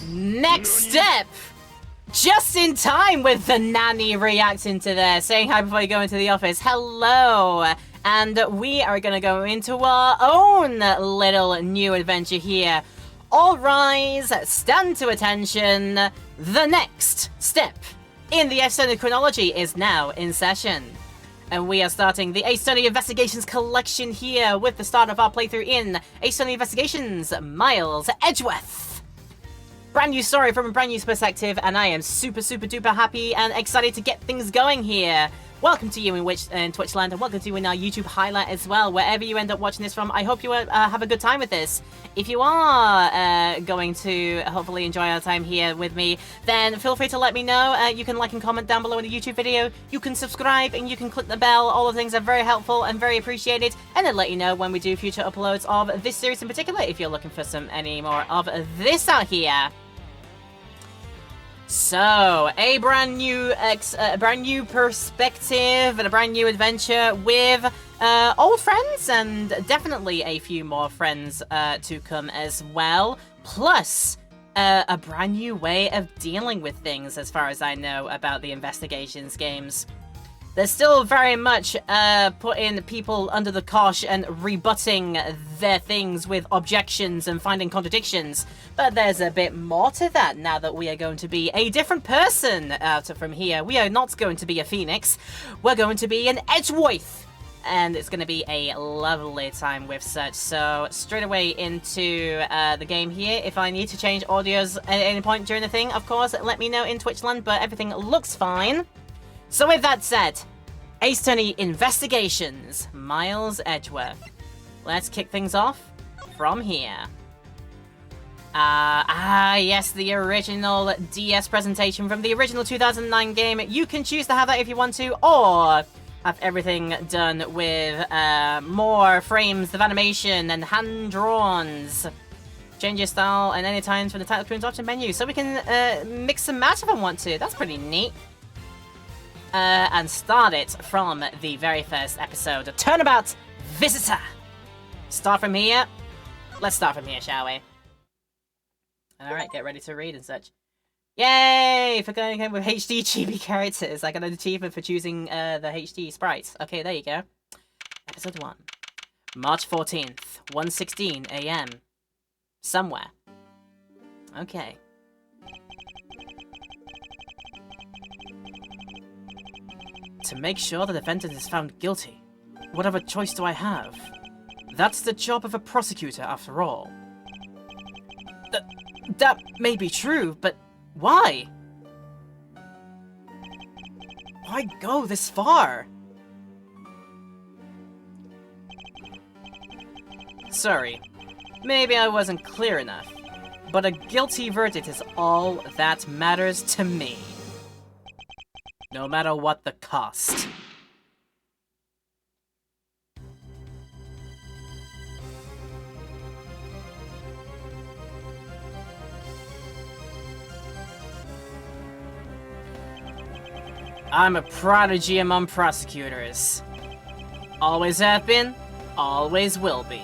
Next step! Just in time with the nanny reacting to this, saying hi before you go into the office. Hello! And we are gonna go into our own little new adventure here. All rise, stand to attention. The next step in the Ace Attorney chronology is now in session. And we are starting the Ace Attorney Investigations collection here with the start of our playthrough in Ace Attorney Investigations, Miles Edgeworth. Brand new story from a brand new perspective, and I am super duper happy and excited to get things going here. Welcome to you in Twitchland, and welcome to you in our YouTube highlight as well, wherever you end up watching this from. I hope you have a good time with this. If you are going to hopefully enjoy our time here with me, then feel free to let me know. You can like and comment down below in the YouTube video. You can subscribe and you can click the bell. All of the things are very helpful and very appreciated. And then let you know when we do future uploads of this series in particular, if you're looking for any more of this out here. So, a brand new perspective and a brand new adventure with old friends and definitely a few more friends to come as well. Plus, a brand new way of dealing with things as far as I know about the investigations games. They're still very much putting people under the cosh and rebutting their things with objections and finding contradictions. But there's a bit more to that now that we are going to be a different person from here. We are not going to be a phoenix. We're going to be an Edgeworth. And it's going to be a lovely time with such. So straight away into the game here. If I need to change audios at any point during the thing, of course, let me know in Twitchland. But everything looks fine. So with that said, Ace Attorney Investigations, Miles Edgeworth. Let's kick things off from here. Yes, the original DS presentation from the original 2009 game. You can choose to have that if you want to, or have everything done with more frames of animation and hand-drawns. Change your style and any times from the title screen's option menu, so we can mix and match if I want to. That's pretty neat. And start it from the very first episode. A Turnabout Visitor. Start from here. Let's start from here, shall we? Alright, get ready to read and such. Yay! For going in with HD chibi characters. I got an achievement for choosing the HD sprites. Okay, there you go. Episode 1. March 14th, 1:16 AM. Somewhere. Okay. To make sure the defendant is found guilty, what other choice do I have? That's the job of a prosecutor, after all. That may be true, but why? Why go this far? Sorry, maybe I wasn't clear enough, but a guilty verdict is all that matters to me. No matter what the cost. I'm a prodigy among prosecutors. Always have been, always will be.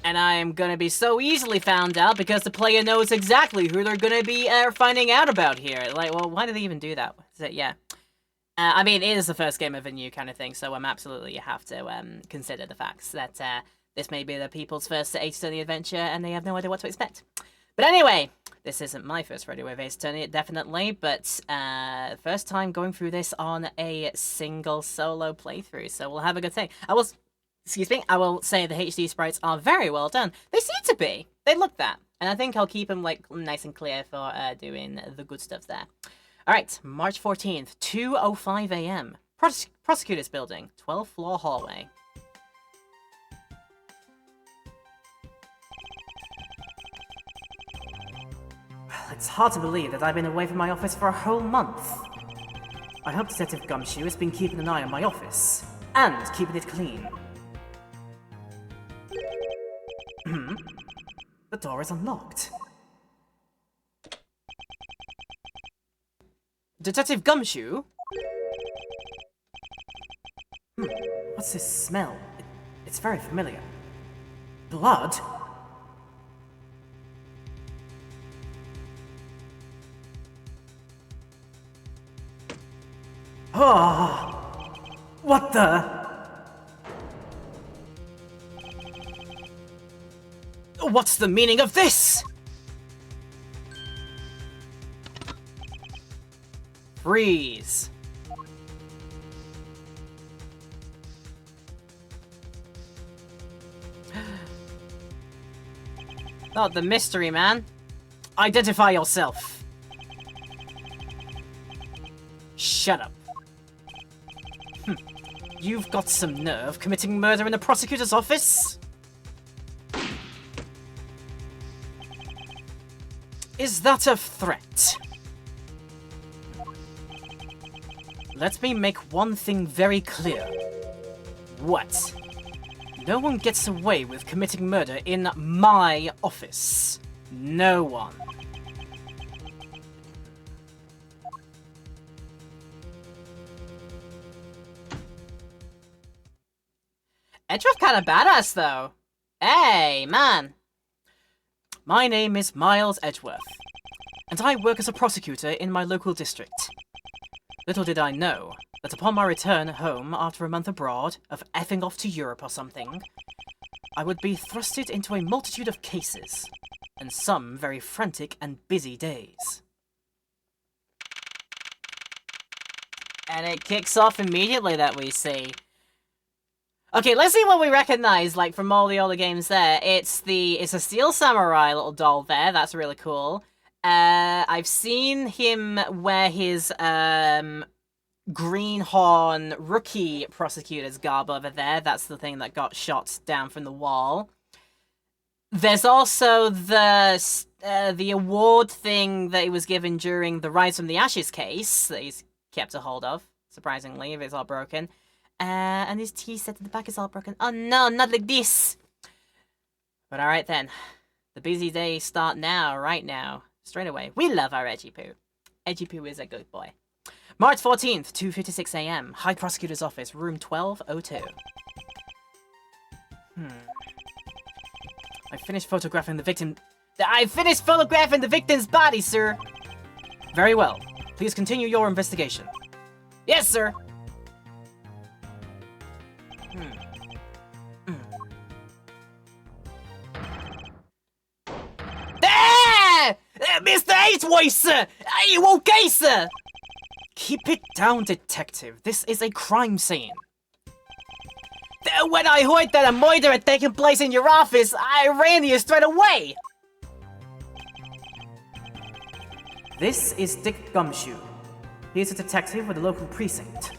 And I am gonna be so easily found out because the player knows exactly who they're gonna be finding out about here. Like, well, why do they even do that? Yeah. I mean, it is the first game of a new kind of thing, so absolutely you have to consider the facts that this may be the people's first Ace Attorney adventure, and they have no idea what to expect. But anyway, this isn't my first rodeo with Ace Attorney, definitely, but first time going through this on a single solo playthrough, so we'll have a good thing. I will say the HD sprites are very well done. They seem to be. They look that. And I think I'll keep them like nice and clear for doing the good stuff there. Alright, March 14th, 2:05 AM. Prosecutor's Building, 12th floor hallway. Well, it's hard to believe that I've been away from my office for a whole month. I hope Detective Gumshoe has been keeping an eye on my office. And keeping it clean. The door is unlocked. Detective Gumshoe? What's this smell? It's very familiar. Blood? Oh, what the? What's the meaning of this? Freeze. Not the mystery man. Identify yourself. Shut up. You've got some nerve committing murder in the prosecutor's office? Is that a threat? Let me make one thing very clear. What? No one gets away with committing murder in my office. No one. Edgeworth kinda badass though. Hey, man. My name is Miles Edgeworth, and I work as a prosecutor in my local district. Little did I know that upon my return home after a month abroad of effing off to Europe or something, I would be thrusted into a multitude of cases, and some very frantic and busy days. And it kicks off immediately that we see. Okay, let's see what we recognize, like, from all the other games there. It's a Steel Samurai little doll there. That's really cool. I've seen him wear his, Greenhorn rookie prosecutor's garb over there. That's the thing that got shot down from the wall. There's also the award thing that he was given during the Rise from the Ashes case that he's kept a hold of, surprisingly, if it's all broken. And his tea set at the back is all broken. Oh no, not like this! But alright then. The busy days start now, right now. Straight away. We love our Edgy Poo. Edgy Poo is a good boy. March 14th, 2:56 AM. High Prosecutor's Office, room 1202. I finished photographing the victim's body, sir! Very well. Please continue your investigation. Yes, sir! Mr. Edgeworth, sir! Are you okay, sir? Keep it down, detective. This is a crime scene. When I heard that a murder had taken place in your office, I ran here straight away! This is Dick Gumshoe. He is a detective with the local precinct,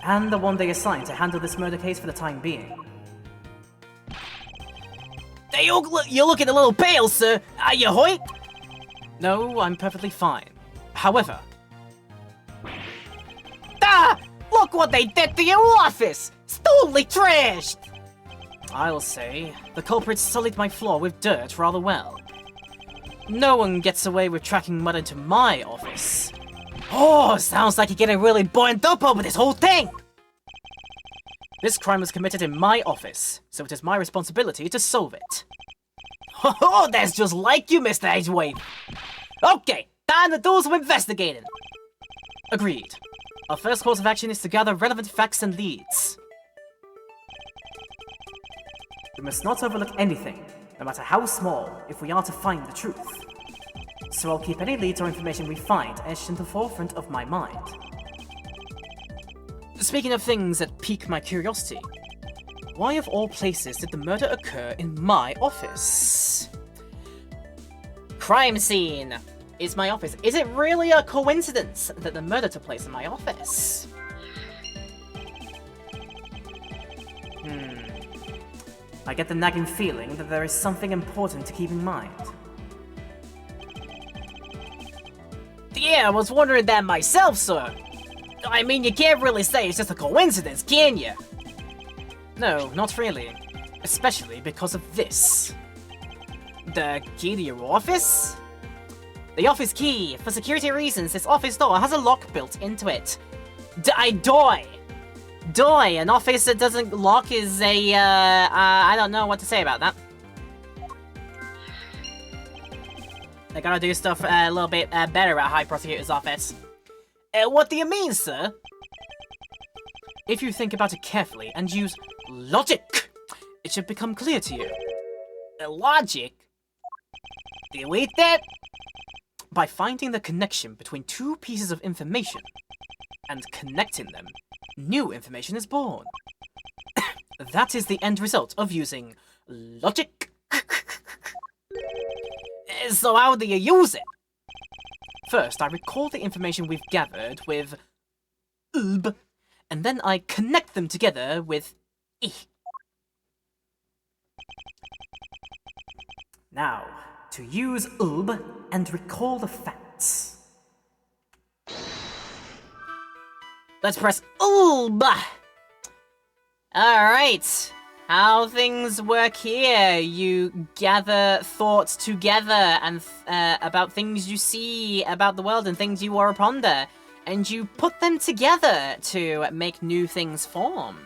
and the one they assigned to handle this murder case for the time being. You're looking a little pale, sir. Are you hurt? No, I'm perfectly fine. However... Ah! Look what they did to your office! It's totally trashed! I'll say, the culprits sullied my floor with dirt rather well. No one gets away with tracking mud into my office. Oh, sounds like you're getting really burnt up over this whole thing! This crime was committed in my office, so it is my responsibility to solve it. Oh, that's just like you, Mr. Edgeworth! Okay, time to do some investigating. Agreed. Our first course of action is to gather relevant facts and leads. We must not overlook anything, no matter how small, if we are to find the truth. So I'll keep any leads or information we find etched into the forefront of my mind. Speaking of things that pique my curiosity, why of all places did the murder occur in my office? Crime scene is my office. Is it really a coincidence that the murder took place in my office? I get the nagging feeling that there is something important to keep in mind. Yeah, I was wondering that myself, sir. I mean, you can't really say it's just a coincidence, can you? No, not really. Especially because of this. The key to your office? The office key. For security reasons, this office door has a lock built into it. Doy! An office that doesn't lock is a, I don't know what to say about that. I gotta do stuff a little bit better at High Prosecutor's Office. What do you mean, sir? If you think about it carefully and use logic, it should become clear to you. Logic? Do you eat that? By finding the connection between two pieces of information and connecting them, new information is born. That is the end result of using logic. So how do you use it? First, I recall the information we've gathered with ub, and then I connect them together with I. Now, to use ub and recall the facts. Let's press ub! Alright, how things work here. You gather thoughts together and about things you see about the world and things you are ponder, and you put them together to make new things form.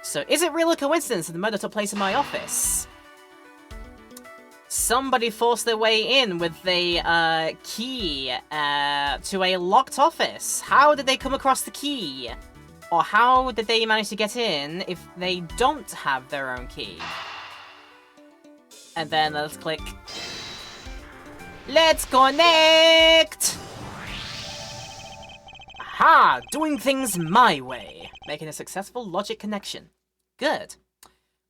So, is it really a coincidence that the murder took place in my office? Somebody forced their way in with a key to a locked office. How did they come across the key? Or how did they manage to get in if they don't have their own key? And then let's click. Let's connect! Aha! Doing things my way. Making a successful logic connection. Good.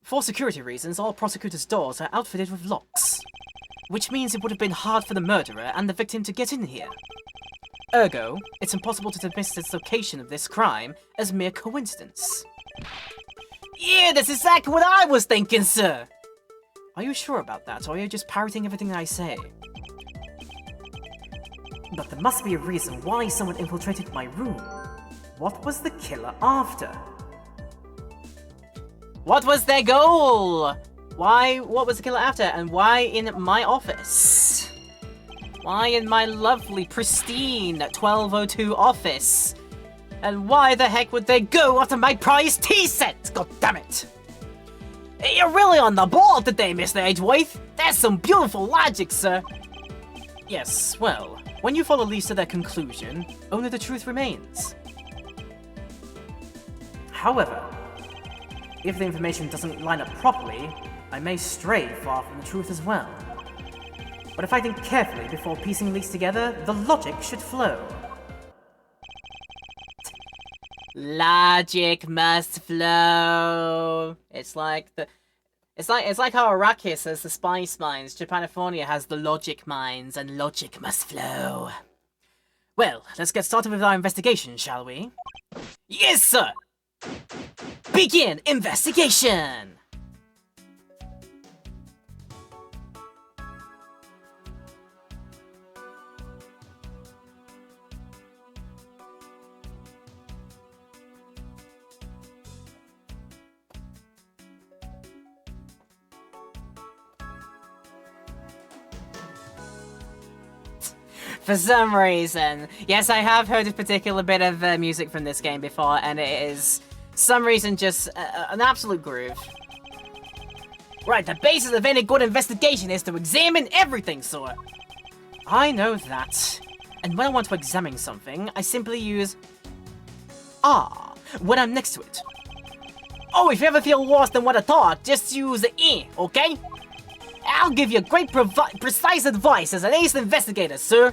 For security reasons, all prosecutors' doors are outfitted with locks. Which means it would have been hard for the murderer and the victim to get in here. Ergo, it's impossible to dismiss the location of this crime as mere coincidence. Yeah, that's exactly what I was thinking, sir! Are you sure about that, or are you just parroting everything I say? But there must be a reason why someone infiltrated my room. What was the killer after? What was their goal? What was the killer after, and why in my office? Why in my lovely, pristine 1202 office? And why the heck would they go after my prize tea set? God damn it! You're really on the ball today, Mr. Edgeworth. That's some beautiful logic, sir. Yes, well, when you follow leads to their conclusion, only the truth remains. However, if the information doesn't line up properly, I may stray far from the truth as well. But if I think carefully before piecing leads together, the logic should flow. Logic must flow. It's like how Arrakis has the spice mines, Japanifornia has the logic mines, and logic must flow. Well, let's get started with our investigation, shall we? Yes, sir! Begin investigation! For some reason. Yes, I have heard a particular bit of music from this game before, and it is, some reason, just an absolute groove. Right, the basis of any good investigation is to examine everything, sir. I know that. And when I want to examine something, I simply use when I'm next to it. Oh, if you ever feel lost and want to talk, just use okay? I'll give you great precise advice as an ace investigator, sir.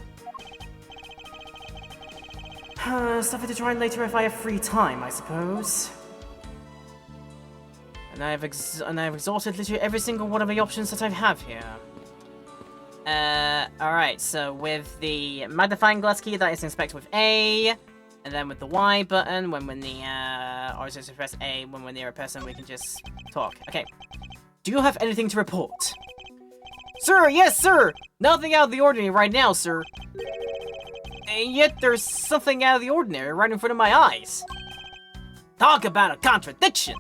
Something to try later if I have free time, I suppose. And I've exhausted literally every single one of the options that I have here. Alright, so with the magnifying glass key, that is inspect with A, and then with the Y button, when we're near, or just press A when we're near a person, we can just talk. Okay. Do you have anything to report? Sir, yes, sir! Nothing out of the ordinary right now, sir. And yet there's something out of the ordinary right in front of my eyes. Talk about a contradiction!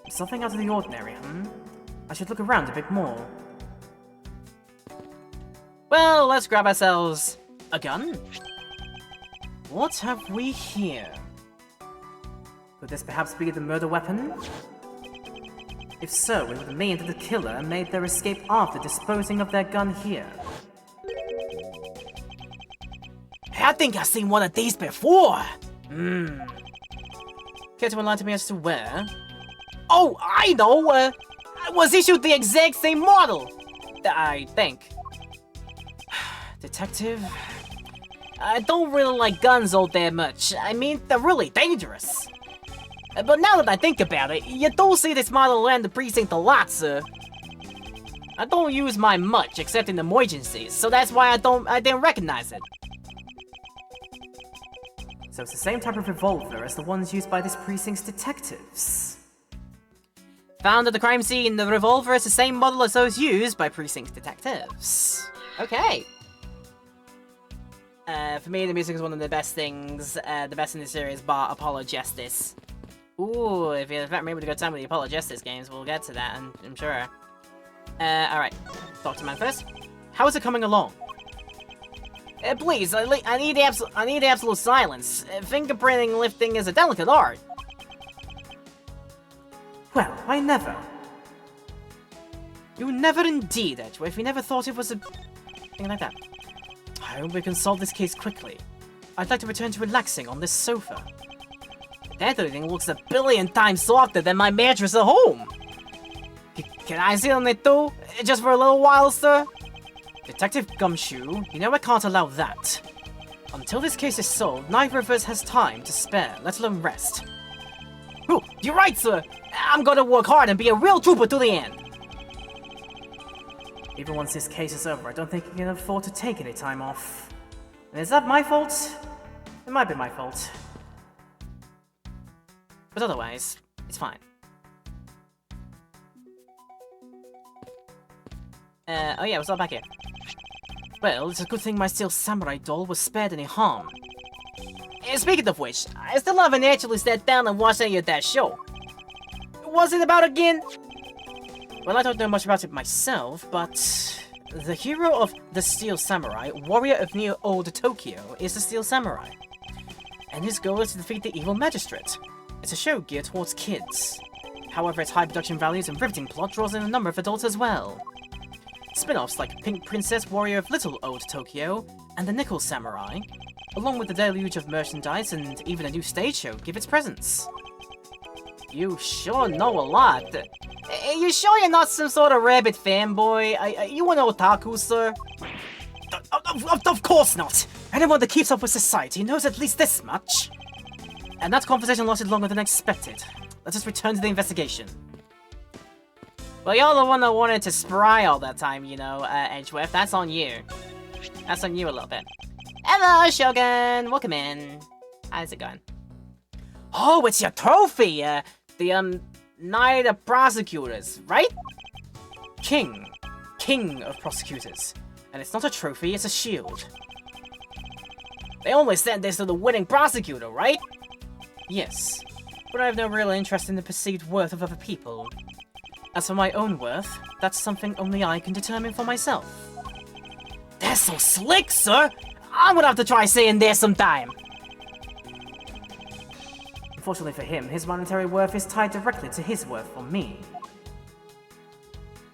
Something out of the ordinary, I should look around a bit more. Well, let's grab ourselves a gun. What have we here? Could this perhaps be the murder weapon? If so, it would mean that the killer made their escape after disposing of their gun here. I think I've seen one of these before! Care to enlighten me as to where? Oh, I know! Was issued the exact same model! I think. Detective? I don't really like guns all that much. I mean, they're really dangerous. But now that I think about it, you don't see this model around the precinct a lot, sir. I don't use mine much, except in emergencies, so that's why I didn't recognize it. So it's the same type of revolver as the ones used by this precinct's detectives. Found at the crime scene, the revolver is the same model as those used by precinct detectives. Okay. For me, the music is one of the best things, the best in the series, bar Apollo Justice. Ooh, if you're able to go time with the Apollo Justice games, we'll get to that, I'm sure. Alright. Dr. Man first. How is it coming along? Please, I need absolute silence. Fingerprinting lifting is a delicate art. Well, I never. You never indeed, Edgeworth. We never thought it was a thing like that. I hope we can solve this case quickly. I'd like to return to relaxing on this sofa. That thing looks a billion times softer than my mattress at home. Can I sit on it too? Just for a little while, sir? Detective Gumshoe, you know I can't allow that. Until this case is solved, neither of us has time to spare, let alone rest. Ooh, you're right, sir! I'm gonna work hard and be a real trooper to the end! Even once this case is over, I don't think you can afford to take any time off. And is that my fault? It might be my fault. But otherwise, it's fine. Oh yeah, what's all back here? Well, it's a good thing my steel samurai doll was spared any harm. Speaking of which, I still haven't actually sat down and watched any of that show. What's it about again? Well, I don't know much about it myself, but the hero of the Steel Samurai, warrior of near Old Tokyo, is the Steel Samurai. And his goal is to defeat the evil magistrate. It's a show geared towards kids. However, its high production values and riveting plot draws in a number of adults as well. Spin-offs like Pink Princess, Warrior of Little Old Tokyo, and the Nickel Samurai, along with the deluge of merchandise and even a new stage show, give its presence. You sure know a lot. You sure you're not some sort of rabbit fanboy? Are you an otaku, sir? Of course not! Anyone that keeps up with society knows at least this much. And that conversation lasted longer than expected. Let us return to the investigation. Well, you're the one that wanted to spry all that time, you know, Edgeworth. That's on you. That's on you a little bit. Hello, Shogun! Welcome in. How's it going? Oh, it's your trophy! The Knight of Prosecutors, right? King of Prosecutors. And it's not a trophy, it's a shield. They only sent this to the winning prosecutor, right? Yes, but I have no real interest in the perceived worth of other people. As for my own worth, that's something only I can determine for myself. They're so slick, sir! I'm gonna have to try saying there sometime! Unfortunately for him, his monetary worth is tied directly to his worth for me.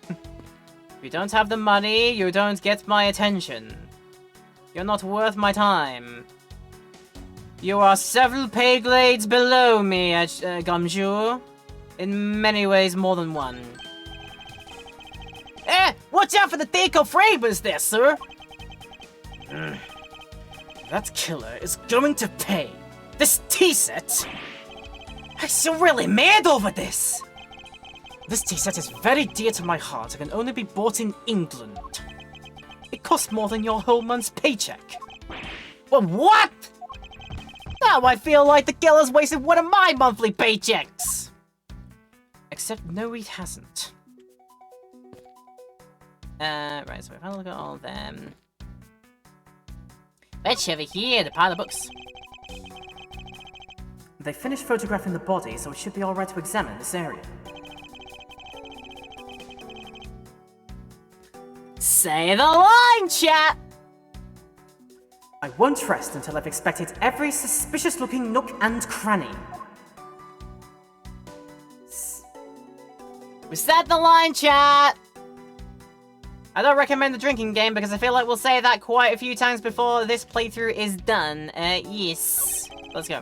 If you don't have the money, you don't get my attention. You're not worth my time. You are several pay grades below me, Gumshoe. In many ways, more than one. Watch out for the Deco fragrance there, sir! That killer is going to pay. This tea set? I'm so really mad over this! This tea set is very dear to my heart and can only be bought in England. It costs more than your whole month's paycheck. Well, what? Now I feel like the killer's wasted one of my monthly paychecks! Except no, he hasn't. Right, so we've had a look at all of them. Let's over here, the pile of books. They finished photographing the body, so it should be alright to examine this area. Say the line, chat! I won't rest until I've inspected every suspicious-looking nook and cranny. Was that the line, chat? I don't recommend the drinking game because I feel like we'll say that quite a few times before this playthrough is done. Yes. Let's go.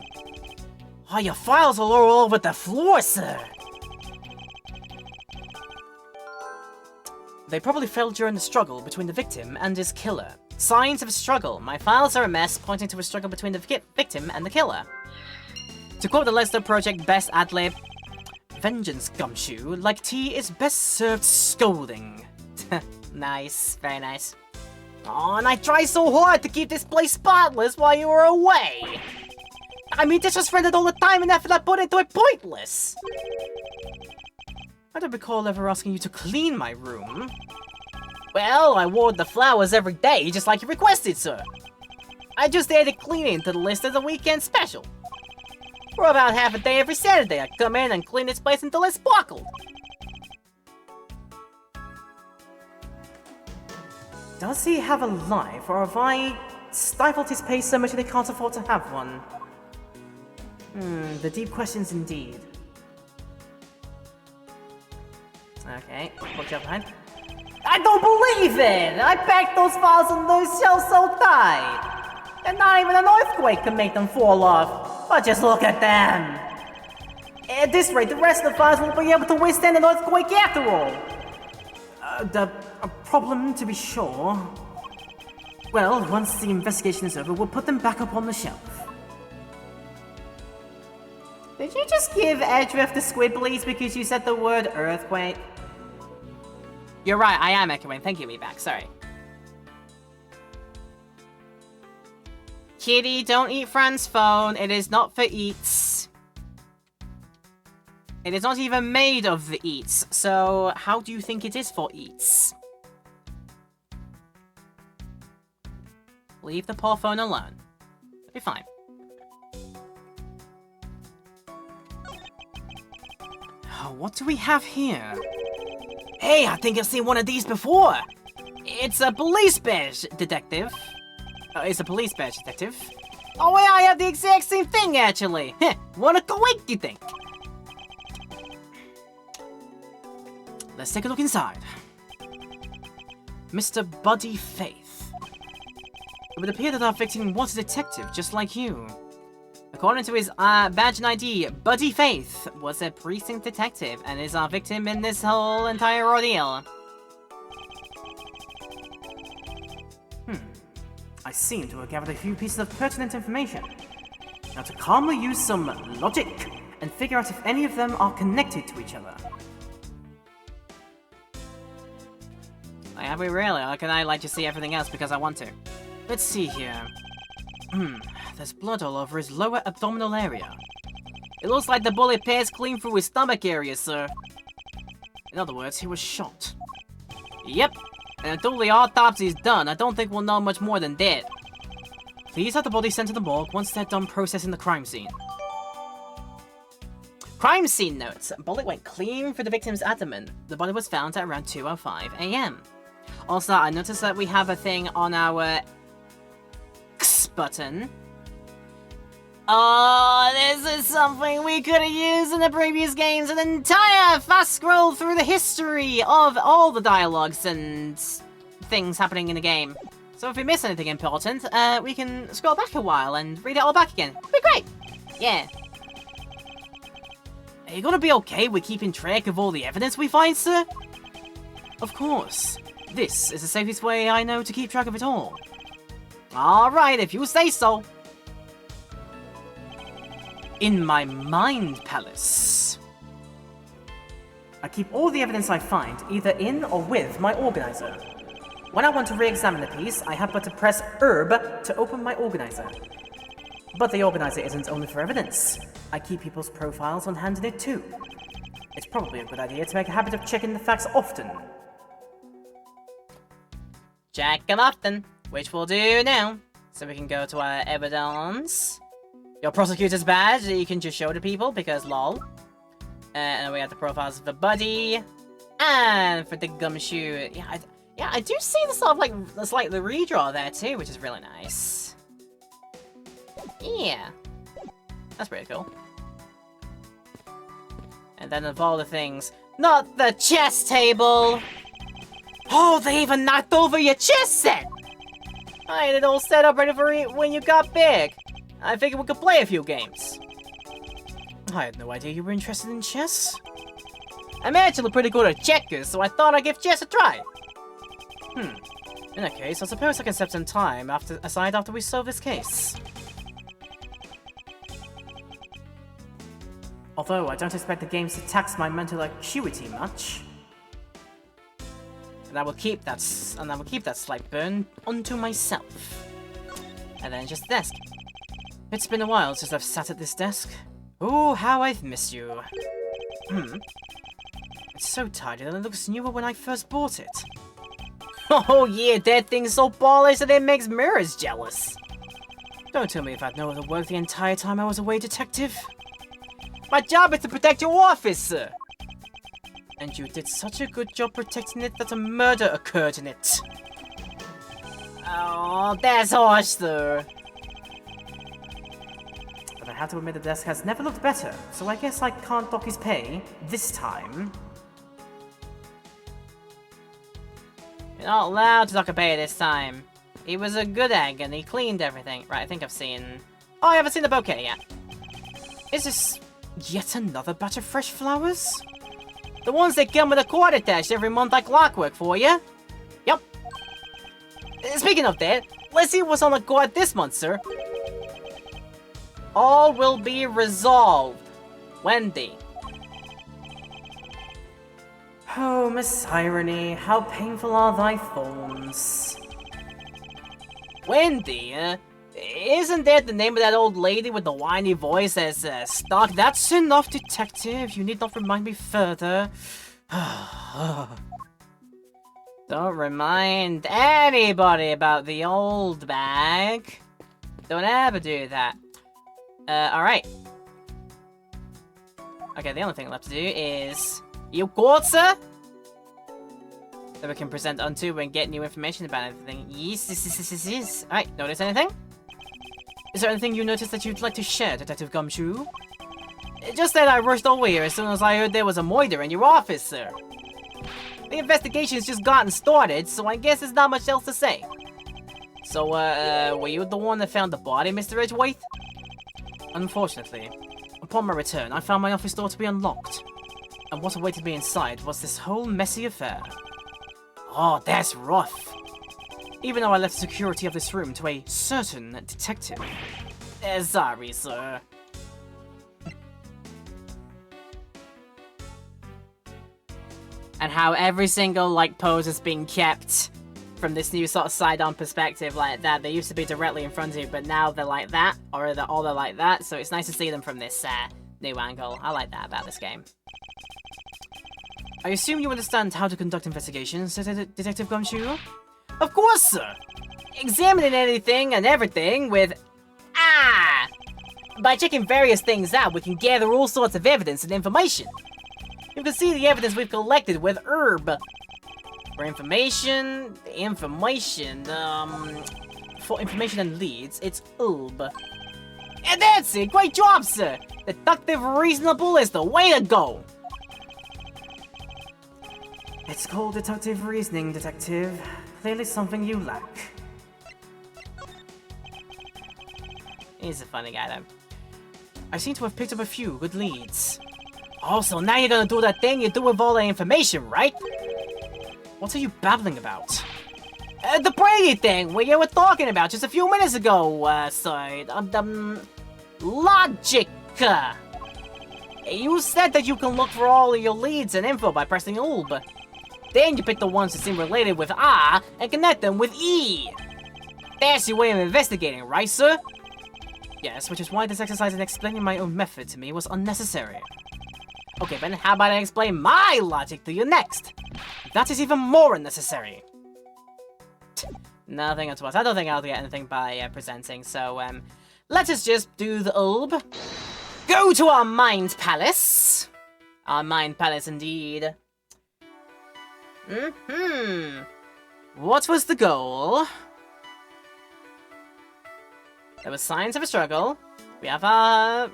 Oh, your files are all over the floor, sir. They probably fell during the struggle between the victim and his killer. Signs of a struggle. My files are a mess, pointing to a struggle between the victim and the killer. To quote the Leicester Project best ad-lib, vengeance, gumshoe, like tea is best served scolding. Nice, very nice. Oh, and I tried so hard to keep this place spotless while you were away. I mean, this was rendered all the time and effort I put into it pointless. I don't recall ever asking you to clean my room. Well, I watered the flowers every day, just like you requested, sir. I just added cleaning to the list as a weekend special. For about half a day every Saturday, I come in and clean this place until it sparkled. Does he have a life, or have I stifled his pace so much that he can't afford to have one? The deep questions indeed. Okay, watch out behind. I don't believe it! I packed those files in those shelves so tight! And not even an earthquake can make them fall off. But just look at them! At this rate, the rest of the files won't be able to withstand an earthquake after all! A problem, to be sure. Well, once the investigation is over, we'll put them back up on the shelf. Did you just give Edgeworth the squibblies because you said the word earthquake? You're right, I am echoing. Thank you, Weeback. Sorry. Kitty, don't eat Fran's phone. It is not for eats. It is not even made of the eats. So, how do you think it is for eats? Leave the poor phone alone. It'll be fine. Oh, what do we have here? Hey, I think I've seen one of these before! It's a police badge, detective. It's a police badge, detective. Oh, yeah, I have the exact same thing, actually! Heh, what a coinky-think! Let's take a look inside. Mr. Buddy Faith. It would appear that our victim was a detective, just like you. According to his badge and ID, Buddy Faith was a precinct detective and is our victim in this whole entire ordeal. I seem to have gathered a few pieces of pertinent information. Now to calmly use some logic and figure out if any of them are connected to each other. Have we really? Or can I like to see everything else because I want to? Let's see here. There's blood all over his lower abdominal area. It looks like the bullet passed clean through his stomach area, sir. In other words, he was shot. Yep. And until the autopsy is done, I don't think we'll know much more than that. Please have the body sent to the morgue once they're done processing the crime scene. Crime scene notes. Bullet went clean through the victim's abdomen. The body was found at around 2:05 AM. Also, I noticed that we have a thing on our X button. Oh, this is something we could have used in the previous games. An entire fast scroll through the history of all the dialogues and things happening in the game. So if we miss anything important, we can scroll back a while and read it all back again. It'd be great. Yeah. Are you gonna be okay with keeping track of all the evidence we find, sir? Of course. This is the safest way I know to keep track of it all. Alright, if you say so. In my mind palace. I keep all the evidence I find either in or with my organizer. When I want to re-examine a piece, I have but to press herb to open my organizer. But the organizer isn't only for evidence. I keep people's profiles on hand in it too. It's probably a good idea to make a habit of checking the facts often. Check them often, which we'll do now. So we can go to our evidence. Your prosecutor's badge that you can just show to people because lol. And then we have the profiles of the buddy. And for the gumshoe, yeah, I do see the sort of like the redraw there too, which is really nice. Yeah, that's pretty cool. And then of all the things, not the chess table. Oh, they even knocked over your chess set. I had it all set up ready for when you got big. I figured we could play a few games. I had no idea you were interested in chess. I'm actually pretty good at checkers, so I thought I'd give chess a try. In that case, I suppose I can set some time aside after we solve this case. Although I don't expect the games to tax my mental acuity much. And I will keep that slight burn unto myself. And then just the desk. It's been a while since I've sat at this desk. Oh, how I've missed you. It's so tidy that it looks newer when I first bought it. Oh yeah, that thing's so polished that it makes mirrors jealous. Don't tell me if I'd known it worked the entire time I was away, detective. My job is to protect your office, sir. And you did such a good job protecting it that a murder occurred in it. Oh, that's harsh, sir. But I have to admit the desk has never looked better, so I guess I can't dock his pay this time. You're not allowed to dock a pay this time. He was a good egg and he cleaned everything. Right, I think I've seen... Oh, I haven't seen the bouquet yet. Is this yet another batch of fresh flowers? The ones that come with a cord attached every month like clockwork for you? Yep. Speaking of that, let's see what's on the cord this month, sir. All will be resolved. Wendy. Oh, Miss Irony, how painful are thy thorns. Wendy, isn't that the name of that old lady with the whiny voice as Stock? That's enough, detective. You need not remind me further. Don't remind anybody about the old bag. Don't ever do that. Alright. Okay, the only thing left to do is... You caught, sir? That we can present onto and get new information about everything. Yes. Alright, notice anything? Is there anything you noticed that you'd like to share, Detective Gumshoe? Just that I rushed over here as soon as I heard there was a murder in your office, sir. The investigation's just gotten started, so I guess there's not much else to say. So, were you the one that found the body, Mr. Edgeworth? Unfortunately, upon my return, I found my office door to be unlocked. And what awaited me inside was this whole messy affair. Oh, that's rough. Even though I left the security of this room to a certain detective. Sorry, sir. And how every single, pose is being kept from this new sort of side-on perspective like that. They used to be directly in front of you, but now they're like that, or they're like that. So it's nice to see them from this, new angle. I like that about this game. I assume you understand how to conduct investigations, Detective Gumshoe? Of course, sir! Examining anything and everything with... By checking various things out, we can gather all sorts of evidence and information. You can see the evidence we've collected with herb. For information and leads, it's herb. And that's it! Great job, sir! Deductive reasonable is the way to go! It's called deductive reasoning, Detective. Clearly something you lack. He's a funny guy, though. I seem to have picked up a few good leads. Also, now you're gonna do that thing you do with all the information, right? What are you babbling about? The Brady thing, what you were talking about just a few minutes ago, sorry. Logic! You said that you can look for all of your leads and info by pressing ULB. Then you pick the ones that seem related with A and connect them with E. That's your way of investigating, right, sir? Yes, which is why this exercise in explaining my own method to me was unnecessary. Okay, then how about I explain my logic to you next? That is even more unnecessary. Nothing at all. I don't think I'll get anything by presenting, so let us just do the ULB. Go to our Mind Palace. Our Mind Palace, indeed. What was the goal? There were signs of a struggle. We have our...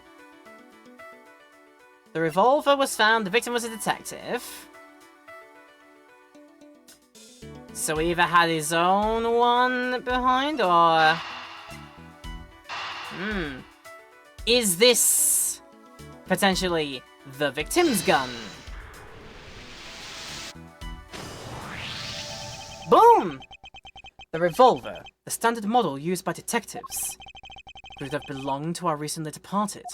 The revolver was found, the victim was a detective. So he either had his own one behind, or... Is this potentially the victim's gun? Boom! The revolver, the standard model used by detectives, would have belonged to our recently departed.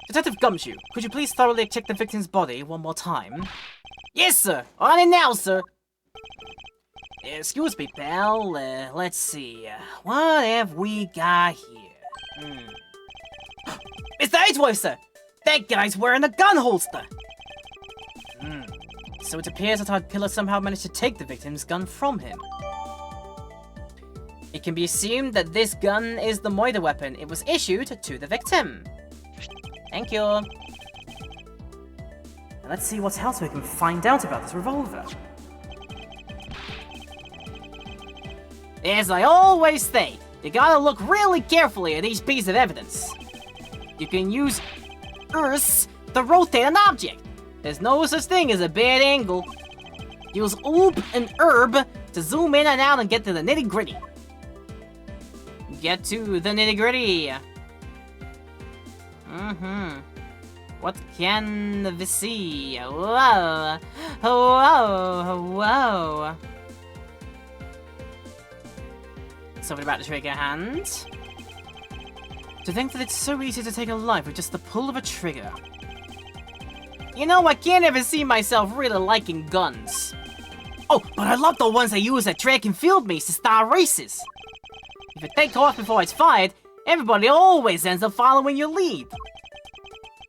Detective Gumshoe, could you please thoroughly check the victim's body one more time? Yes, sir! On it now, sir! Excuse me, pal. Let's see. What have we got here? Mr. Edgeworth, sir! That guy's wearing a gun holster! So it appears that our killer somehow managed to take the victim's gun from him. It can be assumed that this gun is the murder weapon. It was issued to the victim. Thank you. Now let's see what else we can find out about this revolver. As I always say, you gotta look really carefully at each piece of evidence. You can use Earth to rotate an object. There's no such thing as a bad angle. Use oop and herb to zoom in and out and get to the nitty-gritty. Get to the nitty-gritty. What can we see? Whoa. Whoa. Whoa. Something about the trigger hand. To think that it's so easy to take a life with just the pull of a trigger. You know, I can't ever see myself really liking guns. Oh, but I love the ones they use at track and field meets to start races. If you take off before it's fired, everybody always ends up following your lead.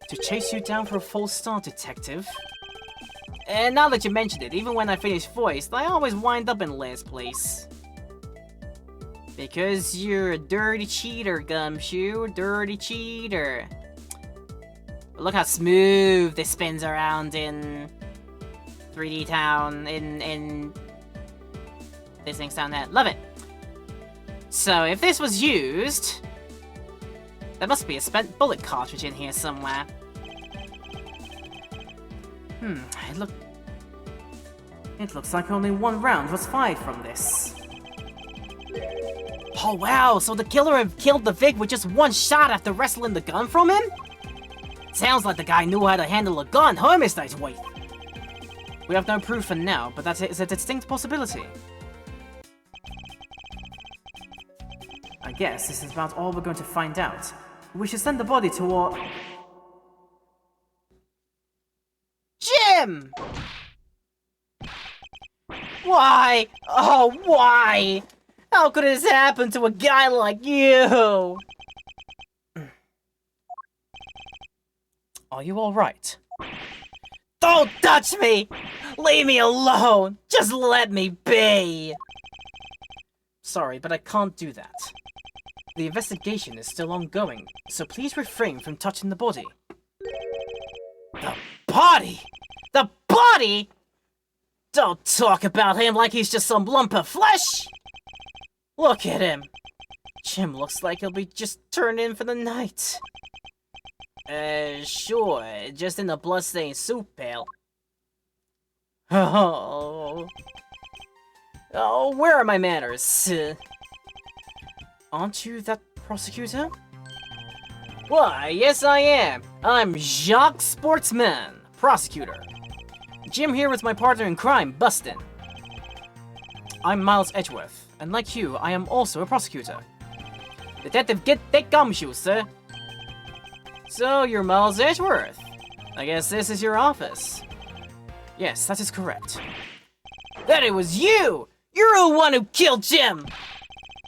To chase you down for a false start, detective. And now that you mentioned it, even when I finish voiced, I always wind up in last place. Because you're a dirty cheater, Gumshoe. Dirty cheater. Look how smooth this spins around in 3D Town, in this thing's down there. Love it. So if this was used, there must be a spent bullet cartridge in here somewhere. It looks like only one round was fired from this. Oh wow, so the killer had killed the Vic with just one shot after wrestling the gun from him? Sounds like the guy knew how to handle a gun, huh, Mr. Edgeworth? We have no proof for now, but that is a distinct possibility. I guess this is about all we're going to find out. We should send the body to our... Jim! Why? Oh, why? How could this happen to a guy like you? Are you alright? Don't touch me! Leave me alone! Just let me be! Sorry, but I can't do that. The investigation is still ongoing, so please refrain from touching the body. The body? The body?! Don't talk about him like he's just some lump of flesh! Look at him! Jim looks like he'll be just turned in for the night. Sure, just in a bloodstained soup pail. Oh, where are my manners? Aren't you that prosecutor? Why, yes I am. I'm Jacques Sportsman, prosecutor. Jim here is my partner in crime, Bustin. I'm Miles Edgeworth, and like you, I am also a prosecutor. Detective, get that gumshoe, sir. So, you're Miles Edgeworth. I guess this is your office. Yes, that is correct. Then it was you! You're the one who killed Jim!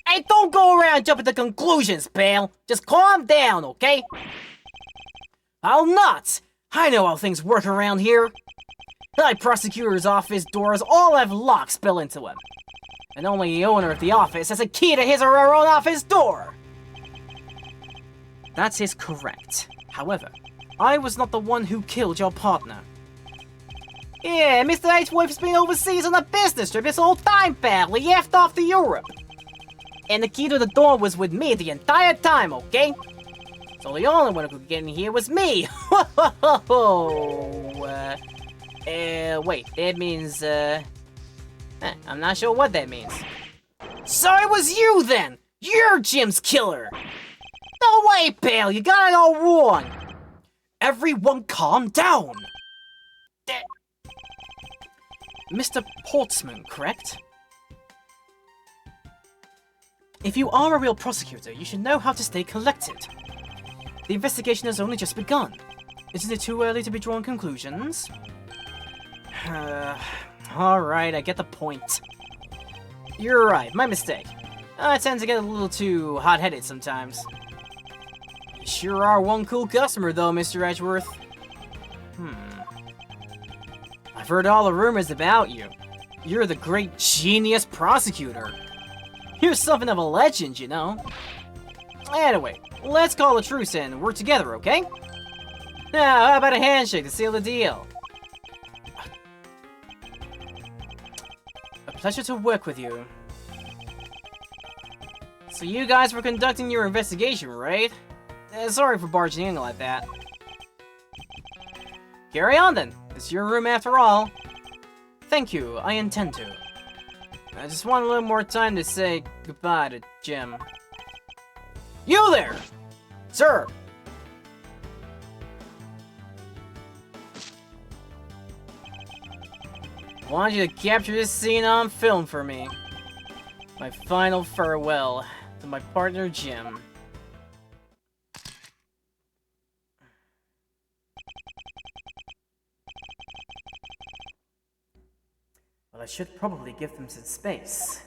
Hey, don't go around jumping to conclusions, pal. Just calm down, okay? I'll not! I know how things work around here. My prosecutor's office doors all have locks built into them. And only the owner of the office has a key to his or her own office door! That is correct. However, I was not the one who killed your partner. Yeah, Mr. Edgeworth's been overseas on a business trip this whole time, pal. He effed off to Europe. And the key to the door was with me the entire time, okay? So the only one who could get in here was me. Wait, that means, I'm not sure what that means. So it was you then! You're Jim's killer! No way, Bill! You got it all wrong! Everyone calm down! Mr. Portsman, correct? If you are a real prosecutor, you should know how to stay collected. The investigation has only just begun. Isn't it too early to be drawing conclusions? Alright, I get the point. You're right, my mistake. I tend to get a little too hot-headed sometimes. You sure are one cool customer though, Mr. Edgeworth. I've heard all the rumors about you. You're the great genius prosecutor. You're something of a legend, you know. Anyway, let's call a truce and work together, okay? Now, how about a handshake to seal the deal? A pleasure to work with you. So you guys were conducting your investigation, right? Sorry for barging in like that. Carry on then. It's your room after all. Thank you, I intend to. I just want a little more time to say goodbye to Jim. You there! Sir! I want you to capture this scene on film for me. My final farewell to my partner Jim. Well, I should probably give them some space.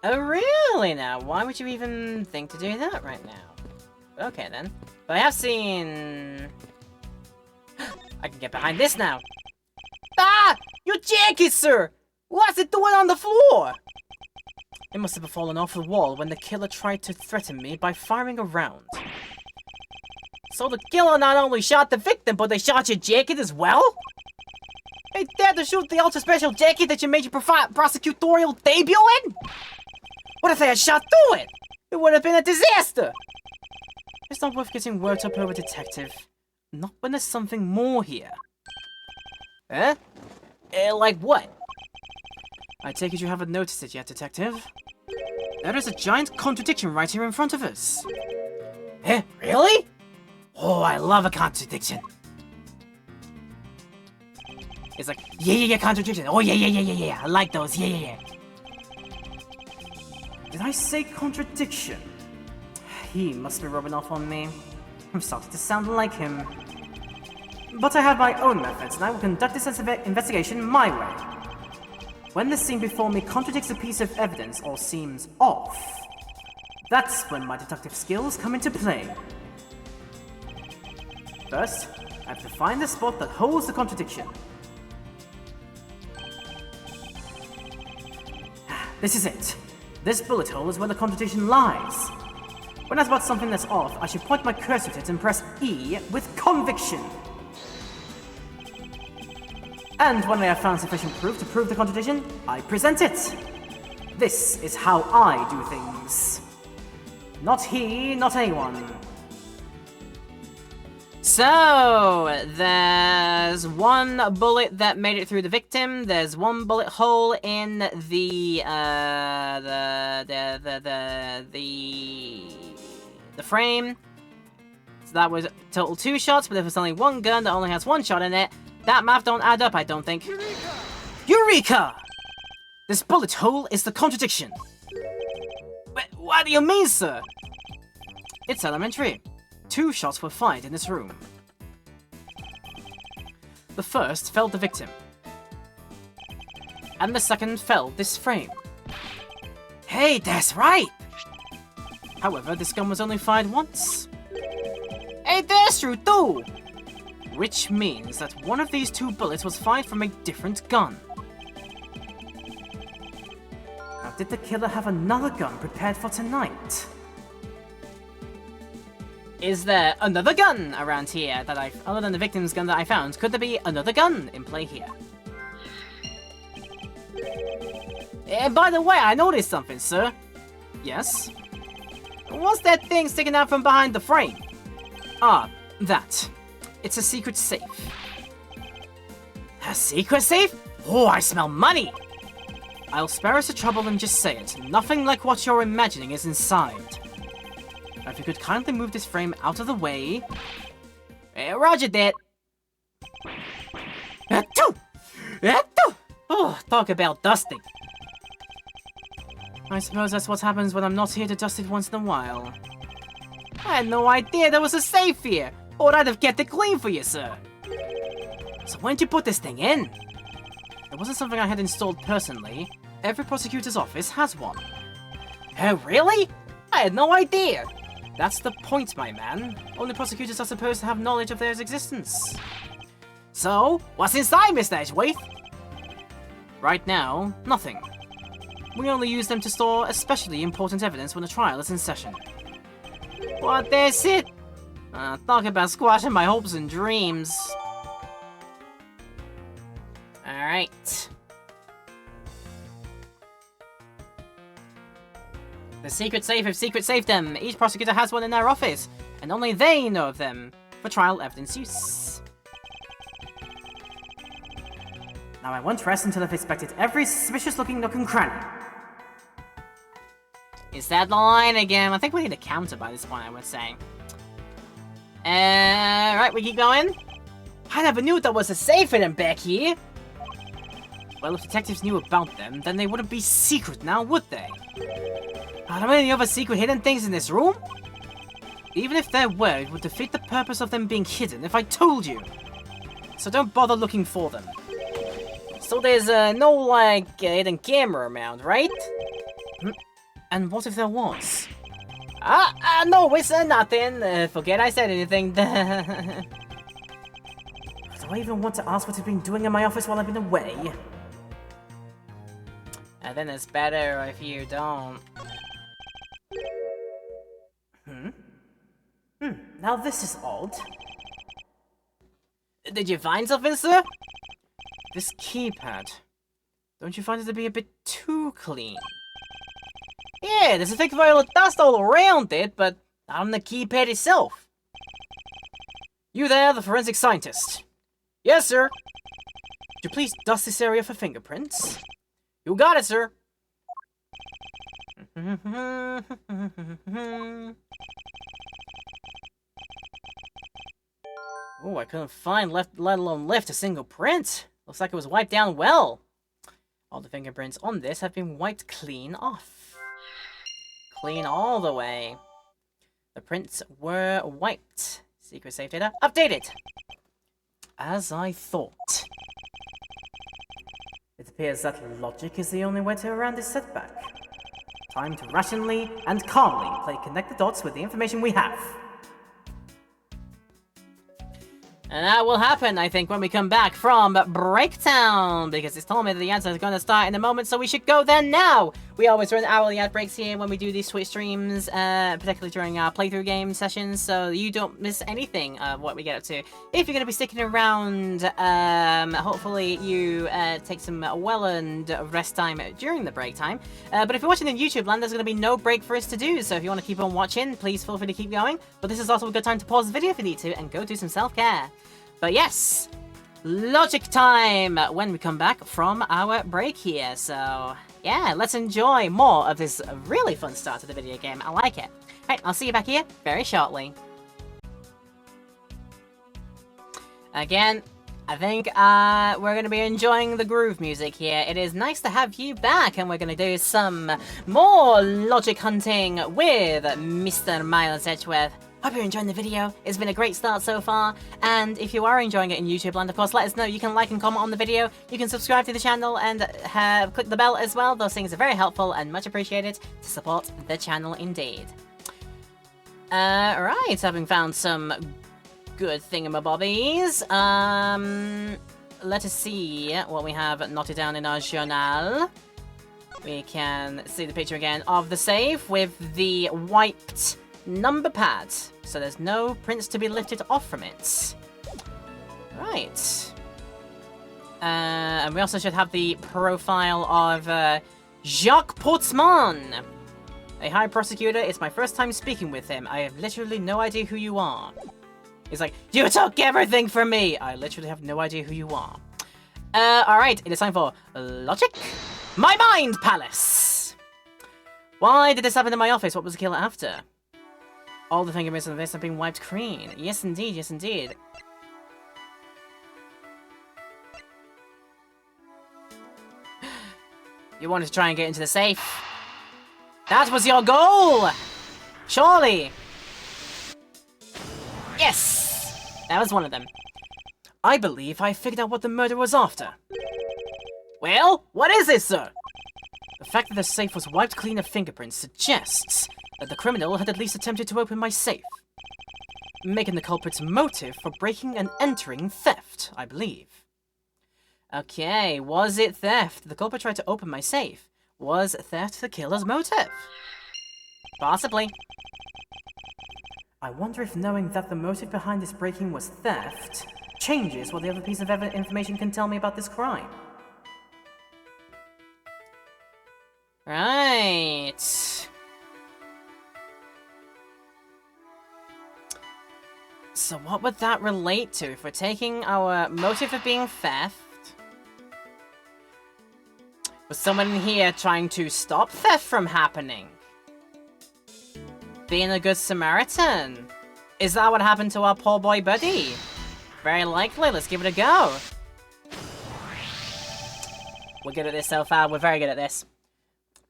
Oh, really now? Why would you even think to do that right now? Okay, then. But I have seen... I can get behind this now. Ah! Your jacket, sir! What's it doing on the floor? It must have fallen off the wall when the killer tried to threaten me by firing a round. So the killer not only shot the victim, but they shot your jacket as well? They dared to shoot the ultra-special jacket that you made your prosecutorial debut in? What if they had shot through it? It would have been a disaster! It's not worth getting worked up over, Detective. Not when there's something more here. Huh? Like what? I take it you haven't noticed it yet, Detective. There is a giant contradiction right here in front of us. Eh? Really? Oh, I love a contradiction. It's like, yeah, contradiction. Oh, yeah. I like those. Yeah. Did I say contradiction? He must be rubbing off on me. I'm starting to sound like him. But I have my own methods, and I will conduct this investigation my way. When the scene before me contradicts a piece of evidence or seems off, that's when my detective skills come into play. First, I have to find the spot that holds the contradiction. This is it. This bullet hole is where the contradiction lies. When I spot something that's off, I should point my cursor to it and press E with conviction. And when I have found sufficient proof to prove the contradiction, I present it. This is how I do things. Not he, not anyone. So, there's one bullet that made it through the victim. There's one bullet hole in the frame. So that was total 2 shots, but if it's only one gun that only has 1 shot in it, that math don't add up, I don't think. Eureka! This bullet hole is the contradiction. What do you mean, sir? It's elementary. 2 shots were fired in this room. The first felled the victim. And the second felled this frame. Hey, that's right! However, this gun was only fired once. Hey, that's true too! Which means that one of these 2 bullets was fired from a different gun. Now, did the killer have another gun prepared for tonight? Is there another gun around here that other than the victim's gun that I found? Could there be another gun in play here? And by the way, I noticed something, sir. Yes? What's that thing sticking out from behind the frame? Ah, that. It's a secret safe. A secret safe? Oh, I smell money! I'll spare us the trouble and just say it. Nothing like what you're imagining is inside. If you could kindly move this frame out of the way... Roger that! Oh, talk about dusting. I suppose that's what happens when I'm not here to dust it once in a while. I had no idea there was a safe here, or I'd have kept it clean for you, sir. So when did you put this thing in? It wasn't something I had installed personally. Every prosecutor's office has one. Oh, really? I had no idea. That's the point, my man. Only prosecutors are supposed to have knowledge of their existence. So, what's inside, Mr. Edgeworth? Right now, nothing. We only use them to store especially important evidence when a trial is in session. What, that's it? Talk about squashing my hopes and dreams. Alright. The secret safe of secret safedom. Each prosecutor has one in their office, and only they know of them for trial evidence use. Now I won't rest until I've inspected every suspicious-looking nook and cranny. Is that the line again? I think we need a counter by this point, I would say. Right, we keep going. I never knew there was a safe hidden back here. Well, if detectives knew about them, then they wouldn't be secret now, would they? Are there any other secret hidden things in this room? Even if there were, it would defeat the purpose of them being hidden if I told you. So don't bother looking for them. So there's no, like, hidden camera around, right? And what if there was? No, it's nothing. Forget I said anything. Do I even want to ask what you've been doing in my office while I've been away? And then it's better if you don't. Now this is odd. Did you find something, sir? This keypad. Don't you find it to be a bit too clean? Yeah, there's a thick violet dust all around it, but not on the keypad itself. You there, the forensic scientist? Yes, sir. Could you please dust this area for fingerprints? You got it, sir. Oh, I couldn't find let alone lift a single print. Looks like it was wiped down well. All the fingerprints on this have been wiped clean off. Clean all the way. The prints were wiped. Secret safe data updated. As I thought. It appears that logic is the only way to around this setback. Time to rationally and calmly connect the dots with the information we have. And that will happen, I think, when we come back from Breakdown, because it's told me that the answer is going to start in a moment, so we should go there now! We always run hourly ad breaks here when we do these Twitch streams, particularly during our playthrough game sessions, so you don't miss anything of what we get up to. If you're going to be sticking around, hopefully you take some well-earned rest time during the break time. But if you're watching in YouTube land, there's going to be no break for us to do, so if you want to keep on watching, please feel free to keep going. But this is also a good time to pause the video if you need to and go do some self-care. But yes, logic time when we come back from our break here. So yeah, let's enjoy more of this really fun start to the video game. I like it. Right, I'll see you back here very shortly. Again, I think we're going to be enjoying the groove music here. It is nice to have you back, and we're going to do some more logic hunting with Mr. Miles Edgeworth. Hope you're enjoying the video. It's been a great start so far, and if you are enjoying it in YouTube land, of course, let us know. You can like and comment on the video, you can subscribe to the channel, and click the bell as well. Those things are very helpful and much appreciated to support the channel indeed. Right, having found some good thingamabobbies, let us see what we have noted down in our journal. We can see the picture again of the safe with the wiped number pad, so there's no prints to be lifted off from it. Right. And we also should have the profile of Jacques Portsman, a high prosecutor. It's my first time speaking with him. I have literally no idea who you are. He's like, you took everything from me! I literally have no idea who you are. Alright, it is time for logic My mind palace! Why did this happen in my office? What was the killer after? All the fingerprints on this have been wiped clean. Yes, indeed. Yes, indeed. You wanted to try and get into the safe. That was your goal! Surely! Yes! That was one of them. I believe I figured out what the murder was after. Well, what is it, sir? The fact that the safe was wiped clean of fingerprints suggests that the criminal had at least attempted to open my safe, making the culprit's motive for breaking and entering theft, I believe. Okay, was it theft? The culprit tried to open my safe. Was theft the killer's motive? Possibly. I wonder if knowing that the motive behind this breaking was theft changes what the other piece of information can tell me about this crime. Right. So what would that relate to? If we're taking our motive of being theft, was someone in here trying to stop theft from happening? Being a good Samaritan? Is that what happened to our poor boy buddy? Very likely. Let's give it a go. We're good at this so far. We're very good at this.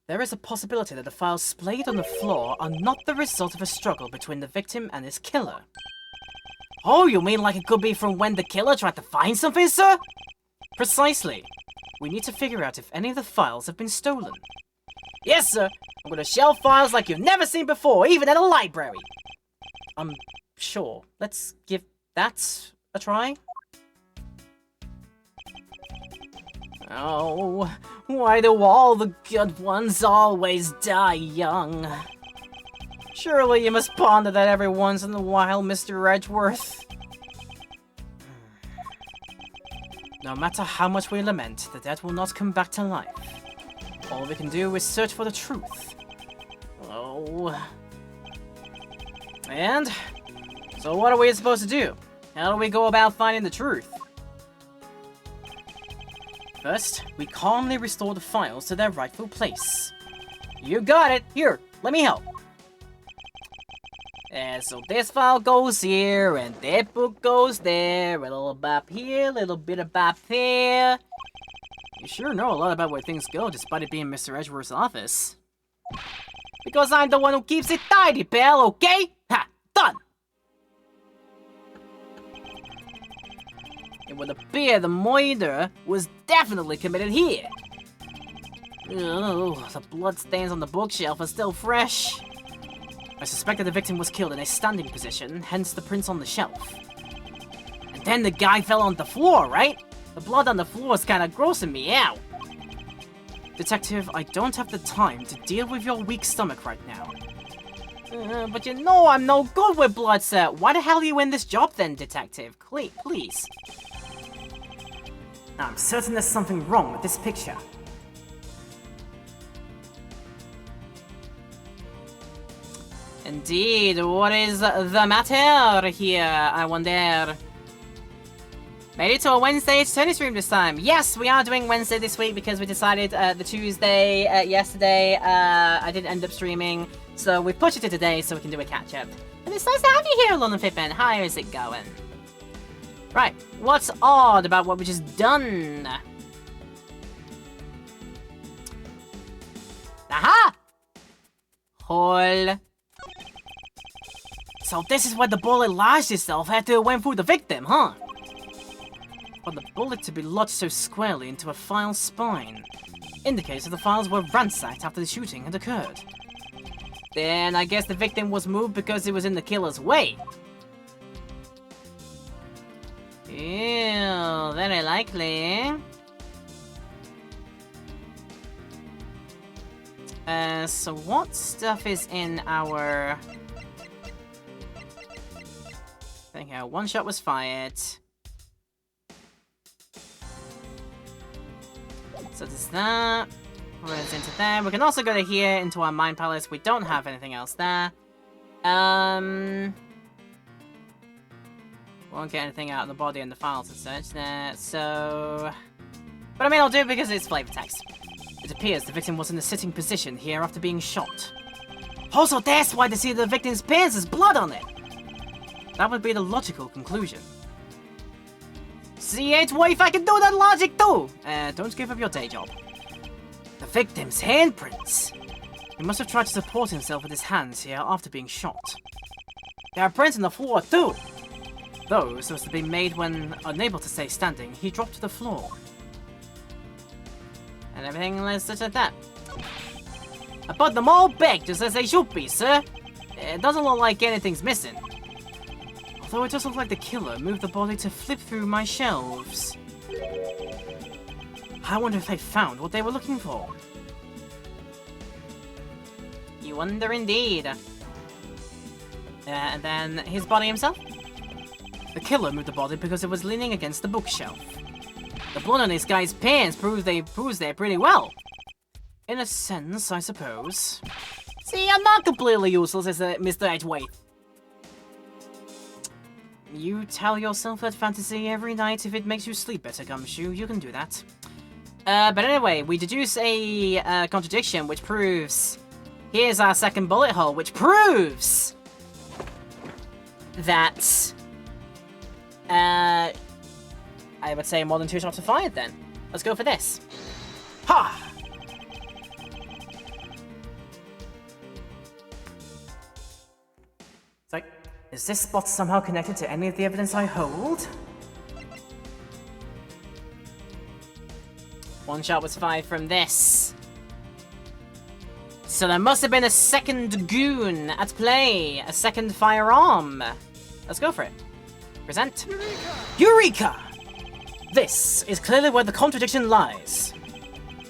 There is a possibility that the files splayed on the floor are not the result of a struggle between the victim and his killer. Oh, you mean like it could be from when the killer tried to find something, sir? Precisely. We need to figure out if any of the files have been stolen. Yes, sir. I'm gonna shelve files like you've never seen before, even at a library. Sure. Let's give that a try. Oh, why do all the good ones always die young? Surely you must ponder that every once in a while, Mr. Edgeworth. No matter how much we lament, the dead will not come back to life. All we can do is search for the truth. Oh. And? So what are we supposed to do? How do we go about finding the truth? First, we calmly restore the files to their rightful place. You got it! Here, let me help. And so this file goes here, and that book goes there, a little bop here, a little bit of bop there. You sure know a lot about where things go, despite it being Mr. Edgeworth's office. Because I'm the one who keeps it tidy, pal, okay? Ha! Done! It would appear the murder was definitely committed here. Oh, the bloodstains on the bookshelf are still fresh. I suspect that the victim was killed in a standing position, hence the prints on the shelf. And then the guy fell on the floor, right? The blood on the floor is kinda grossing me out. Detective, I don't have the time to deal with your weak stomach right now. But you know I'm no good with blood, sir. Why the hell are you in this job then, detective? Please. I'm certain there's something wrong with this picture. Indeed, what is the matter here, I wonder? Made it to a Wednesday tennis room this time. Yes, we are doing Wednesday this week because we decided the Tuesday yesterday I didn't end up streaming. So we pushed it to today so we can do a catch-up. And it's nice to have you here, London Pippin. How is it going? Right, what's odd about what we just done? Aha! Hole. So this is where the bullet lodged itself after it went through the victim, huh? But the bullet to be lodged so squarely into a file's spine indicates that the files were ransacked after the shooting had occurred. Then I guess the victim was moved because it was in the killer's way. Ew, very likely. So what stuff is in our... I think our one shot was fired. So there's that. Runs into there. We can also go to here, into our Mind Palace. We don't have anything else there. Won't get anything out of the body and the files and such there, so... But I mean, I'll do it because it's flavor text. It appears the victim was in a sitting position here after being shot. Also, that's why they see the victim's pants has blood on it. That would be the logical conclusion. See, Edgeworth, I can do that logic too! Don't give up your day job. The victim's handprints. He must have tried to support himself with his hands here after being shot. There are prints on the floor too. Those must have been made when, unable to stay standing, he dropped to the floor. And everything is such like that. I put them all back just as they should be, sir. It doesn't look like anything's missing. Although it does look like the killer moved the body to flip through my shelves. I wonder if they found what they were looking for. You wonder indeed. And then his body himself? The killer moved the body because it was leaning against the bookshelf. The blood on this guy's pants proves they're pretty well. In a sense, I suppose. See, I'm not completely useless as Mr. Edgeworth. You tell yourself that fantasy every night if it makes you sleep better, Gumshoe. You can do that. But anyway, we deduce a contradiction which proves... Here's our second bullet hole, which proves... that... I would say more than 2 shots are fired then. Let's go for this. Ha! It's like, is this spot somehow connected to any of the evidence I hold? 1 shot was fired from this. So there must have been a second goon at play. A second firearm. Let's go for it. Present. Eureka! This is clearly where the contradiction lies.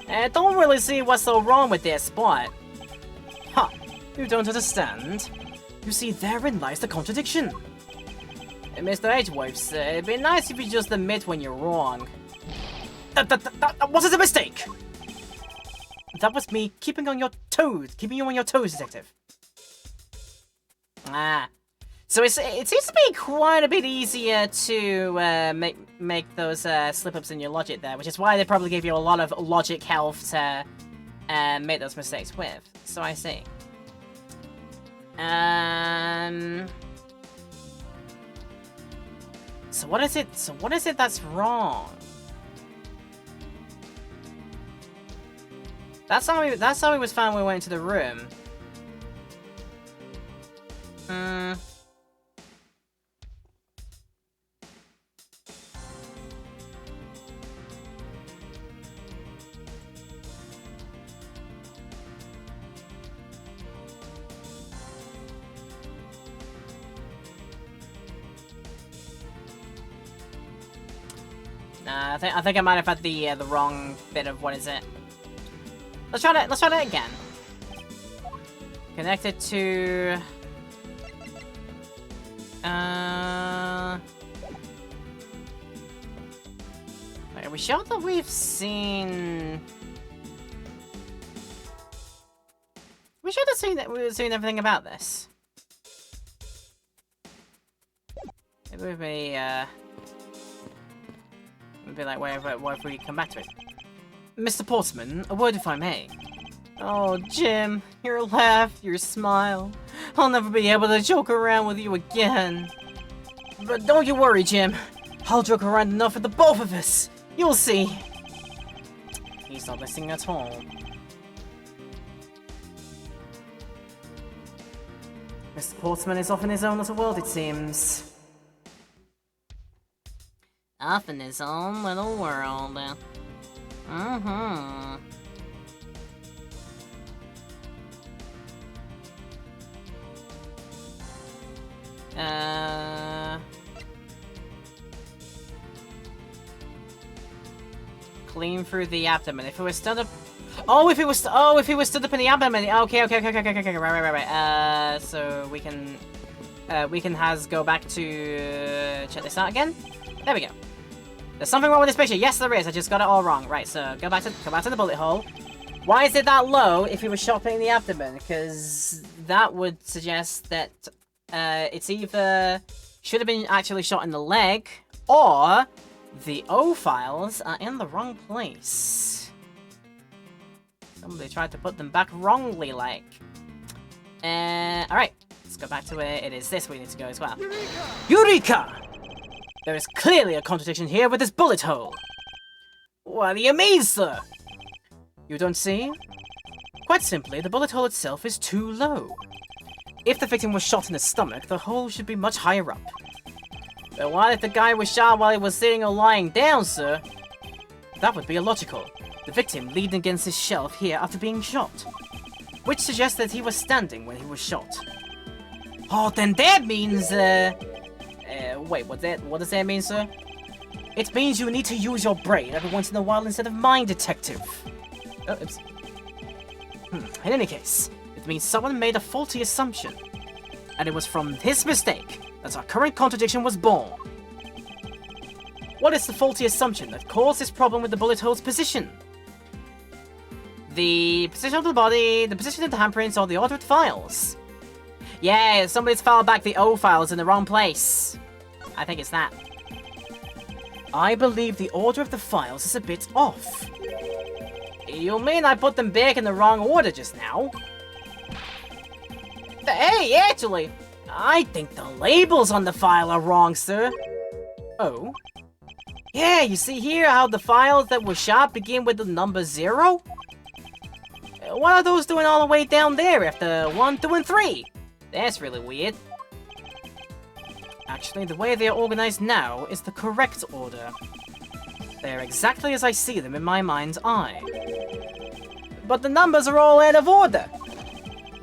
I don't really see what's so wrong with this, but... Huh, you don't understand? You see, therein lies the contradiction. Mr. Edgeworth, it'd be nice if you just admit when you're wrong. That wasn't a mistake! That was me keeping you on your toes, detective. Ah. So it seems to be quite a bit easier to make those slip-ups in your logic there, which is why they probably gave you a lot of logic health to make those mistakes with. So I see. So what is it? So what is it that's wrong? That's how he was found when we went into the room. Nah, I think I might have had the wrong bit of what is it. Let's try that again. Connected to... Are we sure that we've seen... We should have seen that we've seen everything about this. It would be, like, what if we come back to it? Mr. Portsman, a word if I may. Oh, Jim, your laugh, your smile. I'll never be able to joke around with you again. But don't you worry, Jim. I'll joke around enough with the both of us. You'll see. He's not listening at all. Mr. Portsman is off in his own little world, it seems. Off in his own little world. Clean through the abdomen. If it was stood up... if he was stood up in the abdomen. Okay. Right. So we can go back to check this out again. There we go. There's something wrong with this picture. Yes, there is. I just got it all wrong. Right, so go back to the bullet hole. Why is it that low if he was shot in the abdomen? Because that would suggest that it's either should have been actually shot in the leg, or the O files are in the wrong place. Somebody tried to put them back wrongly, like. Alright. Let's go back to where it is this we need to go as well. Eureka! There is clearly a contradiction here with this bullet hole. What do you mean, sir? You don't see? Quite simply, the bullet hole itself is too low. If the victim was shot in the stomach, the hole should be much higher up. But what if the guy was shot while he was sitting or lying down, sir? That would be illogical. The victim leaned against this shelf here after being shot, which suggests that he was standing when he was shot. Oh, then that means, wait, what does that mean, sir? It means you need to use your brain every once in a while instead of mind detective. Oh, oops. In any case, it means someone made a faulty assumption. And it was from his mistake that our current contradiction was born. What is the faulty assumption that caused this problem with the bullet hole's position? The position of the body, the position of the handprints, or the order of the files? Yeah, somebody's filed back the O files in the wrong place. I think it's that. I believe the order of the files is a bit off. You mean I put them back in the wrong order just now? Hey, actually, I think the labels on the file are wrong, sir. Oh? Yeah, you see here how the files that were shot begin with the number 0? What are those doing all the way down there after 1, 2, and 3? That's really weird. Actually, the way they are organized now is the correct order. They are exactly as I see them in my mind's eye. But the numbers are all out of order.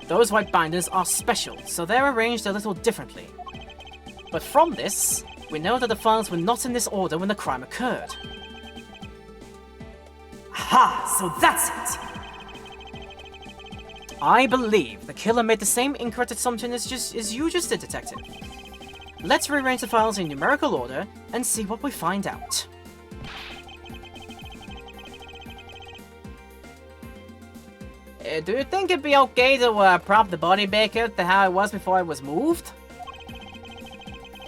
Those white binders are special, so they're arranged a little differently. But from this, we know that the files were not in this order when the crime occurred. Aha! So that's it! I believe the killer made the same incorrect assumption as you just did, Detective. Let's rearrange the files in numerical order and see what we find out. Do you think it'd be okay to prop the body back out to how it was before it was moved?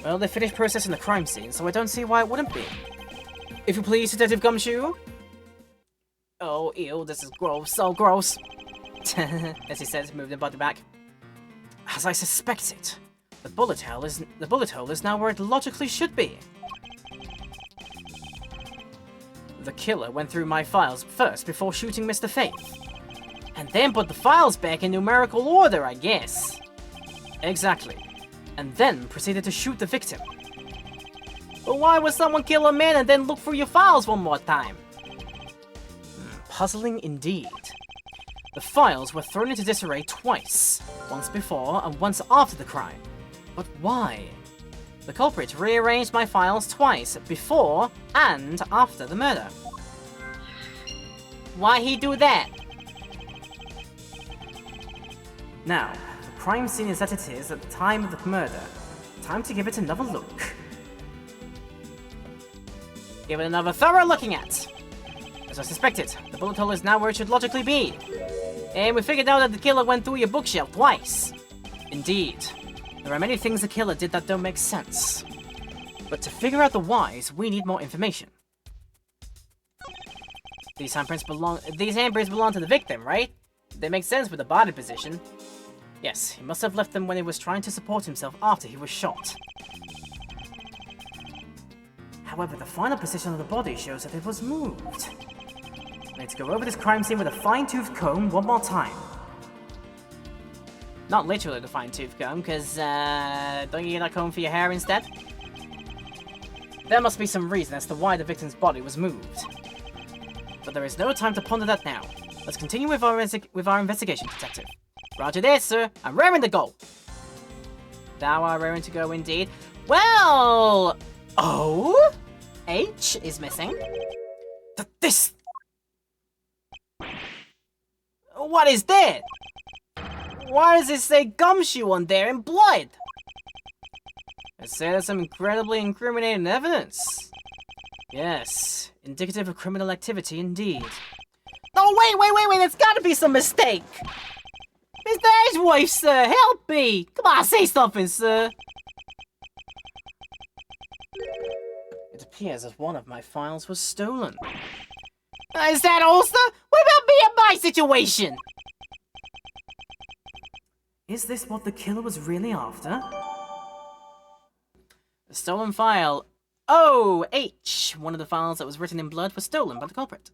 Well, they finished processing the crime scene, so I don't see why it wouldn't be. If you please, Detective Gumshoe. Oh, ew, this is gross, so gross. As he says, moving the body back. As I suspected, the bullet hole is now where it logically should be. The killer went through my files first before shooting Mr. Faith. And then put the files back in numerical order, I guess. Exactly. And then proceeded to shoot the victim. But why would someone kill a man and then look through your files one more time? Puzzling indeed. The files were thrown into disarray twice, once before and once after the crime. But why? The culprit rearranged my files twice, before and after the murder. Why he do that? Now, the crime scene is as it is at the time of the murder. Time to give it another look. Give it another thorough looking at. As I suspected, the bullet hole is now where it should logically be. And we figured out that the killer went through your bookshelf twice. Indeed. There are many things the killer did that don't make sense. But to figure out the whys, we need more information. These handprints belong to the victim, right? They make sense with the body position. Yes, he must have left them when he was trying to support himself after he was shot. However, the final position of the body shows that it was moved. Let's go over this crime scene with a fine-tooth comb one more time. Not literally the fine-tooth comb, because, don't you get a comb for your hair instead? There must be some reason as to why the victim's body was moved. But there is no time to ponder that now. Let's continue with our investigation, Detective. Roger this, sir. I'm raring to go. Thou art raring to go indeed. Well... Oh? H is missing. This... What is that? Why does it say Gumshoe on there in blood? It says some incredibly incriminating evidence. Yes, indicative of criminal activity indeed. Oh, wait, there's gotta be some mistake! Mr. Edgeworth, sir, help me! Come on, say something, sir! It appears that one of my files was stolen. Is that all, sir? What about me and die situation! Is this what the killer was really after? The stolen file. Oh, H. One of the files that was written in blood was stolen by the culprit.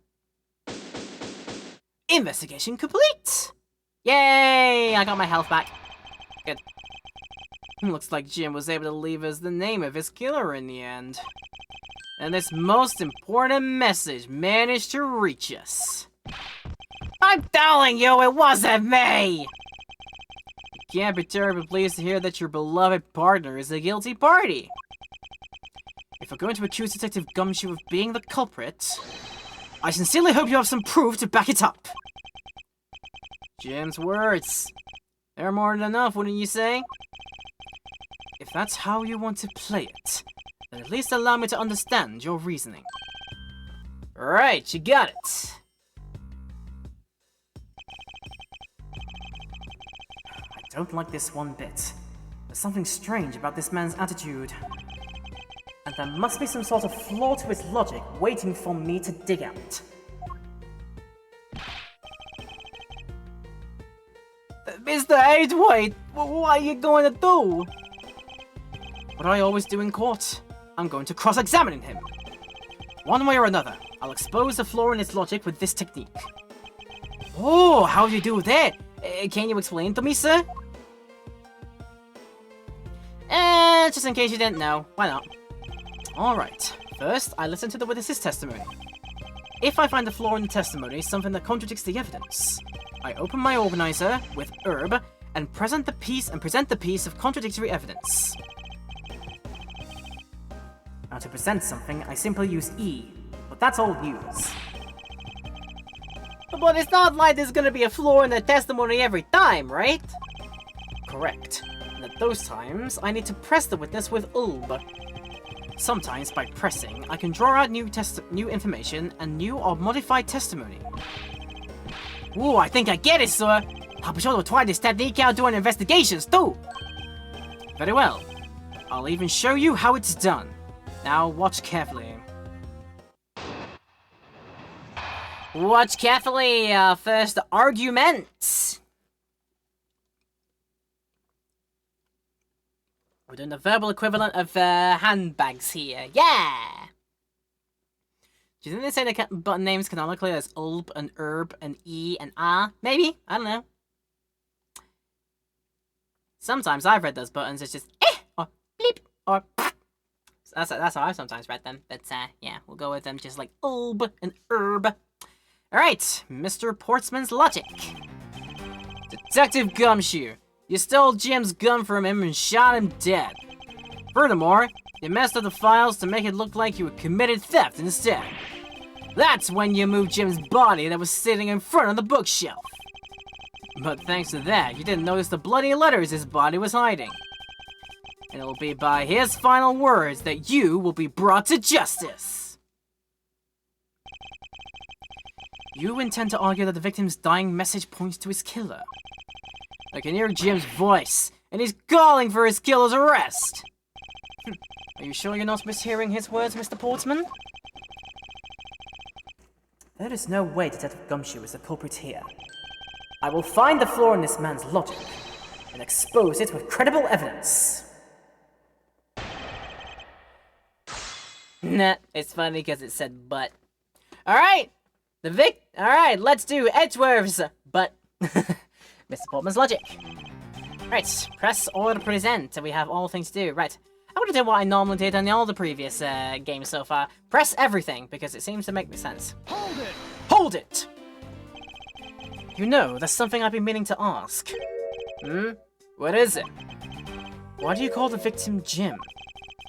Investigation complete! Yay! I got my health back. Good. Looks like Jim was able to leave us the name of his killer in the end. And this most important message managed to reach us. I'm telling you, it wasn't me! You can't be terribly pleased to hear that your beloved partner is the guilty party. If we're going to accuse Detective Gumshoe of being the culprit, I sincerely hope you have some proof to back it up. Jim's words. They're more than enough, wouldn't you say? If that's how you want to play it, then at least allow me to understand your reasoning. Right, you got it. I don't like this one bit. There's something strange about this man's attitude. And there must be some sort of flaw to his logic waiting for me to dig out. Mr. Edgeworth, what are you going to do? What I always do in court. I'm going to cross-examine him. One way or another, I'll expose the flaw in his logic with this technique. Oh, how do you do that? Can you explain to me, sir? Just in case you didn't know, why not? Alright, first I listen to the witness's testimony. If I find a flaw in the testimony, something that contradicts the evidence, I open my organizer with herb and present the piece of contradictory evidence. Now to present something, I simply use E, but that's old news. But it's not like there's gonna be a flaw in the testimony every time, right? Correct. And at those times, I need to press the witness with herb. Sometimes, by pressing, I can draw out new information and new or modified testimony. Ooh, I think I get it, sir! I'll be sure to try this technique out during investigations, too! Very well. I'll even show you how it's done. Now, watch carefully. Watch carefully, first argument! We're doing the verbal equivalent of handbags here. Yeah! Do you think they say the button names canonically as ulb and herb and e and ah? Maybe? I don't know. Sometimes I've read those buttons, it's just eh or bleep or pff. That's how I've sometimes read them. But yeah, we'll go with them just like ulb and herb. Alright, Mr. Portsman's logic. Detective Gumshoe. You stole Jim's gun from him and shot him dead. Furthermore, you messed up the files to make it look like you had committed theft instead. That's when you moved Jim's body that was sitting in front of the bookshelf. But thanks to that, you didn't notice the bloody letters his body was hiding. And it'll be by his final words that you will be brought to justice. You intend to argue that the victim's dying message points to his killer. I can hear Jim's voice, and he's calling for his killer's arrest. Are you sure you're not mishearing his words, Mr. Portsman? There is no way Detective Gumshoe is the culprit here. I will find the flaw in this man's logic, and expose it with credible evidence. Nah, it's funny because it said but. Alright! Alright, let's do Edgeworth's but. Mr. Portman's logic. Right, press or to present, and we have all things to do. Right, I'm gonna do what I normally did on all the previous games so far. Press everything, because it seems to make sense. Hold it! Hold it! You know, there's something I've been meaning to ask. What is it? Why do you call the victim Jim,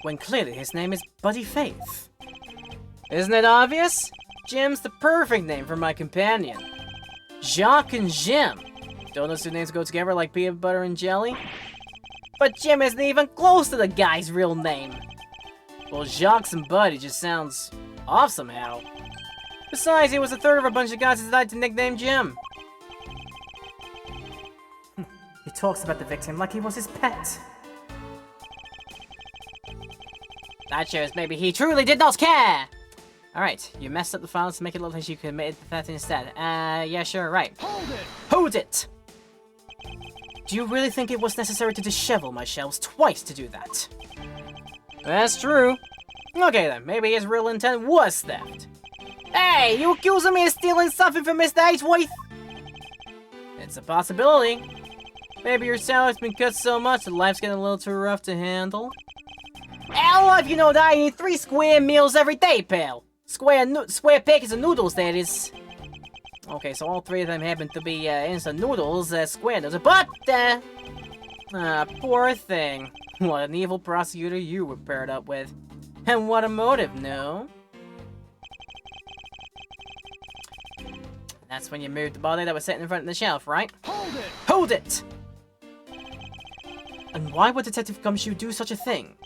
when clearly his name is Buddy Faith? Isn't it obvious? Jim's the perfect name for my companion. Jacques and Jim. Don't those two names go together like peanut butter and jelly? But Jim isn't even close to the guy's real name. Well, Jacques and Buddy just sounds off somehow. Besides, he was a third of a bunch of guys who decided to nickname Jim. He talks about the victim like he was his pet. That shows maybe he truly did not care. Alright, you messed up the files to make it look like you committed the theft instead. Yeah, sure, right. Hold it! Hold it! Do you really think it was necessary to dishevel my shelves twice to do that? That's true. Okay then, maybe his real intent was theft. Hey, you accusing me of stealing something from Mr. Edgeworth? It's a possibility. Maybe your salary's been cut so much that life's getting a little too rough to handle. Hell, if you know that I eat 3 square meals every day, pal. Square packets of noodles, that is. Okay, so all 3 of them happen to be instant noodles, square noodles, but poor thing. What an evil prosecutor you were paired up with. And what a motive, no? That's when you moved the body that was sitting in front of the shelf, right? Hold it! Hold it! And why would Detective Gumshoe do such a thing?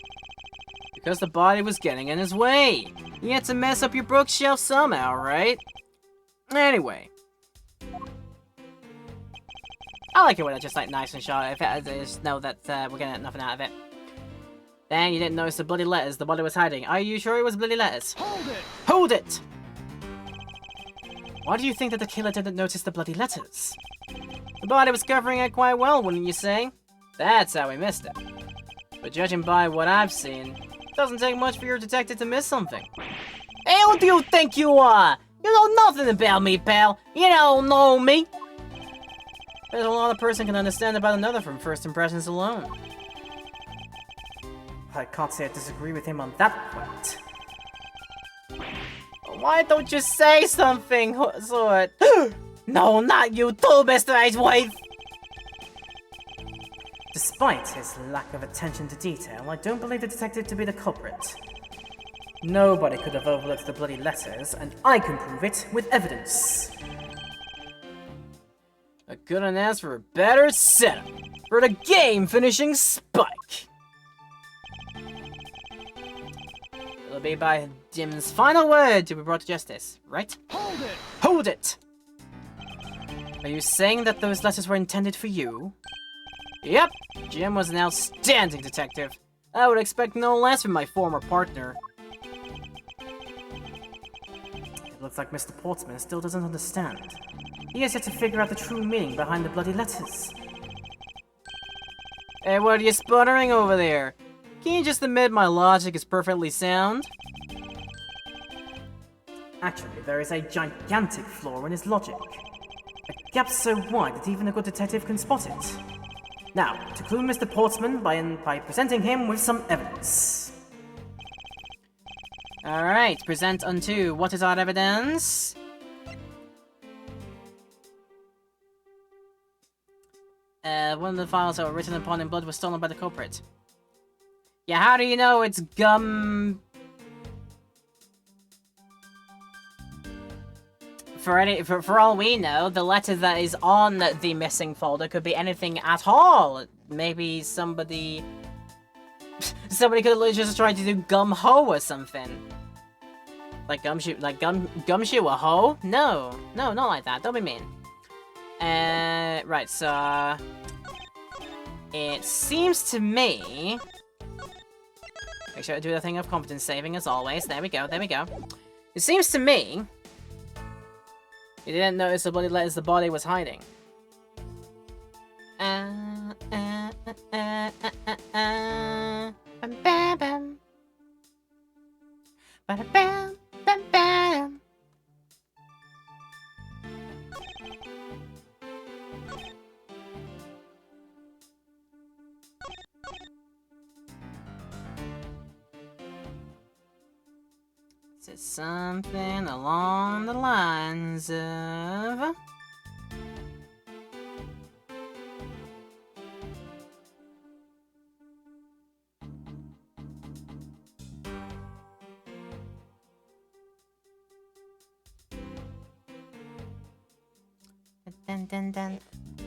Because the body was getting in his way. He had to mess up your bookshelf somehow, right? Anyway. I like it when it's just like nice and short. If I just know that we're getting nothing out of it. Then you didn't notice the bloody letters the body was hiding. Are you sure it was bloody letters? Hold it! Hold it! Why do you think that the killer didn't notice the bloody letters? The body was covering it quite well, wouldn't you say? That's how we missed it. But judging by what I've seen, it doesn't take much for your detective to miss something. Hey, who do you think you are? You know nothing about me, pal. You don't know me. There's a lot a person can understand about another from first impressions alone. I can't say I disagree with him on that point. Why don't you say something, sort? No, not you too, Mr. Edgeworth! Despite his lack of attention to detail, I don't believe the detective to be the culprit. Nobody could have overlooked the bloody letters, and I can prove it with evidence. I couldn't ask for a better setup for the game-finishing spike. It'll be by Jim's final word to be brought to justice, right? Hold it! Hold it! Are you saying that those letters were intended for you? Yep, Jim was an outstanding detective. I would expect no less from my former partner. It looks like Mr. Portsman still doesn't understand. He has yet to figure out the true meaning behind the bloody letters. Hey, what are you sputtering over there? Can you just admit my logic is perfectly sound? Actually, there is a gigantic flaw in his logic. A gap so wide that even a good detective can spot it. Now, to clue Mr. Portsman by presenting him with some evidence. Alright, present unto what is our evidence? One of the files that were written upon in blood was stolen by the culprit. Yeah, how do you know it's gum? For all we know, the letter that is on the missing folder could be anything at all. Maybe somebody could have just tried to do gum-ho or something. Like gumshoe a hoe? No, not like that. Don't be mean. Right, so it seems to me. Make sure to do the thing of competence saving as always. There we go. It seems to me you didn't notice the bloody letters the body was hiding. Bam, bam, bam. Bam, bam, bam. Said something along the lines of... Dun, dun, dun.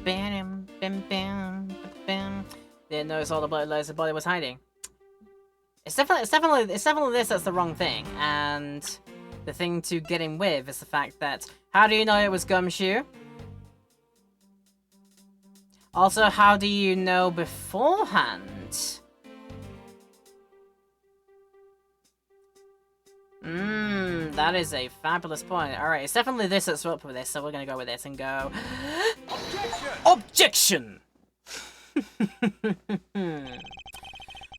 Bam, bam, bam, bam. Didn't notice all the bloody letters the body was hiding. It's definitely this that's the wrong thing, and the thing to get in with is the fact that how do you know it was Gumshoe? Also, how do you know beforehand? That is a fabulous point. Alright, it's definitely this that's up with this, so we're gonna go with this and go... Objection!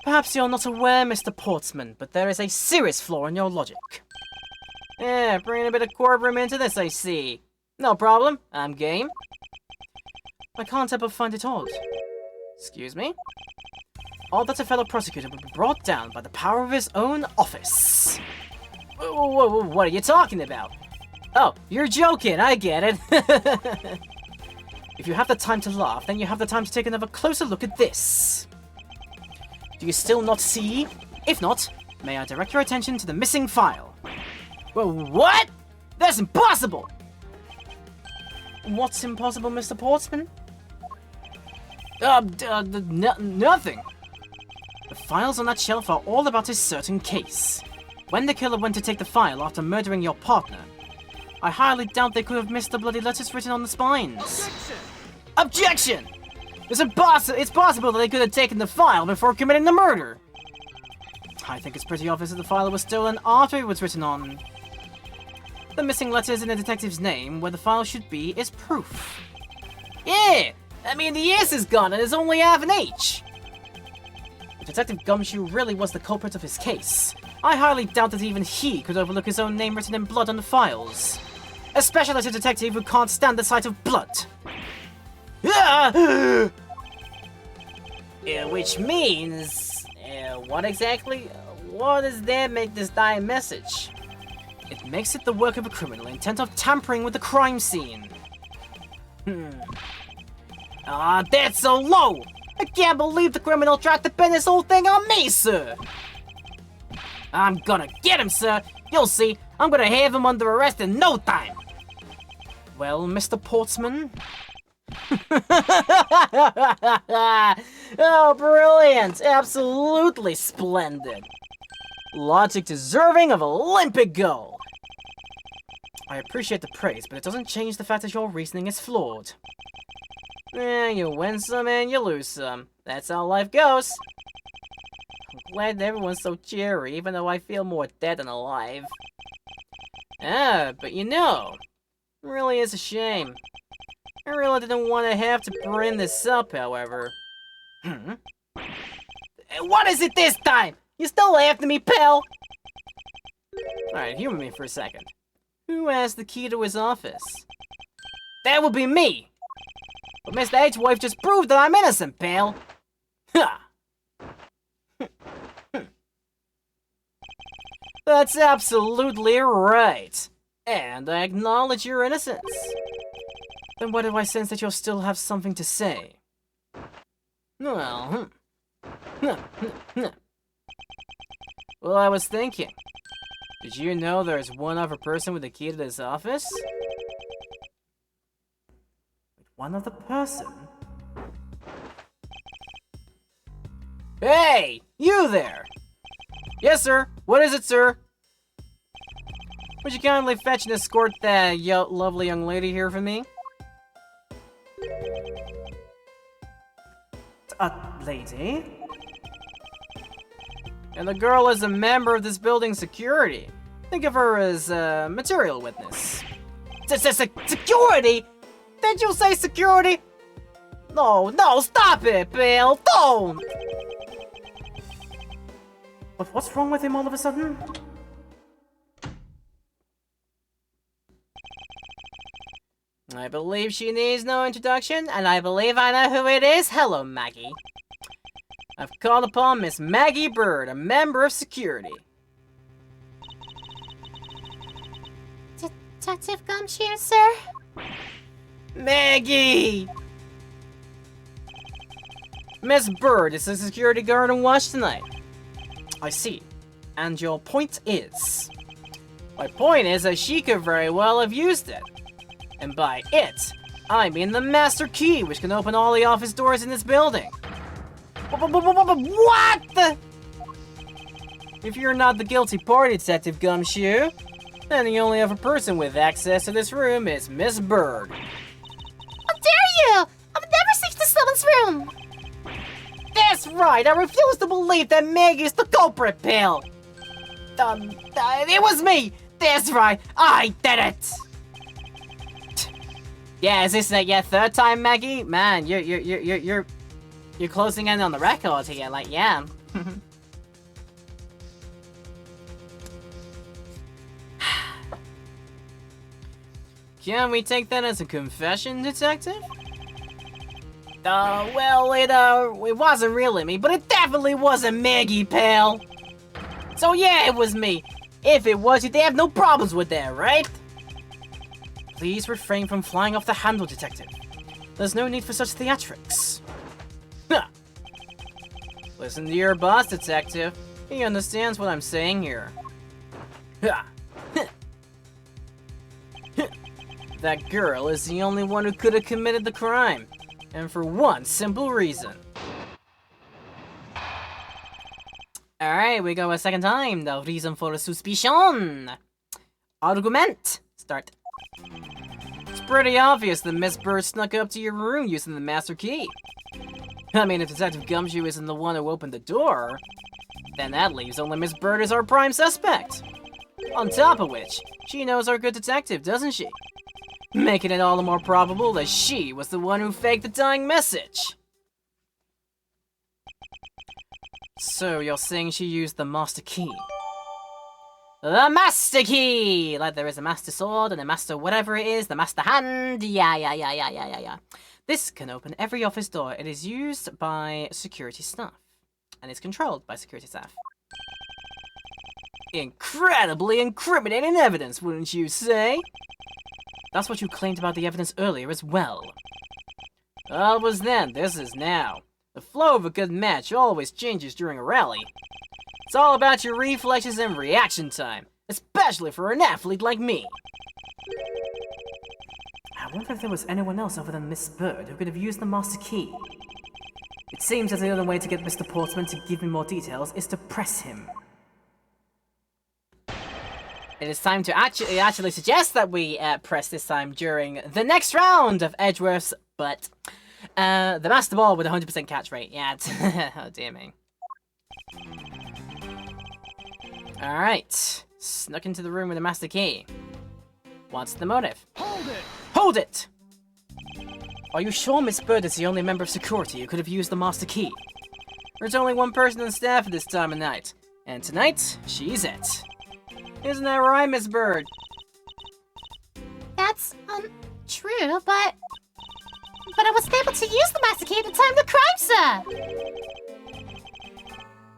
Perhaps you're not aware, Mr. Portsman, but there is a serious flaw in your logic. Yeah, bringing a bit of courtroom into this, I see. No problem, I'm game. I can't help but find it odd. Excuse me? Odd that a fellow prosecutor would be brought down by the power of his own office. Whoa, what are you talking about? Oh, you're joking, I get it. If you have the time to laugh, then you have the time to take another closer look at this. Do you still not see? If not, may I direct your attention to the missing file? Well, what? That's impossible! What's impossible, Mr. Portsman? Nothing. The files on that shelf are all about a certain case. When the killer went to take the file after murdering your partner, I highly doubt they could have missed the bloody letters written on the spines. Objection! It's possible that they could have taken the file before committing the murder. I think it's pretty obvious that the file was stolen after it was written on. The missing letters in the detective's name, where the file should be, is proof. Yeah! I mean, the S is gone and there's only half an H. If Detective Gumshoe really was the culprit of his case, I highly doubt that even he could overlook his own name written in blood on the files. Especially as a detective who can't stand the sight of blood. Which means... what exactly? What does that make this dire message? It makes it the work of a criminal intent of tampering with the crime scene. That's so low! I can't believe the criminal tried to pin this whole thing on me, sir! I'm gonna get him, sir! You'll see, I'm gonna have him under arrest in no time! Well, Mr. Portsman? Oh, brilliant! Absolutely splendid! Logic deserving of Olympic gold! I appreciate the praise, but it doesn't change the fact that your reasoning is flawed. You win some and you lose some. That's how life goes. I'm glad everyone's so cheery, even though I feel more dead than alive. But you know, it really is a shame. I really didn't want to have to bring this up, however. What is it this time? You still after me, pal? Alright, humor me for a second. Who has the key to his office? That would be me! But Mr. Edgeworth just proved that I'm innocent, pal! Ha! That's absolutely right! And I acknowledge your innocence. Then why do I sense that you'll still have something to say? Well, Well, I was thinking. Did you know there's one other person with the key to this office? One other person? Hey! You there! Yes, sir! What is it, sir? Would you kindly fetch and escort that lovely young lady here for me? Lady? And the girl is a member of this building's security. Think of her as a material witness. Security? Did you say security? No, stop it, Bill! Don't! But what's wrong with him all of a sudden? I believe she needs no introduction, and I believe I know who it is. Hello, Maggie. I've called upon Miss Maggie Bird, a member of security. Detective Gumshoe, sir? Maggie! Miss Bird is a security guard on watch tonight. I see. And your point is? My point is that she could very well have used it. And by it, I mean the master key, which can open all the office doors in this building. What the? If you're not the guilty party, Detective Gumshoe, then the only other person with access to this room is Miss Bird. How dare you! I've never searched this woman's room! That's right, I refuse to believe that Maggie's the culprit, pal! It was me! That's right! I did it! Yeah, is this your third time, Maggie? Man, you're closing in on the record here, like, yeah. Can we take that as a confession, detective? Well, it wasn't really me, but it definitely wasn't Maggie, pal. So yeah, it was me. If it was, you'd have no problems with that, right? Please refrain from flying off the handle, detective. There's no need for such theatrics. Listen to your boss, detective. He understands what I'm saying here. That girl is the only one who could have committed the crime. And for one simple reason. Alright, we go a second time. The reason for the suspicion. Argument. Start. It's pretty obvious that Miss Bird snuck up to your room using the master key. I mean, if Detective Gumshoe isn't the one who opened the door, then that leaves only Miss Bird as our prime suspect. On top of which, she knows our good detective, doesn't she? Making it all the more probable that she was the one who faked the dying message. So, you're saying she used the master key? The master key! Like there is a master sword and a master whatever it is, the master hand. Yeah. This can open every office door. It is used by security staff. And is controlled by security staff. Incredibly incriminating evidence, wouldn't you say? That's what you claimed about the evidence earlier as well. That was then, this is now. The flow of a good match always changes during a rally. It's all about your reflexes and reaction time, especially for an athlete like me. I wonder if there was anyone else other than Miss Bird who could have used the master key. It seems that the only way to get Mr. Portsman to give me more details is to press him. It is time to actually suggest that we press this time during the next round of Edgeworth's, but the master ball with 100% catch rate. Yeah, oh dear me. Alright, snuck into the room with the master key. What's the motive? Hold it! Hold it! Are you sure Miss Bird is the only member of security who could have used the master key? There's only one person on staff at this time of night, and tonight, she's it. Isn't that right, Miss Bird? That's, true, but I wasn't able to use the master key at the time of the crime, sir!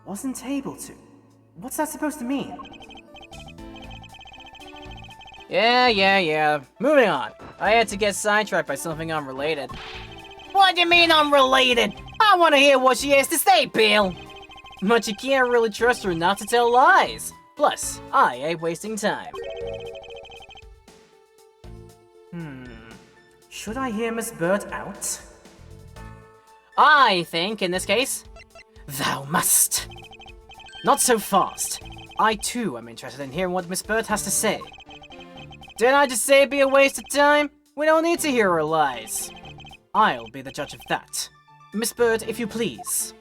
Wasn't able to? What's that supposed to mean? Yeah. Moving on. I had to get sidetracked by something unrelated. What do you mean unrelated? I want to hear what she has to say, Bill! But you can't really trust her not to tell lies. Plus, I ain't wasting time. Should I hear Miss Bird out? I think, in this case, thou must. Not so fast. I too am interested in hearing what Miss Bird has to say. Didn't I just say it'd be a waste of time? We don't need to hear her lies. I'll be the judge of that. Miss Bird, if you please.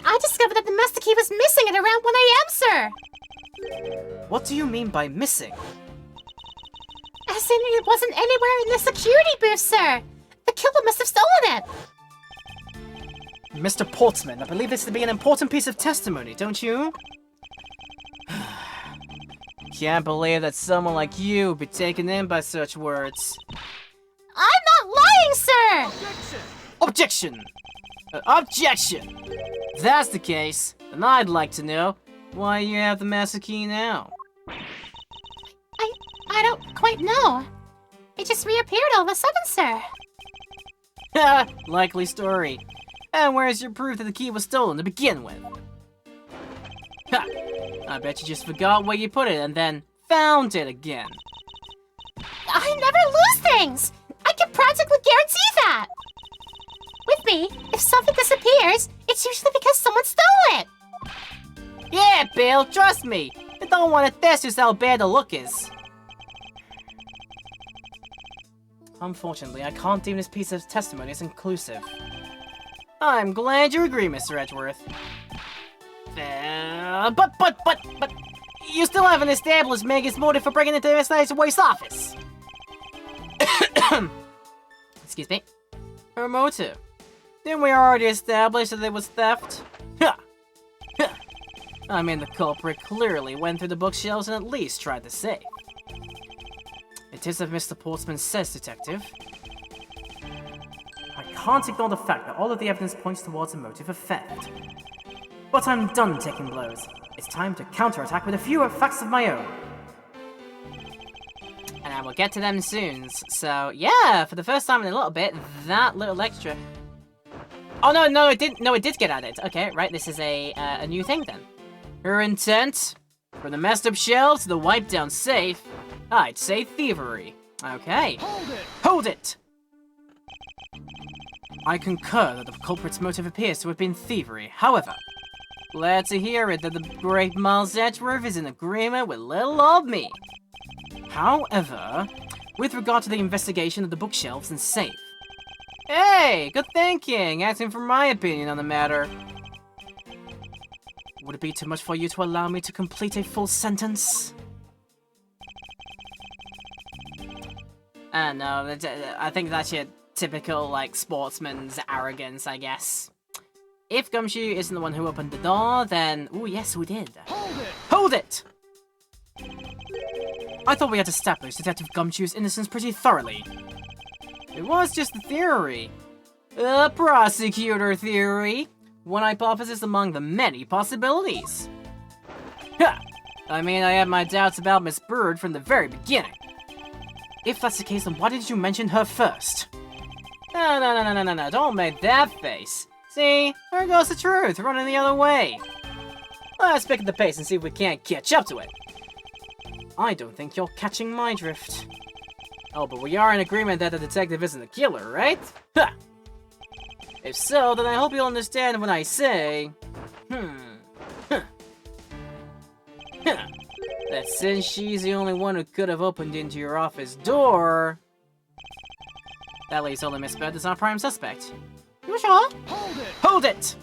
I discovered that the master key was missing at around 1 a.m., sir! What do you mean by missing? As in, it wasn't anywhere in the security booth, sir! The killer must have stolen it! Mr. Portsman, I believe this to be an important piece of testimony, don't you? Can't believe that someone like you would be taken in by such words. I'm not lying, sir! Objection! Objection! If that's the case, then I'd like to know why you have the master key now. I don't quite know. It just reappeared all of a sudden, sir. Ha! Likely story. And where's your proof that the key was stolen to begin with? Ha! I bet you just forgot where you put it and then found it again. I never lose things! I can practically guarantee that! With me, if something disappears, it's usually because someone stole it! Yeah, Bill, trust me. I don't want to test just how bad the look is. Unfortunately, I can't deem this piece of testimony as inclusive. I'm glad you agree, Mr. Edgeworth. But you still haven't established Megan's motive for breaking into Miss Edgeworth's office. Excuse me. Her motive. Didn't we already establish that it was theft? I mean, the culprit clearly went through the bookshelves and at least tried to save. It is as Mr. Portsman says, Detective. I can't ignore the fact that all of the evidence points towards a motive of theft. But I'm done taking blows. It's time to counterattack with a few facts of my own. And I will get to them soon. So, yeah, for the first time in a little bit, that little extra... Oh, no, it did get added. Okay, right, this is a new thing then. Her intent? From the messed up shelves to the wiped down safe, I'd say thievery. Okay. Hold it! I concur that the culprit's motive appears to have been thievery. However, glad to hear it that the great Miles Edgeworth is in agreement with little old me. However, with regard to the investigation of the bookshelves and safe. Hey, good thinking, asking for my opinion on the matter. Would it be too much for you to allow me to complete a full sentence? No, I think that's your typical, like, sportsman's arrogance, I guess. If Gumshoe isn't the one who opened the door, then... Oh, yes, we did. Hold it! I thought we had established Detective Gumshoe's innocence pretty thoroughly. It was just a theory. A prosecutor theory. One hypothesis among the many possibilities. Ha! I mean, I had my doubts about Miss Bird from the very beginning. If that's the case, then why didn't you mention her first? No, don't make that face. See, there goes the truth, running the other way. Let's pick up the pace and see if we can't catch up to it. I don't think you're catching my drift. Oh, but we are in agreement that the detective isn't the killer, right? Ha! If so, then I hope you'll understand when I say... that since she's the only one who could have opened into your office door... That leaves only Miss Bird as our prime suspect. You sure? Hold it!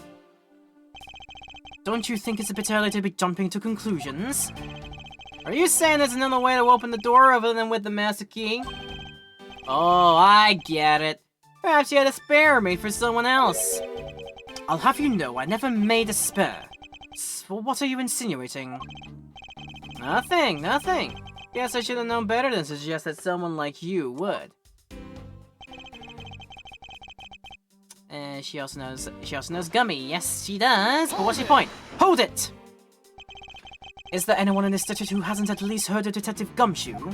Don't you think it's a bit early to be jumping to conclusions? Are you saying there's another way to open the door other than with the master key? Oh, I get it. Perhaps you had a spare made for someone else. I'll have you know I never made a spare. So what are you insinuating? Nothing. Guess I should have known better than suggest that someone like you would. She also knows Gummy. Yes, she does. But what's your point? Hold it! Is there anyone in this district who hasn't at least heard of Detective Gumshoe?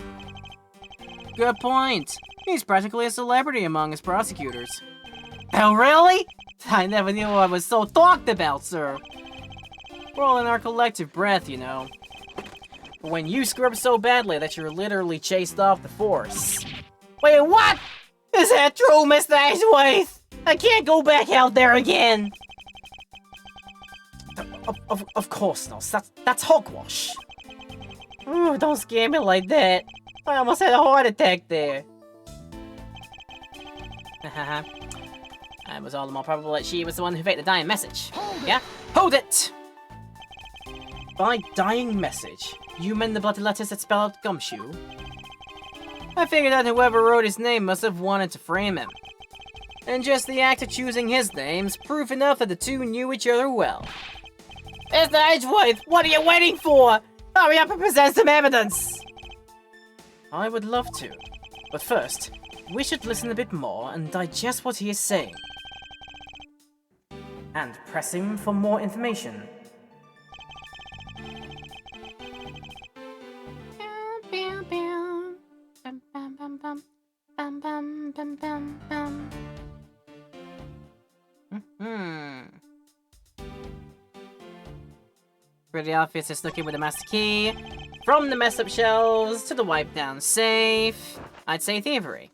Good point. He's practically a celebrity among his prosecutors. Oh, really? I never knew I was so talked about, sir. We're all in our collective breath, you know. But when you screw up so badly that you're literally chased off the force. Wait, what? Is that true, Mr. Edgeworth? I can't go back out there again. Of course not. That's hogwash. Ooh, don't scare me like that. I almost had a heart attack there. It was all the more probable that she was the one who faked the dying message. Yeah? Hold it! By dying message, you meant the bloody letters that spell out Gumshoe? I figured that whoever wrote his name must have wanted to frame him. And just the act of choosing his name's proof enough that the two knew each other well. Mr. Edgeworth, what are you waiting for? Hurry up and present some evidence! I would love to, but first, we should listen a bit more and digest what he is saying. And press him for more information. Pretty obvious it's looking with the master key. From the messed up shelves to the wiped down safe. I'd say thievery.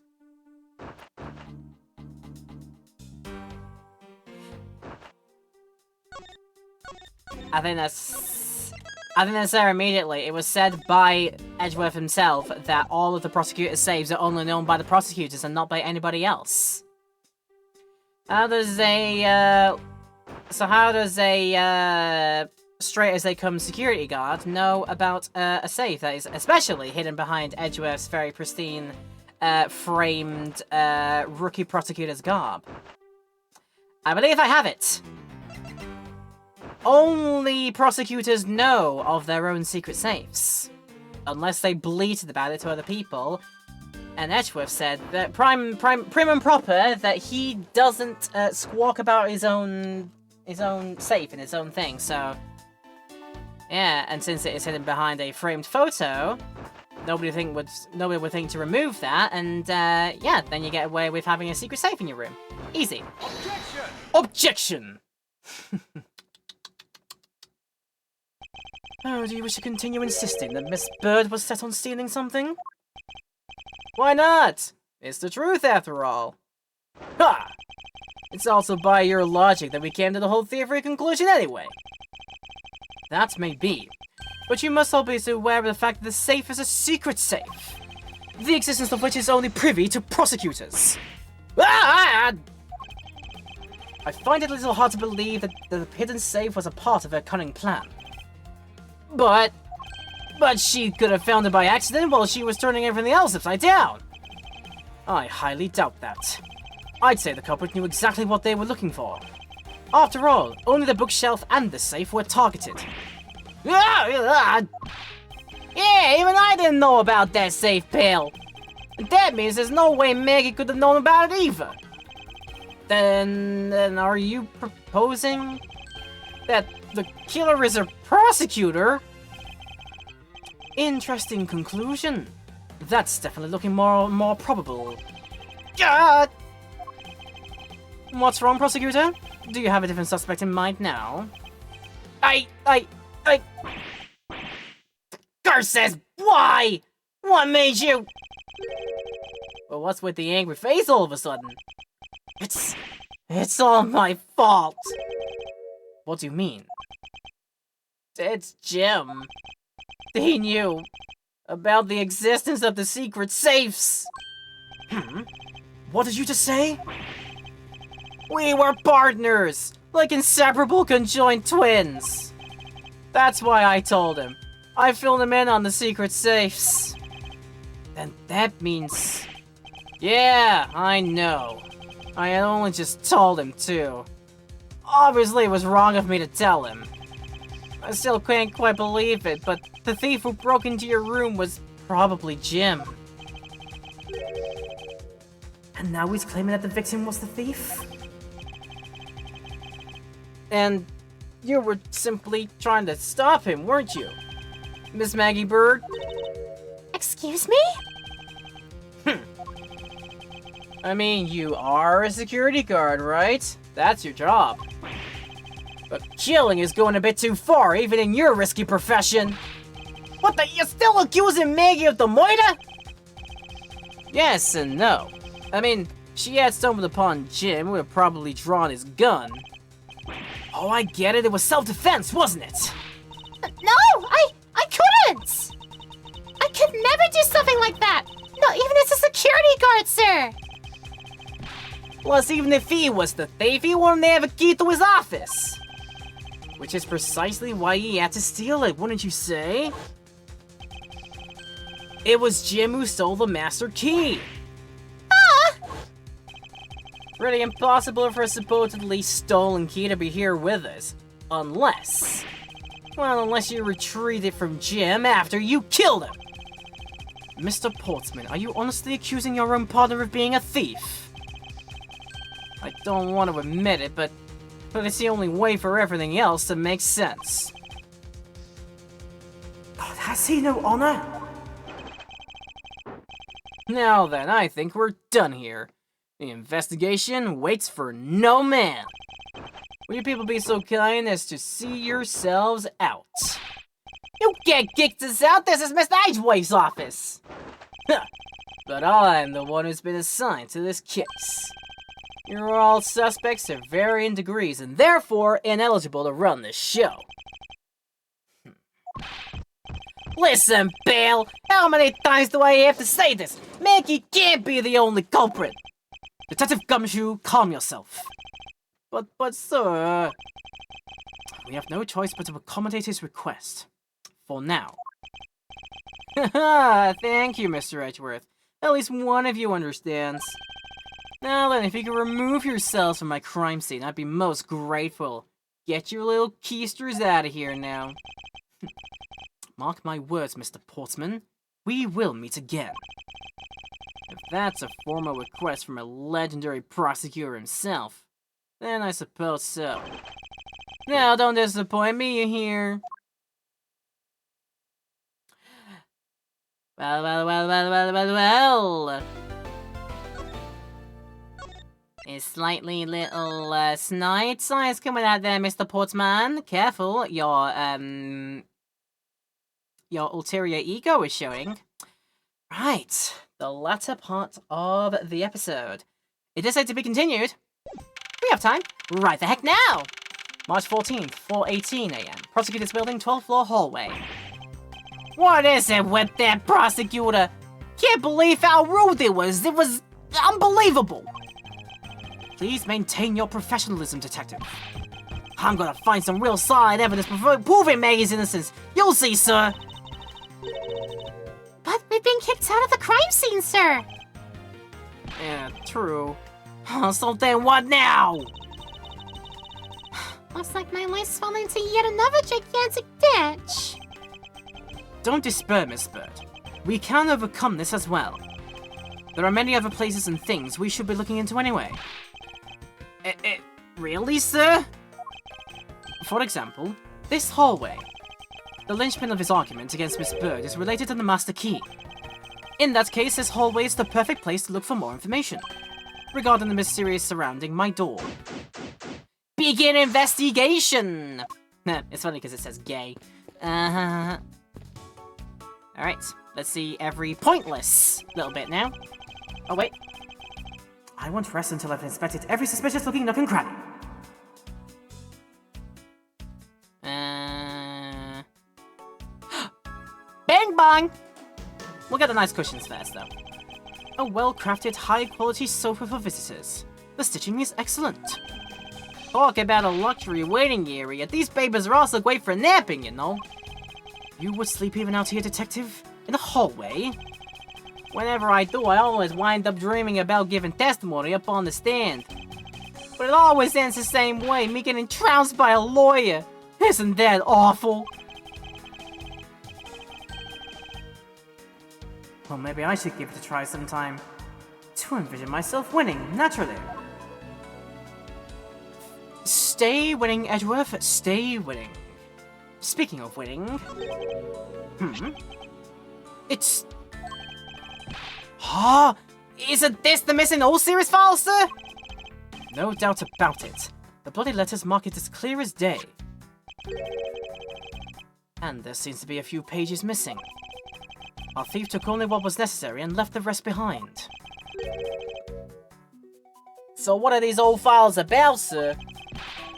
I think that's there immediately. It was said by Edgeworth himself that all of the prosecutor's saves are only known by the prosecutors and not by anybody else. How does a straight as they come security guard know about a safe that is especially hidden behind Edgeworth's very pristine, framed, rookie prosecutor's garb? I believe I have it. Only prosecutors know of their own secret safes, unless they bleated about it to other people. And Edgeworth said that prim and proper that he doesn't squawk about his own safe and his own thing. So yeah, and since it is hidden behind a framed photo, nobody would think to remove that. And yeah, then you get away with having a secret safe in your room. Easy. Objection. Oh, do you wish to continue insisting that Miss Bird was set on stealing something? Why not? It's the truth, after all. Ha! It's also by your logic that we came to the whole theory conclusion anyway. That may be, but you must all be aware of the fact that the safe is a secret safe, the existence of which is only privy to prosecutors. I find it a little hard to believe that the hidden safe was a part of her cunning plan. But she could have found it by accident while she was turning everything else upside down. I highly doubt that. I'd say the culprit knew exactly what they were looking for. After all, only the bookshelf and the safe were targeted. Yeah, even I didn't know about that safe, pal. That means there's no way Maggie could have known about it either. Then are you proposing that the killer is a prosecutor? Interesting conclusion. That's definitely looking more probable. What's wrong, prosecutor? Do you have a different suspect in mind now? Curses! Why? What made you? Well, what's with the angry face all of a sudden? It's all my fault. What do you mean? It's Jim. He knew about the existence of the secret safes. What did you just say? We were partners, like inseparable conjoined twins. That's why I told him. I filled him in on the secret safes. Then that means... Yeah, I know. I had only just told him too. Obviously it was wrong of me to tell him. I still can't quite believe it, but the thief who broke into your room was probably Jim. And now he's claiming that the victim was the thief? And you were simply trying to stop him, weren't you? Miss Maggie Bird? Excuse me? I mean, you are a security guard, right? That's your job. But killing is going a bit too far, even in your risky profession. What the? You're still accusing Maggie of the murder? Yes and no. I mean, she had stumbled upon Jim, who would have probably drawn his gun. Oh, I get it. It was self-defense, wasn't it? No, I couldn't. I could never do something like that. Not even as a security guard, sir. Plus, even if he was the thief, he wouldn't have a key to his office. Which is precisely why he had to steal it, wouldn't you say? It was Jim who stole the master key. Pretty impossible for a supposedly stolen key to be here with us. Unless you retrieved it from Jim after you killed him. Mr. Portsman, are you honestly accusing your own partner of being a thief? I don't want to admit it, but it's the only way for everything else to make sense. God, has he no honor? Now then, I think we're done here. The investigation waits for no man. Will you people be so kind as to see yourselves out? You can't kick us out, this is Mr. Edgeworth's office! But I'm the one who's been assigned to this case. You're all suspects of varying degrees and therefore ineligible to run this show. Listen, pal, how many times do I have to say this? Maggie can't be the only culprit! Detective Gumshoe, calm yourself. But sir... We have no choice but to accommodate his request. For now. Haha, thank you, Mr. Edgeworth. At least one of you understands. Now then, if you could remove yourselves from my crime scene, I'd be most grateful. Get your little keisters out of here now. Mark my words, Mr. Portsman. We will meet again. If that's a formal request from a legendary prosecutor himself, then I suppose so. Now, don't disappoint me, you hear? Well. A slightly little snide size coming out there, Mr. Portsman. Careful, your ulterior ego is showing. Right, the latter part of the episode. It is said to be continued. We have time. Right the heck now! March 14th, 4:18 AM. Prosecutor's building, 12th floor hallway. What is it with that prosecutor? Can't believe how rude it was. It was unbelievable. Please maintain your professionalism, detective. I'm gonna find some real solid evidence proving Maggie's innocence. You'll see, sir. But we've been kicked out of the crime scene, sir. Yeah, true. So then what now? Looks like my life's falling into yet another gigantic ditch. Don't despair, Miss Bird. We can overcome this as well. There are many other places and things we should be looking into anyway. Really, sir? For example, this hallway. The linchpin of his argument against Miss Bird is related to the master key. In that case, this hallway is the perfect place to look for more information regarding the mysterious surrounding my door. Begin investigation! It's funny because it says gay. Alright, let's see every pointless little bit now. Oh, wait. I won't rest until I've inspected every suspicious-looking nook and cranny. Bang bang! We'll get the nice cushions first, though. A well-crafted, high-quality sofa for visitors. The stitching is excellent. Talk about a luxury waiting area. These babies are also great for napping, you know. You would sleep even out here, detective? In the hallway? Whenever I do, I always wind up dreaming about giving testimony up on the stand. But it always ends the same way, me getting trounced by a lawyer. Isn't that awful? Well, maybe I should give it a try sometime. To envision myself winning, naturally. Stay winning, Edgeworth. Stay winning. Speaking of winning... It's... Ah! Isn't this the missing old series file, sir? No doubt about it. The bloody letters mark it as clear as day. And there seems to be a few pages missing. Our thief took only what was necessary and left the rest behind. So what are these old files about, sir?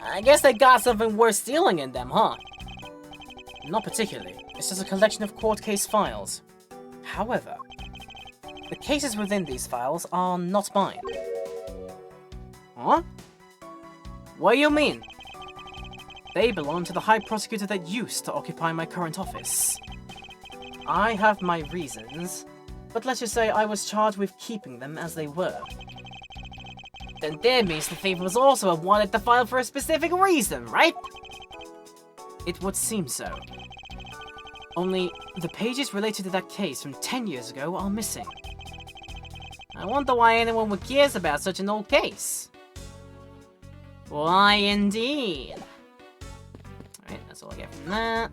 I guess they got something worth stealing in them, huh? Not particularly. It's just a collection of court case files. However, the cases within these files are not mine. Huh? What do you mean? They belong to the High Prosecutor that used to occupy my current office. I have my reasons, but let's just say I was charged with keeping them as they were. Then that means the thief was also wanted the file for a specific reason, right? It would seem so. Only, the pages related to that case from 10 years ago are missing. I wonder why anyone would care about such an old case. Why indeed? Alright, that's all I get from that.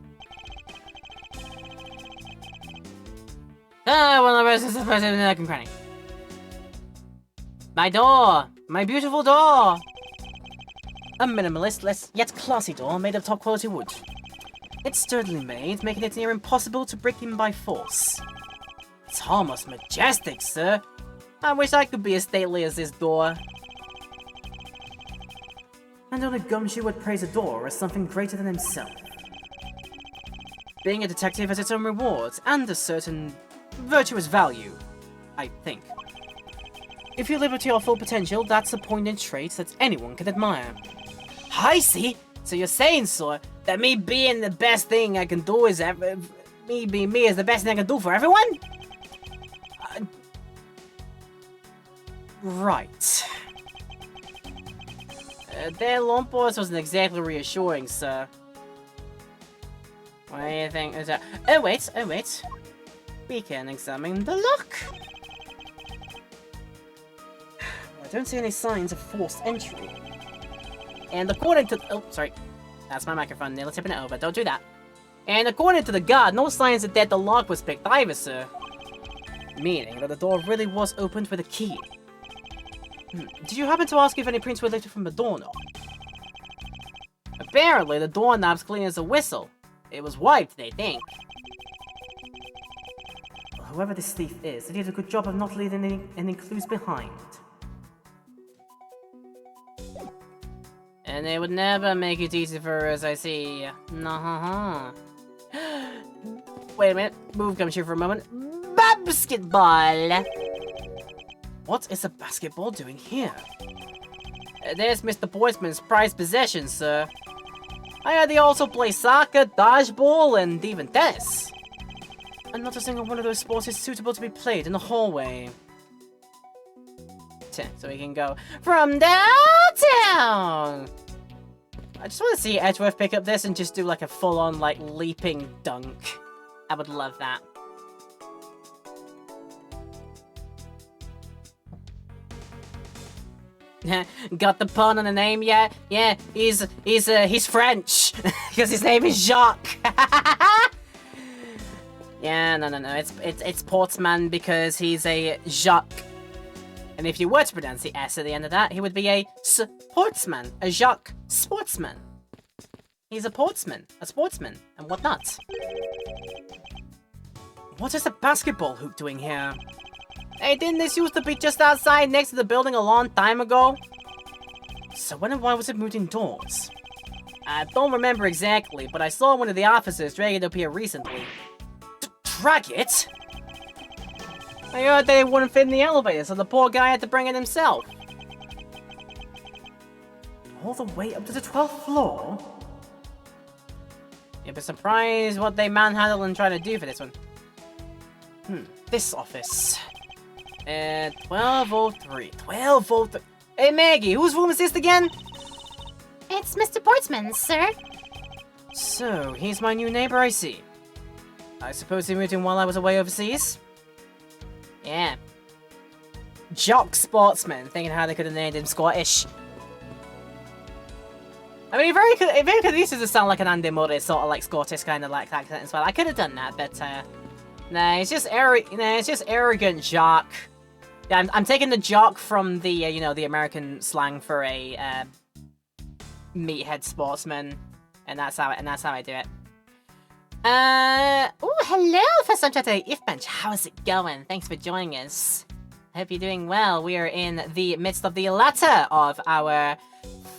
One of the rest is the person in the cranny. My door! My beautiful door! A minimalist, yet classy door made of top quality wood. It's sturdily made, making it near impossible to break in by force. It's almost majestic, sir. I wish I could be as stately as this door. And only Gumshoe would praise a door as something greater than himself. Being a detective has its own rewards and a certain virtuous value, I think. If you live up to your full potential, that's a poignant trait that anyone can admire. I see! So you're saying, sir, that me being the best thing I can do is me being me is the best thing I can do for everyone? Right. Their lawn boss wasn't exactly reassuring, sir. What do you think? Oh wait. We can examine the lock. I don't see any signs of forced entry. And according to... Oh, sorry. That's my microphone. Nearly tipping it over. Don't do that. And according to the guard, no signs that the lock was picked either, sir. Meaning that the door really was opened with a key. Did you happen to ask if any prints were lifted from the doorknob? Apparently, the doorknob's clean as a whistle. It was wiped, they think. Whoever this thief is, they did a good job of not leaving any clues behind. And they would never make it easy for us, I see. Nah. Wait a minute. Move comes here for a moment. Basketball! What is a basketball doing here? There's Mr. Boisman's prized possession, sir. I heard they also play soccer, dodgeball, and even tennis. And not a single one of those sports is suitable to be played in the hallway. So we can go from downtown! I just want to see Edgeworth pick up this and just do like a full-on like leaping dunk. I would love that. Got the pun on the name yet? Yeah, he's French because his name is Jacques. Yeah, no. It's Portsman because he's a Jacques. And if you were to pronounce the S at the end of that, he would be a sportsman, a Jacques sportsman. He's a sportsman, and whatnot. What is a basketball hoop doing here? Hey, didn't this used to be just outside next to the building a long time ago? So when and why was it moved indoors? I don't remember exactly, but I saw one of the officers drag it up here recently. Drag it? I heard they wouldn't fit in the elevator, so the poor guy had to bring it himself. All the way up to the 12th floor? You'd be surprised what they manhandle and try to do for this one. This office. 1203. 1203. Hey, Maggie, whose room is this again? It's Mr. Portsman's, sir. So, he's my new neighbor, I see. I suppose he moved in while I was away overseas? Yeah. Jock Sportsman, thinking how they could have named him Scottish. I mean, it very could used to sound like an Andy Murray sort of like Scottish kind of like accent as well. I could have done that, but nah, it's just arrogant jock. Yeah, I'm taking the jock from the you know, the American slang for a meathead sportsman, and that's how I do it. Oh, hello, First Time Chatter Ifbench. How's it going? Thanks for joining us. I hope you're doing well. We are in the midst of the latter of our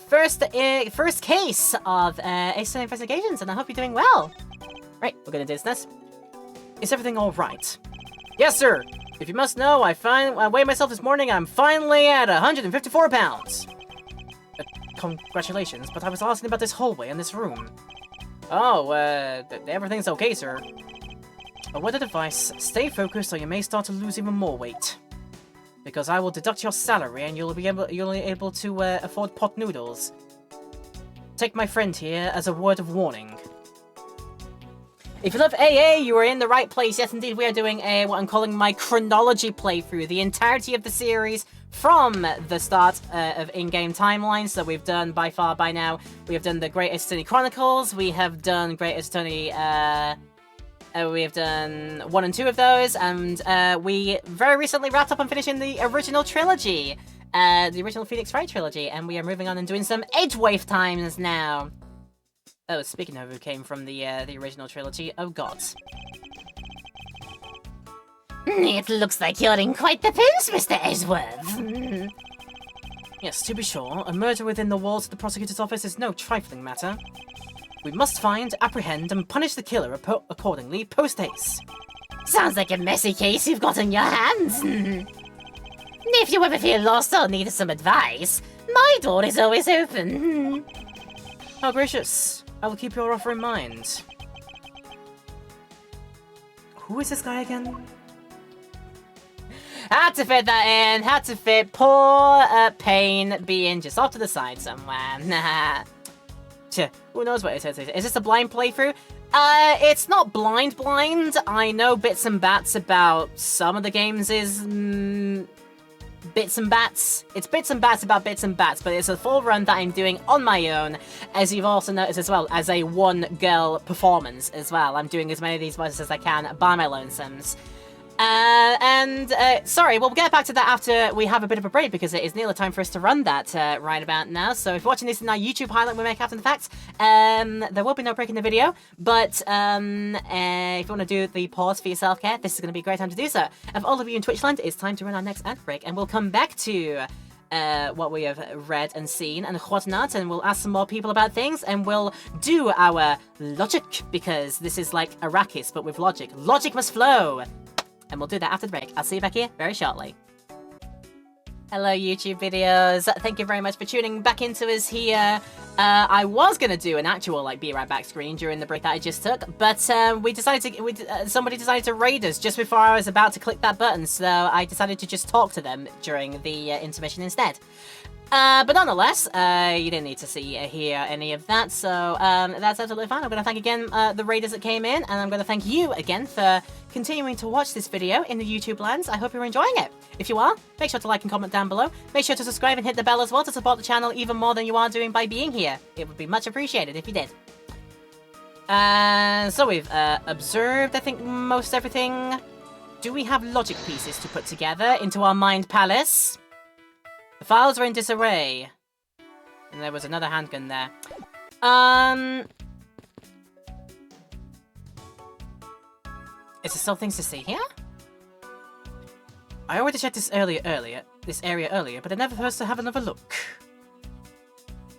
first case of external investigations, and I hope you're doing well. Right, we're gonna do this. Is everything all right? Yes, sir. If you must know, I weighed myself this morning. I'm finally at 154 pounds. Congratulations, but I was asking about this hallway and this room. Oh, everything's okay, sir. A word of advice, stay focused or you may start to lose even more weight. Because I will deduct your salary and you'll be able to afford pot noodles. Take my friend here as a word of warning. If you love AA, you are in the right place. Yes, indeed, we are doing what I'm calling my chronology playthrough. The entirety of the series from the start of in-game timelines. So we've done, by far by now, we have done the Greatest Attorney Chronicles. We have done Greatest Attorney... we have done 1 and 2 of those. And we very recently wrapped up on finishing the original trilogy. The original Phoenix Wright trilogy. And we are moving on and doing some Edgeworth times now. Oh, speaking of who came from the original trilogy, oh god. It looks like you're in quite the pinch, Mr. Edgeworth. Yes, to be sure, a murder within the walls of the prosecutor's office is no trifling matter. We must find, apprehend, and punish the killer accordingly, post-haste. Sounds like a messy case you've got on your hands. If you ever feel lost or need some advice, my door is always open. How gracious. I will keep your offer in mind. Who is this guy again? Had to fit that in. Had to fit poor Pain being just off to the side somewhere. Nah. Who knows what it is? Is this a blind playthrough? It's not blind. I know bits and bats about some of the games is bits and bats. It's bits and bats about bits and bats, but it's a full run that I'm doing on my own, as you've also noticed as well, as a one-girl performance as well. I'm doing as many of these voices as I can by my lonesomes. Sorry, we'll get back to that after we have a bit of a break, because it is nearly time for us to run that right about now. So if you're watching this in our YouTube highlight we make after the fact, there will be no break in the video, but if you want to do the pause for your self-care, this is going to be a great time to do so. And for all of you in Twitchland, it's time to run our next ad break, and we'll come back to what we have read and seen and whatnot, and we'll ask some more people about things, and we'll do our logic, because this is like Arrakis, but with logic. Logic must flow! And we'll do that after the break. I'll see you back here very shortly. Hello, YouTube videos. Thank you very much for tuning back into us here. I was gonna do an actual be right back screen during the break that I just took, but somebody decided to raid us just before I was about to click that button, so I decided to just talk to them during the intermission instead. But nonetheless, you didn't need to hear any of that, so that's absolutely fine. I'm going to thank again the raiders that came in, and I'm going to thank you again for continuing to watch this video in the YouTube lands. I hope you're enjoying it. If you are, make sure to like and comment down below. Make sure to subscribe and hit the bell as well to support the channel even more than you are doing by being here. It would be much appreciated if you did. So we've observed, I think, most everything. Do we have logic pieces to put together into our mind palace? The files are in disarray. And there was another handgun there. Is there still things to see here? I already checked this area earlier, but I never supposed to have another look.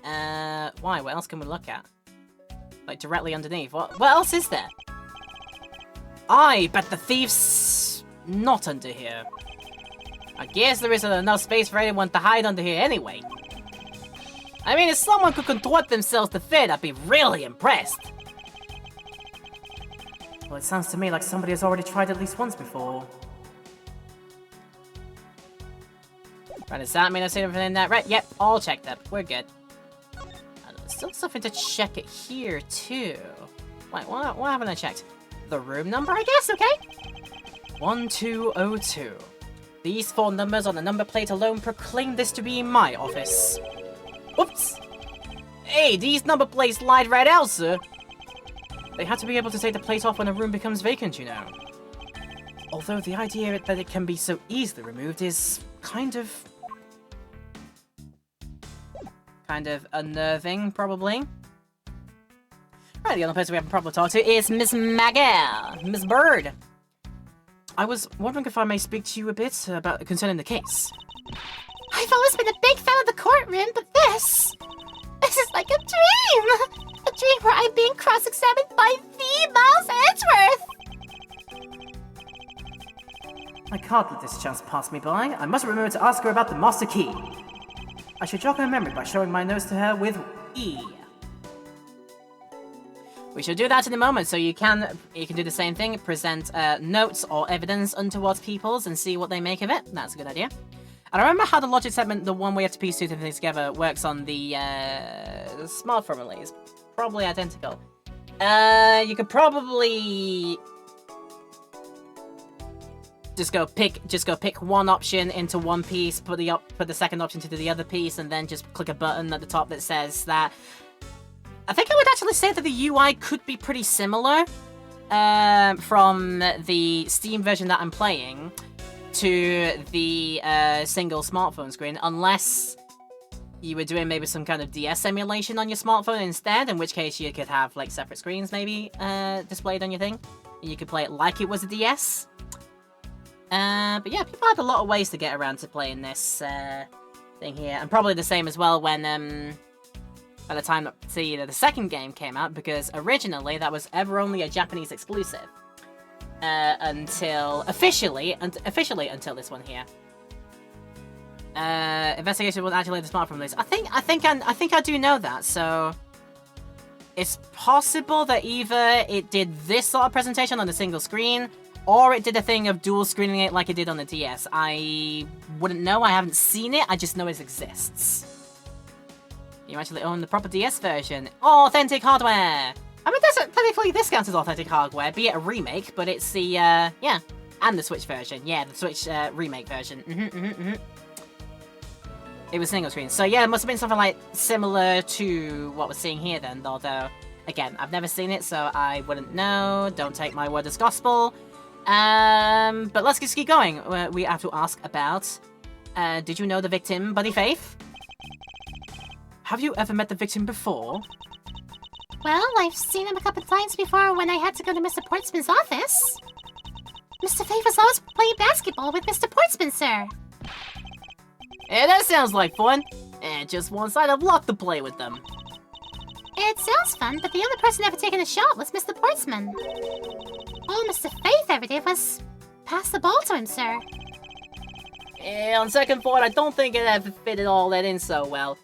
Why? What else can we look at? Like directly underneath. What else is there? I bet the thief's not under here. I guess there isn't enough space for anyone to hide under here anyway. I mean, if someone could contort themselves to fit, I'd be really impressed. Well, it sounds to me like somebody has already tried at least once before. Right, does that mean I've seen everything in that? Right, yep, all checked up. We're good. There's still something to check it here, too. Wait, what haven't I checked? The room number, I guess, okay? 1202. These 4 numbers on the number plate alone proclaim this to be my office. Oops! Hey, these number plates lied right out, sir. They had to be able to take the plate off when a room becomes vacant, you know. Although the idea that it can be so easily removed is kind of unnerving, probably. Right, the only person we haven't probably talked to is Miss Maggie, Miss Bird. I was wondering if I may speak to you a bit concerning the case. I've always been a big fan of the courtroom, but this is like a dream! A dream where I'm being cross-examined by the Miles Edgeworth! I can't let this chance pass me by. I must remember to ask her about the master key. I should jog her memory by showing my nose to her with E. We shall do that in a moment, so you can do the same thing, present notes or evidence untowards peoples and see what they make of it. That's a good idea. And I remember how the logic segment, the one we have to piece two things together, works on the smartphone release. Probably identical. You could probably just go pick one option into one piece, put the second option to the other piece, and then just click a button at the top that says that. I think I would actually say that the UI could be pretty similar from the Steam version that I'm playing to the single smartphone screen, unless you were doing maybe some kind of DS emulation on your smartphone instead, in which case you could have like separate screens maybe displayed on your thing, and you could play it like it was a DS. But yeah, people had a lot of ways to get around to playing this thing here, and probably the same as well when by the time that the second game came out, because originally that was ever only a Japanese exclusive until officially until this one here. Investigation was actually the smartphone release. I think I do know that. So It's possible that either it did this sort of presentation on a single screen, or it did a thing of dual screening it like it did on the DS. I wouldn't know, I haven't seen it, I just know it exists. You actually own the proper DS version. Authentic hardware! I mean, technically this counts as authentic hardware, be it a remake, but it's the, yeah. And the Switch version. Yeah, the Switch remake version. It was single screen. So yeah, it must have been something like similar to what we're seeing here then, although, again, I've never seen it, so I wouldn't know. Don't take my word as gospel. But let's just keep going. We have to ask about, did you know the victim, Buddy Faith? Have you ever met the victim before? Well, I've seen him a couple times before when I had to go to Mr. Portsman's office. Mr. Faith was always playing basketball with Mr. Portsman, sir. Yeah, that sounds like fun. And just one side of luck to play with them. It sounds fun, but the only person ever taking a shot was Mr. Portsman. All Mr. Faith ever did was pass the ball to him, sir. Yeah, on second thought, I don't think it ever fitted all that in so well.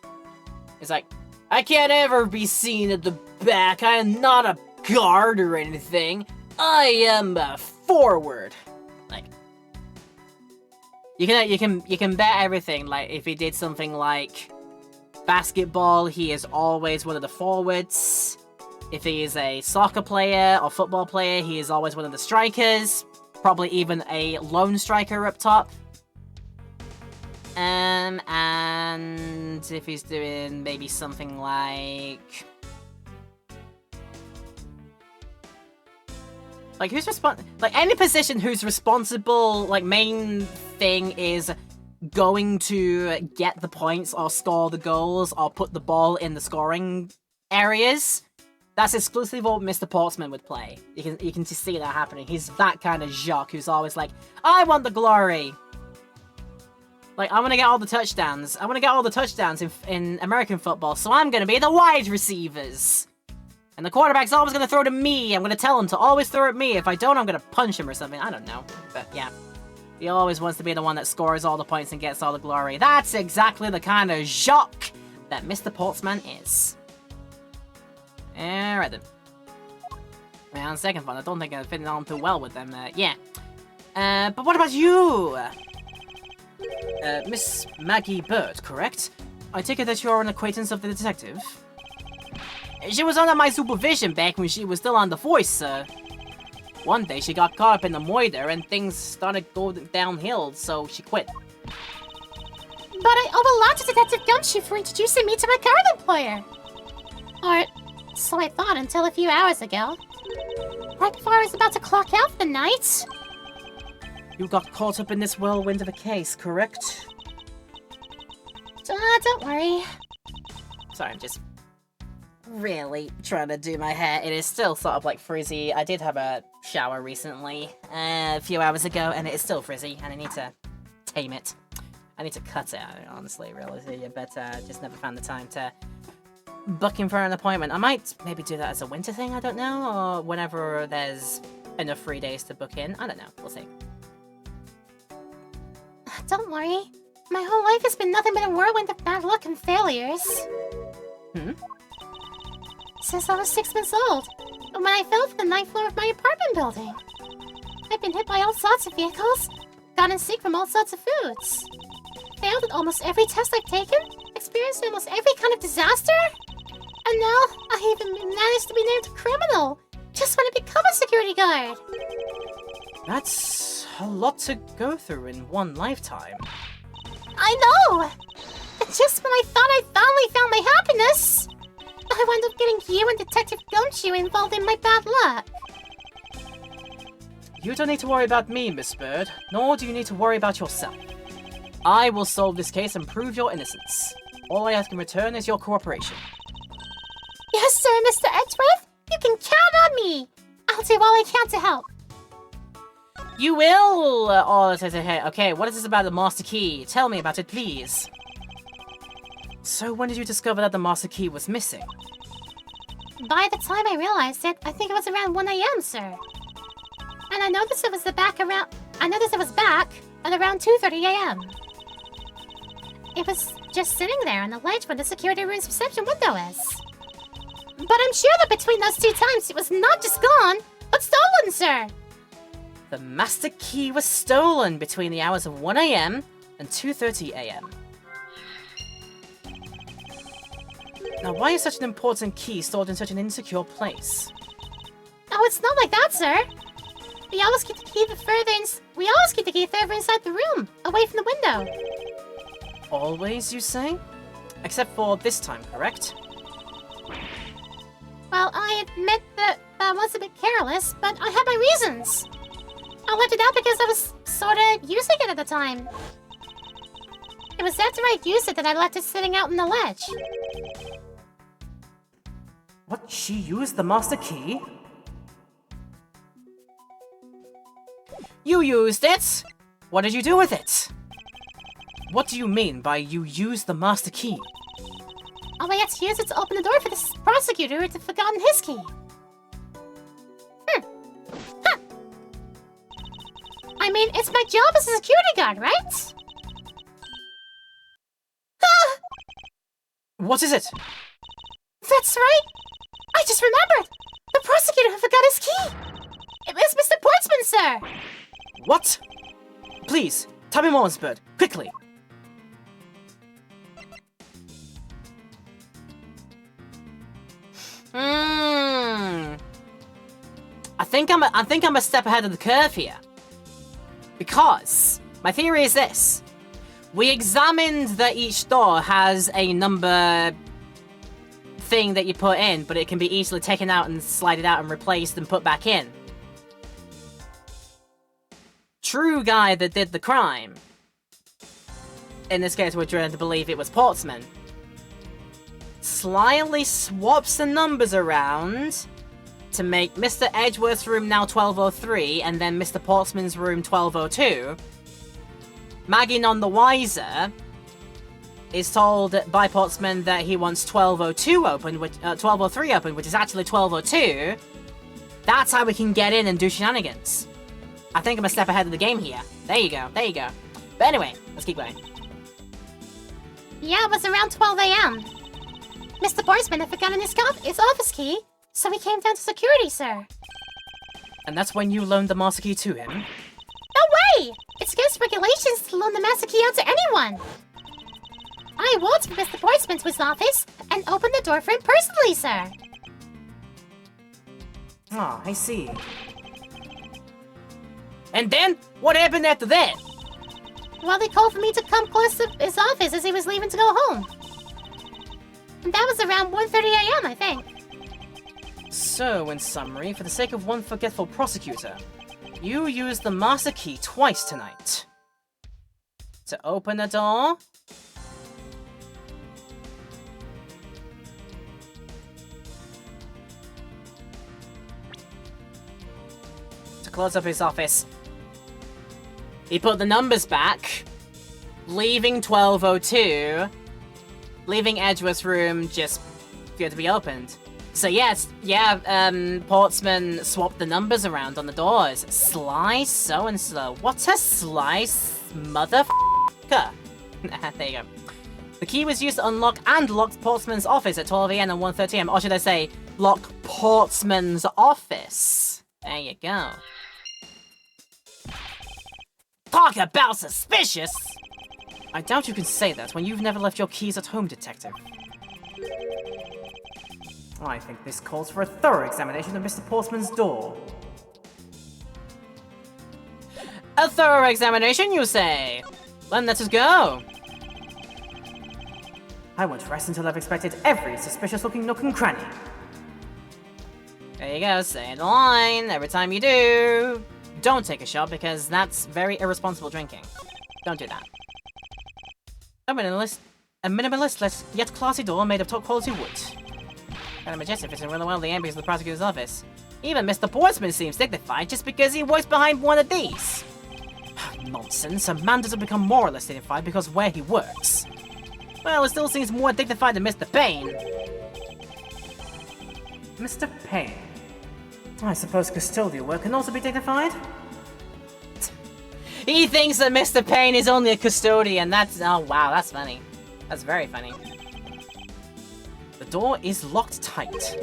It's like, I can't ever be seen at the back. I am not a guard or anything. I am a forward. Like, you can bet everything. Like, if he did something like basketball, he is always one of the forwards. If he is a soccer player or football player, he is always one of the strikers. Probably even a lone striker up top. And if he's doing maybe something like who's like any position whose responsible, like, main thing is going to get the points or score the goals or put the ball in the scoring areas. That's exclusively what Mr. Portsman would play. You can just see that happening. He's that kind of jock who's always like, I want the glory. Like, I want to get all the touchdowns. I want to get all the touchdowns in American football, so I'm going to be the wide receivers. And the quarterback's always going to throw to me. I'm going to tell him to always throw at me. If I don't, I'm going to punch him or something. I don't know. But, yeah. He always wants to be the one that scores all the points and gets all the glory. That's exactly the kind of jock that Mr. Portsman is. Alright then. And on second thought, I don't think I'm fitting on too well with them. Yeah. But what about you? Miss Maggie Bird, correct? I take it that you're an acquaintance of the detective? She was under my supervision back when she was still on The Voice, sir. One day she got caught up in the moider and things started going downhill, so she quit. But I owe a lot to Detective Gumshoe for introducing me to my current employer. Or, so I thought until a few hours ago. Right before I was about to clock out for the night. You got caught up in this whirlwind of a case, correct? Don't worry. Sorry, I'm just really trying to do my hair. It is still sort of like frizzy. I did have a shower recently, a few hours ago, and it is still frizzy, and I need to tame it. I need to cut it, honestly, really, but just never found the time to book in for an appointment. I might maybe do that as a winter thing, I don't know, or whenever there's enough free days to book in. I don't know, we'll see. Don't worry. My whole life has been nothing but a whirlwind of bad luck and failures. Since I was 6 months old, when I fell from the 9th floor of my apartment building. I've been hit by all sorts of vehicles, gotten sick from all sorts of foods, failed at almost every test I've taken, experienced almost every kind of disaster, and now I even managed to be named a criminal just when I become a security guard. That's a lot to go through in one lifetime. I know! And just when I thought I finally found my happiness, I wound up getting you and Detective Gumshoe involved in my bad luck. You don't need to worry about me, Miss Bird, nor do you need to worry about yourself. I will solve this case and prove your innocence. All I ask in return is your cooperation. Yes, sir, Mr. Edgeworth. You can count on me. I'll do all I can to help. You will! Okay, what is this about the Master Key? Tell me about it, please. So when did you discover that the Master Key was missing? By the time I realized it, I think it was around 1 a.m., sir. And I noticed it was back at around 2:30 a.m. It was just sitting there on the ledge where the security room's reception window is. But I'm sure that between those 2 times, it was not just gone, but stolen, sir. The master key was stolen between the hours of 1 AM and 2:30 AM. Now, why is such an important key stored in such an insecure place? Oh, it's not like that, sir. We always keep the key further inside the room, away from the window. Always, you say? Except for this time, correct? Well, I admit that was a bit careless, but I had my reasons. I left it out because I was sorta using it at the time. It was after I used it that I left it sitting out on the ledge. What? She used the master key? You used it? What did you do with it? What do you mean by you used the master key? Oh, I had to use it to open the door for this prosecutor who had forgotten his key. Huh. I mean, it's my job as a security guard, right? Ah! What is it? That's right! I just remembered! The prosecutor had forgot his key! It was Mr. Portsman, sir! What? Please, tell me more, Bird. Quickly! I think I'm a step ahead of the curve here. Because my theory is this. We examined that each door has a number thing that you put in, but it can be easily taken out and slided out and replaced and put back in. True guy that did the crime. In this case, we're driven to believe it was Portsman. Slyly swaps the numbers around to make Mr. Edgeworth's room now 1203 and then Mr. Portsman's room 1202. Maggie, none the wiser, is told by Portsman that he wants 1202 open, 1203 open, which is actually 1202. That's how we can get in and do shenanigans. I think I'm a step ahead of the game here. There you go, there you go. But anyway, let's keep going. Yeah, it was around 12 AM. Mr. Portsman had forgotten his office key, so he came down to security, sir. And that's when you loaned the master key to him? No way! It's against regulations to loan the master key out to anyone. I walked with Mr. Portsman to his office and opened the door for him personally, sir. Ah, I see. And then, what happened after that? Well, they called for me to come close to his office as he was leaving to go home. And that was around 1:30 AM, I think. So, in summary, for the sake of one forgetful prosecutor, you used the master key twice tonight. To open a door, to close up his office. He put the numbers back, leaving 1202, leaving Edgeworth's room just good to be opened. So yes, Portsman swapped the numbers around on the doors. Sly so-and-so. What a sly motherfucker. There you go. The key was used to unlock and lock Portsman's office at 12 AM and 1:30 AM. Or should I say, lock Portsman's office. There you go. Talk about suspicious! I doubt you can say that when you've never left your keys at home, Detective. I think this calls for a thorough examination of Mr. Portsman's door. A thorough examination, you say? Then let us go. I won't rest until I've inspected every suspicious-looking nook and cranny. There you go, say the line every time you do. Don't take a shot because that's very irresponsible drinking. Don't do that. A minimalist yet classy door made of top-quality wood. Kind of majestic, fitting really well in the ambience of the prosecutor's office. Even Mr. Portsman seems dignified just because he works behind one of these. Nonsense, a man doesn't become more or less dignified because of where he works. Well, it still seems more dignified than Mr. Payne. Mr. Payne? I suppose custodial work can also be dignified? He thinks that Mr. Payne is only a custodian. That's... oh, wow, that's funny. That's very funny. The door is locked tight.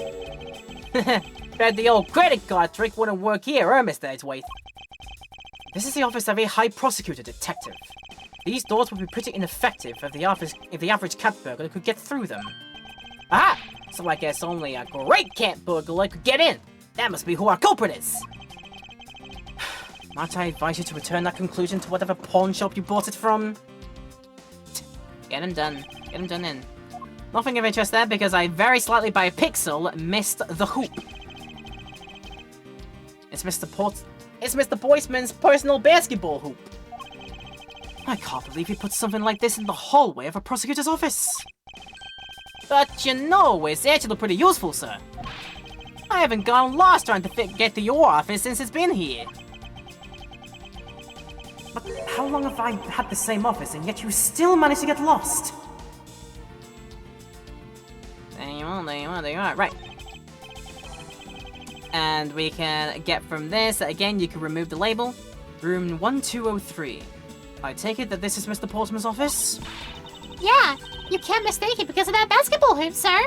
Bet the old credit card trick wouldn't work here, Mr. Edgeworth. This is the office of a high prosecutor detective. These doors would be pretty ineffective if the average cat burglar could get through them. Aha! So I guess only a great cat burglar could get in. That must be who our culprit is. Might I advise you to return that conclusion to whatever pawn shop you bought it from? Get him done. Get him done in. Nothing of interest there because I very slightly by a pixel missed the hoop. It's Mr. Boisman's personal basketball hoop. I can't believe he put something like this in the hallway of a prosecutor's office. But you know, it's actually pretty useful, sir. I haven't gone lost trying to get to your office since it's been here. But how long have I had the same office and yet you still managed to get lost? There you are, right. And we can get from this, again, you can remove the label. Room 1203. I take it that this is Mr. Portsman's office? Yeah, you can't mistake it because of that basketball hoop, sir.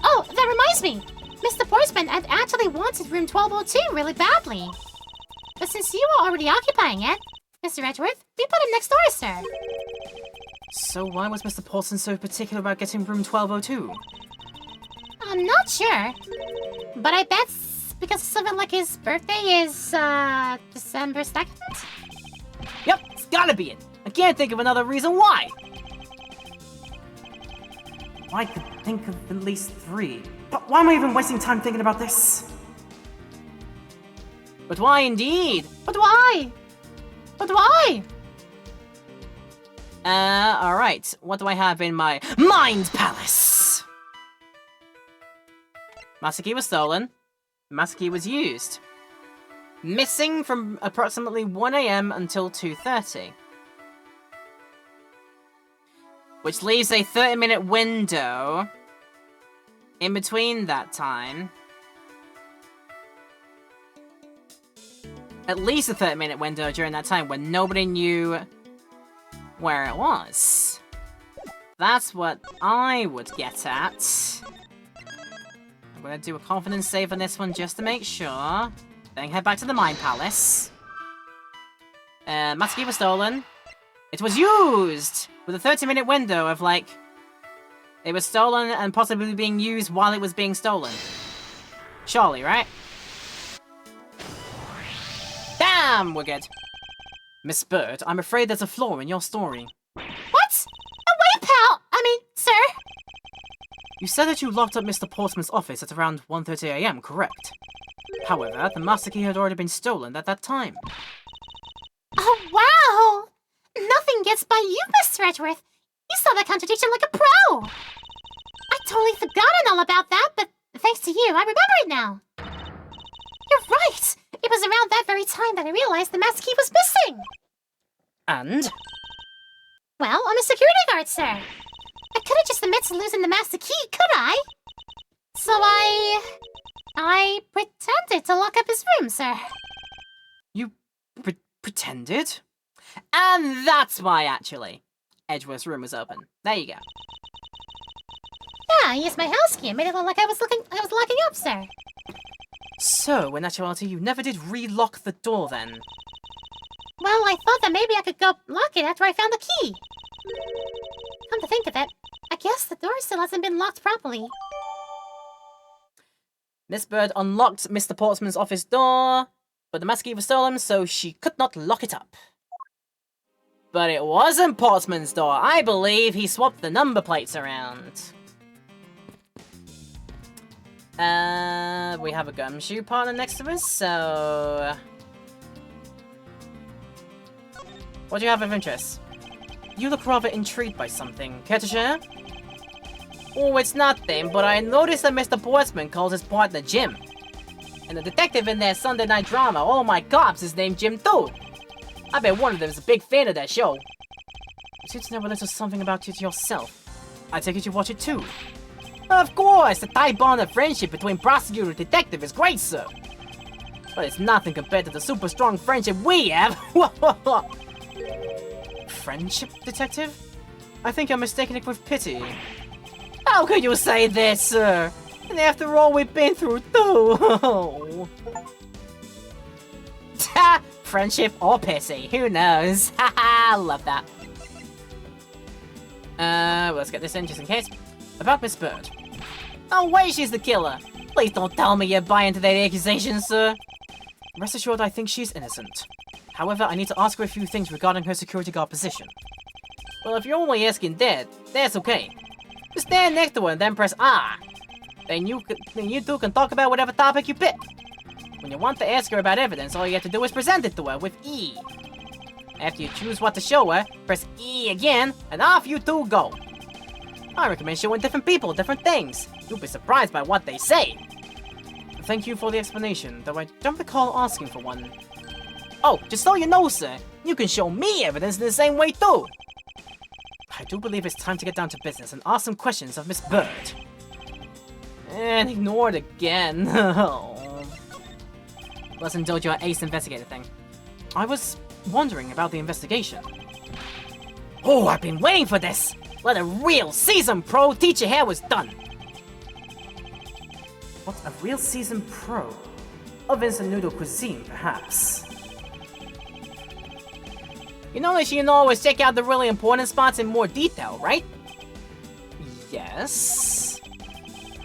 Oh, that reminds me. Mr. Portsman had actually wanted room 1202 really badly. But since you were already occupying it, Mr. Edgeworth, we put him next door, sir. So why was Mr. Portsman so particular about getting room 1202? I'm not sure. But I bet it's because something like his birthday is, December 2nd? Yep, it's gotta be it. I can't think of another reason why. I could think of at least 3. But why am I even wasting time thinking about this? But why indeed? But why? But why? Alright. What do I have in my Mind Palace? Master key was stolen. Master key was used. Missing from approximately 1 AM until 2:30. Which leaves a 30-minute window in between that time. At least a 30-minute window during that time when nobody knew where it was. That's what I would get at. I'm gonna do a confidence save on this one just to make sure. Then head back to the Mind Palace. Master key was stolen. It was used! With a 30-minute window of, like... It was stolen and possibly being used while it was being stolen. Surely, right? Damn, we're good. Miss Bird, I'm afraid there's a flaw in your story. What? No way, pal! Sir? You said that you locked up Mr. Portsman's office at around 1:30 AM, correct? However, the master key had already been stolen at that time. Oh, wow! Nothing gets by you, Mr. Edgeworth. You saw that contradiction like a pro! I totally forgotten all about that, but thanks to you, I remember it now. You're right! It was around that very time that I realized the master key was missing! And? Well, I'm a security guard, sir. I couldn't just admit to losing the master key, could I? So I pretended to lock up his room, sir. You pretended? And that's why, actually, Edgeworth's room was open. There you go. Yeah, I used my house key and made it look like I was locking up, sir. So, in actuality, you never did re-lock the door, then? Well, I thought that maybe I could go lock it after I found the key. Come to think of it, I guess the door still hasn't been locked properly. Miss Bird unlocked Mr. Portsman's office door, but the master key was stolen, so she could not lock it up. But it wasn't Portsman's door. I believe he swapped the number plates around. We have a gumshoe partner next to us, so... What do you have of interest? You look rather intrigued by something. Care to share? Oh, it's nothing, but I noticed that Mr. Portsman calls his partner Jim. And the detective in their Sunday night drama, All My Cops, is named Jim too. I bet one of them is a big fan of that show. You seem to know a little something about it yourself. I take it you watch it too. Of course, the tight bond of friendship between prosecutor and detective is great, sir. But it's nothing compared to the super strong friendship we have. Friendship, detective? I think you're mistaking it with pity. How could you say this, sir? And after all we've been through, too. Ha! Friendship or pity, who knows? Haha, love that. Let's get this in just in case. About Miss Bird. Oh wait, she's the killer. Please don't tell me you're buying into that accusation, sir. Rest assured, I think she's innocent. However, I need to ask her a few things regarding her security guard position. Well, if you're only asking that, that's okay. Just stand next to her and then press R. Then you two can talk about whatever topic you pick. When you want to ask her about evidence, all you have to do is present it to her with E. After you choose what to show her, press E again, and off you two go. I recommend showing different people different things. You'll be surprised by what they say. Thank you for the explanation, though I don't recall asking for one. Oh, just so you know, sir, you can show me evidence in the same way too. I do believe it's time to get down to business and ask some questions of Miss Bird. And ignored again. Let's indulge your ace investigator thing. I was wondering about the investigation. Oh, I've been waiting for this! Let a real seasoned pro teach you how it's done! What, a real seasoned pro? Of instant noodle cuisine, perhaps? You know that you can always check out the really important spots in more detail, right? Yes.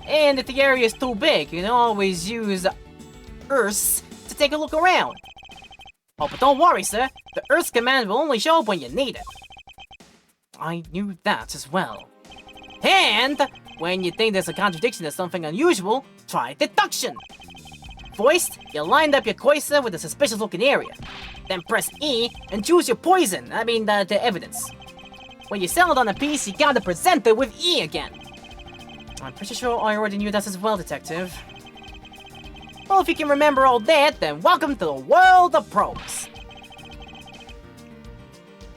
And if the area is too big, you can always use Earths to take a look around. Oh, but don't worry, sir. The Earth's command will only show up when you need it. I knew that as well. And when you think there's a contradiction or something unusual, try deduction. First, you lined up your cursor with a suspicious-looking area. Then press E and choose your poison, the evidence. When you sell it on a piece, you gotta present it with E again. I'm pretty sure I already knew that as well, Detective. Well, if you can remember all that, then welcome to the world of pros.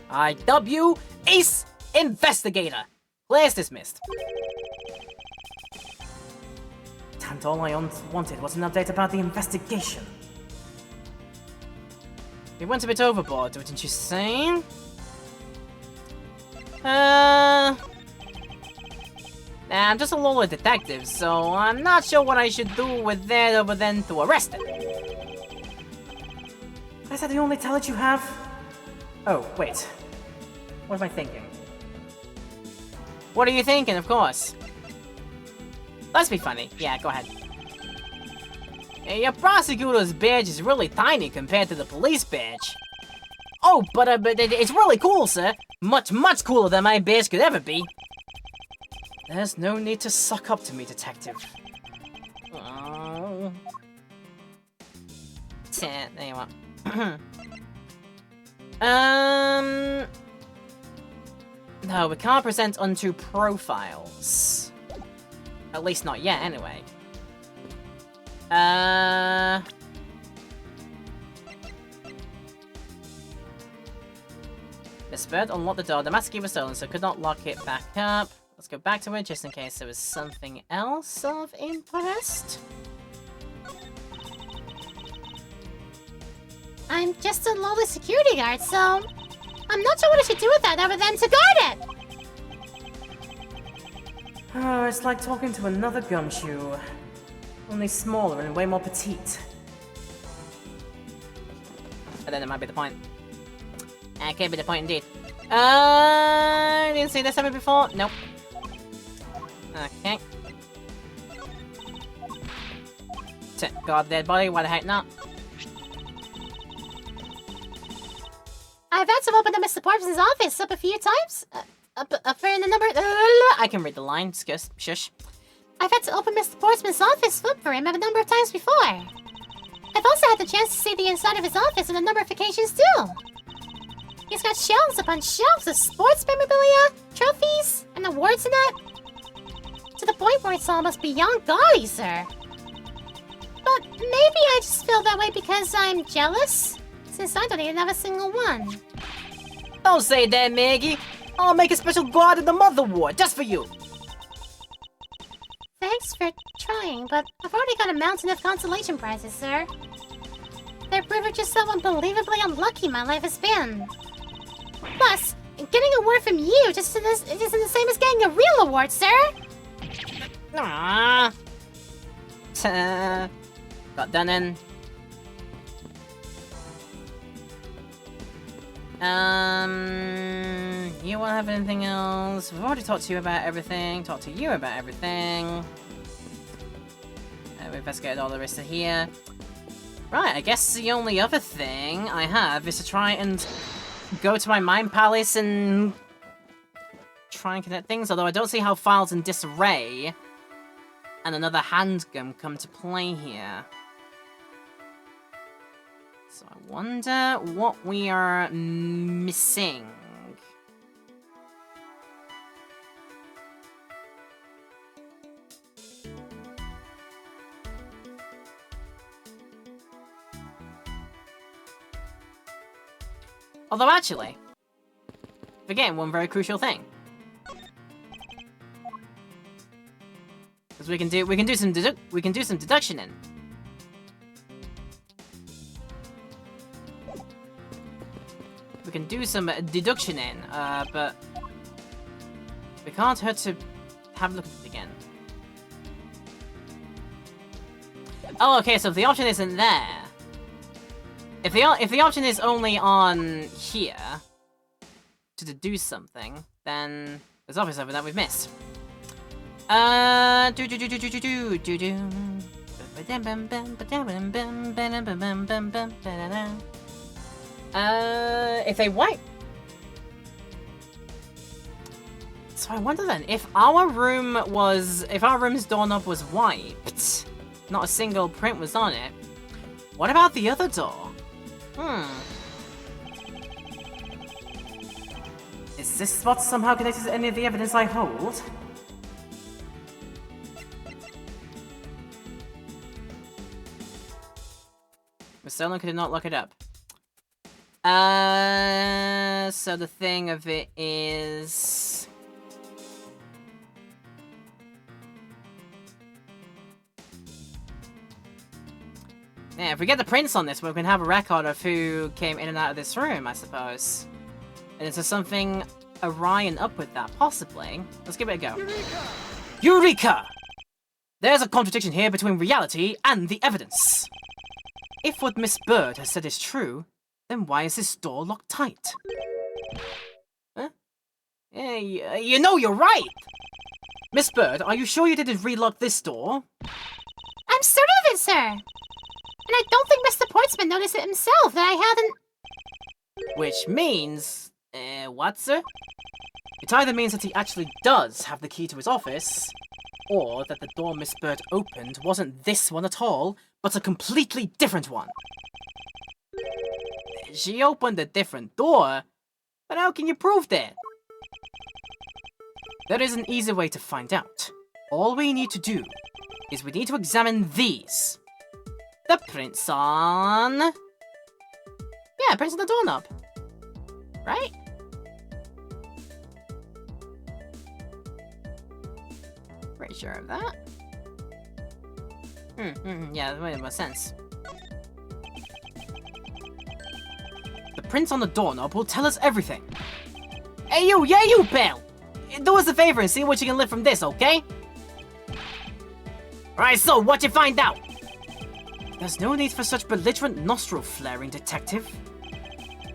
I dub you Ace Investigator. Class dismissed. And all I wanted was an update about the investigation. We went a bit overboard, didn't you say? I'm just a lowly detective, so I'm not sure what I should do with that other than to arrest it. Is that the only talent you have? Oh, wait. What am I thinking? What are you thinking, of course? Let's be funny. Yeah, go ahead. Your prosecutor's badge is really tiny compared to the police badge. Oh, but it's really cool, sir. Much, much cooler than my badge could ever be. There's no need to suck up to me, Detective. Oh. There you are. No, we can't present onto profiles. At least not yet, anyway. Miss Bird unlocked the door. The master key was stolen, so could not lock it back up. Let's go back to it, just in case there was something else of interest. I'm just a lowly security guard, so I'm not sure what I should do with that other than to guard it! Oh, it's like talking to another gumshoe. Only smaller and way more petite. And then it might be the point. That could be the point indeed. Didn't see this ever before? Nope. Okay. God, dead body, why the heck not? I've had to open up Mr. Parkinson's office up a few times. For the number... I can read the line. Shush. I've had to open Mr. Portsman's office for him a number of times before. I've also had the chance to see the inside of his office on a number of occasions too. He's got shelves upon shelves of sports memorabilia, trophies, and awards and that. To the point where it's almost beyond gaudy, sir. But maybe I just feel that way because I'm jealous, since I don't even have a single one. Don't say that, Maggie. I'll make a special guard in the Mother Ward just for you. Thanks for trying, but I've already got a mountain of consolation prizes, sir. They're proving just how unbelievably unlucky my life has been. Plus, getting a award from you just isn't the same as getting a real award, sir. Aww. Got done in. You won't have anything else. We've already talked to you about everything. Talked to you about everything. We've investigated all the rest of here. Right, I guess the only other thing I have is to try and go to my mind palace and try and connect things, although I don't see how files in disarray and another handgun come to play here. So I wonder what we are missing. Although actually, forgetting one very crucial thing. Because we can do some deduction in. We can do some deduction in, but we can't hurt to have a look at it again. Oh, okay, so if the option isn't there, if the option is only on here to deduce something, then there's obviously something that we've missed. If they wipe. So I wonder then, if our room's doorknob was wiped, not a single print was on it, what about the other door? Is this spot somehow connected to any of the evidence I hold? Miss Stolen could not look it up. So the thing of it is... Yeah, if we get the prints on this, we can have a record of who came in and out of this room, I suppose. And is there something awry and up with that? Possibly. Let's give it a go. Eureka! Eureka! There's a contradiction here between reality and the evidence. If what Miss Bird has said is true, then why is this door locked tight? Huh? Yeah, you know you're right! Miss Bird, are you sure you didn't relock this door? I'm certain of it, sir! And I don't think Mr. Portsman noticed it himself, that I hadn't... Which means... what, sir? It either means that he actually does have the key to his office, or that the door Miss Bird opened wasn't this one at all, but a completely different one. She opened a different door, but how can you prove that? There is an easy way to find out. All we need to do is we need to examine these. The prints on... Yeah, prints on the doorknob. Right? Pretty sure of that. Yeah, that made more sense. The prints on the doorknob will tell us everything. Hey you, yeah you, pal! Do us a favor and see what you can lift from this, okay? Alright, so what you find out? There's no need for such belligerent nostril flaring, detective.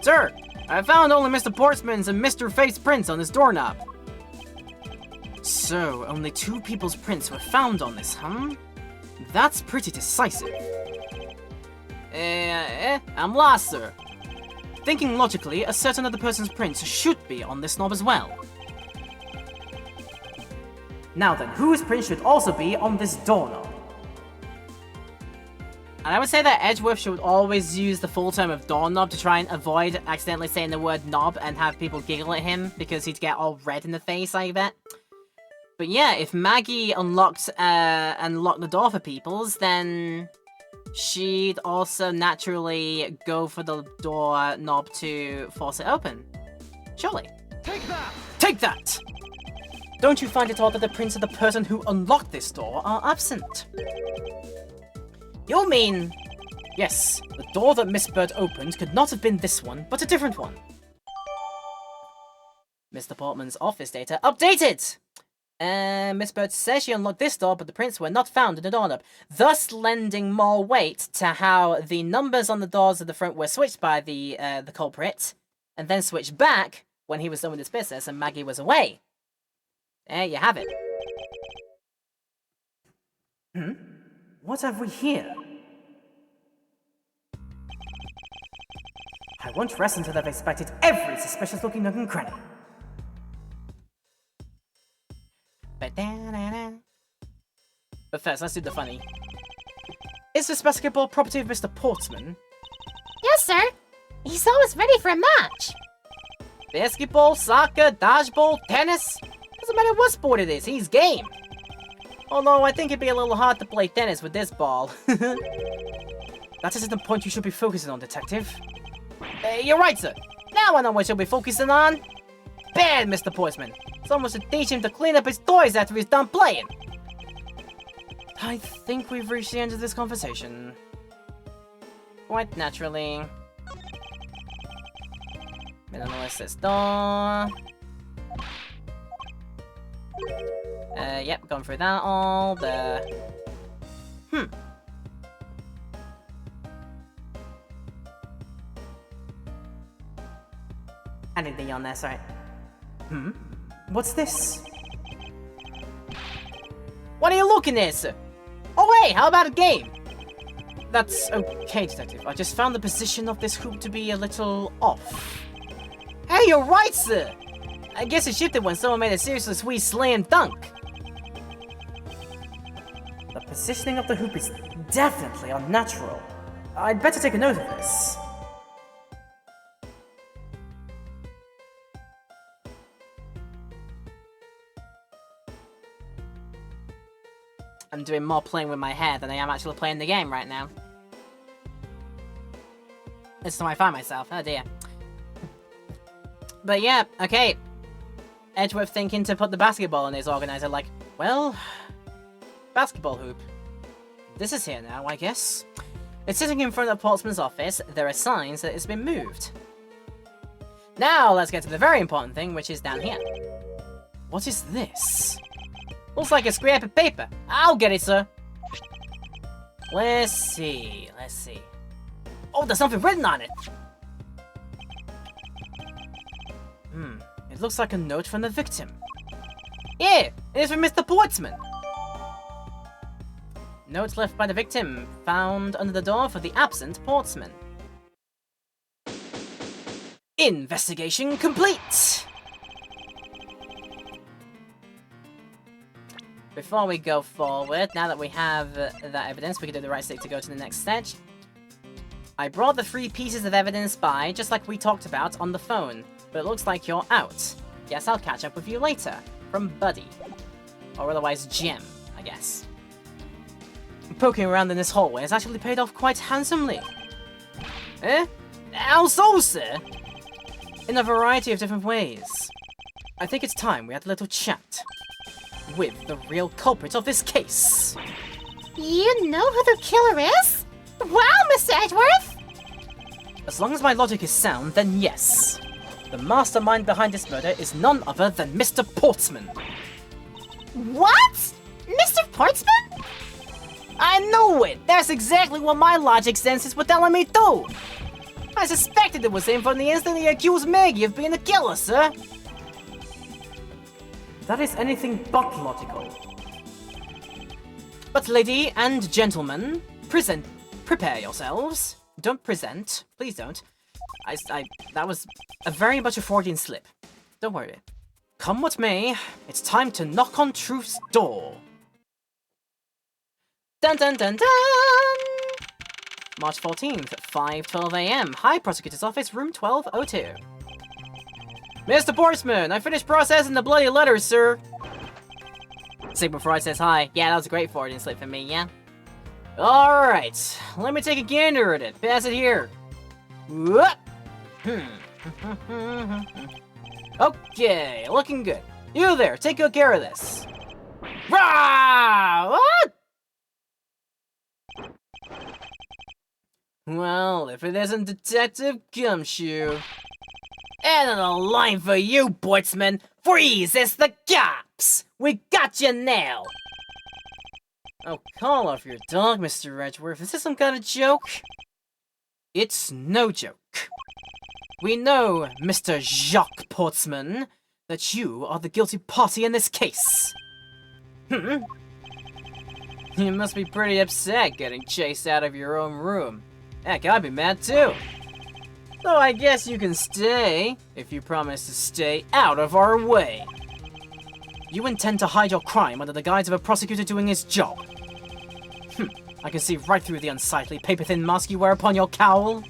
Sir, I found only Mr. Portsman's and Mr. Faith's prints on this doorknob. So, only 2 people's prints were found on this, huh? That's pretty decisive. I'm lost, sir. Thinking logically, a certain other person's prints should be on this knob as well. Now then, whose print should also be on this doorknob? And I would say that Edgeworth should always use the full term of doorknob to try and avoid accidentally saying the word knob and have people giggle at him because he'd get all red in the face, I bet. But yeah, if Maggie unlocked the door for peoples, then she'd also naturally go for the door knob to force it open. Surely. Take that! Take that! Don't you find it odd that the prints of the person who unlocked this door are absent? You mean... Yes, the door that Miss Bird opened could not have been this one, but a different one. Mr. Portman's office data updated! Miss Bird says she unlocked this door, but the prints were not found in the doorknob, thus lending more weight to how the numbers on the doors at the front were switched by the culprit, and then switched back when he was done with his business and Maggie was away. There you have it. What have we here? I won't rest until I've inspected every suspicious-looking nook and cranny. But first, let's do the funny. Is this basketball property of Mr. Portsman? Yes, sir. He's always ready for a match. Basketball, soccer, dodgeball, tennis? Doesn't matter what sport it is, he's game. Although, I think it'd be a little hard to play tennis with this ball. That isn't the point you should be focusing on, Detective. You're right, sir. Now I know what you'll be focusing on. Bad, Mr. Portsman. Someone should teach him to clean up his toys after he's done playing. I think we've reached the end of this conversation. Quite naturally. Minimalist this door. Yep, going through that all. Anything on there, sorry. What's this? What are you looking at, sir? Oh, hey, how about a game? That's okay, Detective. I just found the position of this hoop to be a little off. Hey, you're right, sir! I guess it shifted when someone made a seriously sweet slam dunk. The positioning of the hoop is definitely unnatural. I'd better take a note of this. I'm doing more playing with my hair than I am actually playing the game right now. This is where I find myself. Oh dear. But yeah, okay. Edgeworth thinking to put the basketball in his organizer like, well, basketball hoop. This is here now, I guess. It's sitting in front of Portsman's office. There are signs that it's been moved. Now let's get to the very important thing, which is down here. What is this? Looks like a scrap of paper. I'll get it, sir. Let's see. Oh, there's something written on it. It looks like a note from the victim. Yeah, it is from Mr. Portsman. Note left by the victim, found under the door for the absent Portsman. Investigation complete! Before we go forward, now that we have that evidence, we can do the right stick to go to the next stage. I brought the 3 pieces of evidence by, just like we talked about on the phone, but it looks like you're out. Guess I'll catch up with you later. From Buddy. Or otherwise Jim, I guess. Poking around in this hallway has actually paid off quite handsomely. Eh? How so, sir? In a variety of different ways. I think it's time we had a little chat. With the real culprit of this case. You know who the killer is? Wow, Mr. Edgeworth! As long as my logic is sound, then yes. The mastermind behind this murder is none other than Mr. Portsman. What? Mr. Portsman? I knew it! That's exactly what my logic senses were telling me too! I suspected it was him from the instant he accused Maggie of being the killer, sir! That is anything but logical. But lady and gentlemen, prepare yourselves. Don't present, please don't. That was a very much a Freudian slip. Don't worry. Come what may, it's time to knock on truth's door. Dun dun dun dun! March 14th, 5:12 AM. High Prosecutor's Office, room 1202. Mr. Portsman, I finished processing the bloody letters, sir. Sigma Freud says hi. Yeah, that was a great Freudian slip for me, yeah? Alright, let me take a gander at it. Pass it here. Okay, looking good. You there, take good care of this. Rah! What? Well, if it isn't Detective Gumshoe. And on a line for you, Portsman. Freeze, it's the cops! We got you now! Oh, call off your dog, Mr. Edgeworth. Is this some kind of joke? It's no joke. We know, Mr. Jacques Portsman, that you are the guilty party in this case. You must be pretty upset getting chased out of your own room. Heck, I'd be mad too. Though I guess you can stay, if you promise to stay out of our way. You intend to hide your crime under the guise of a prosecutor doing his job. I can see right through the unsightly paper-thin mask you wear upon your cowl.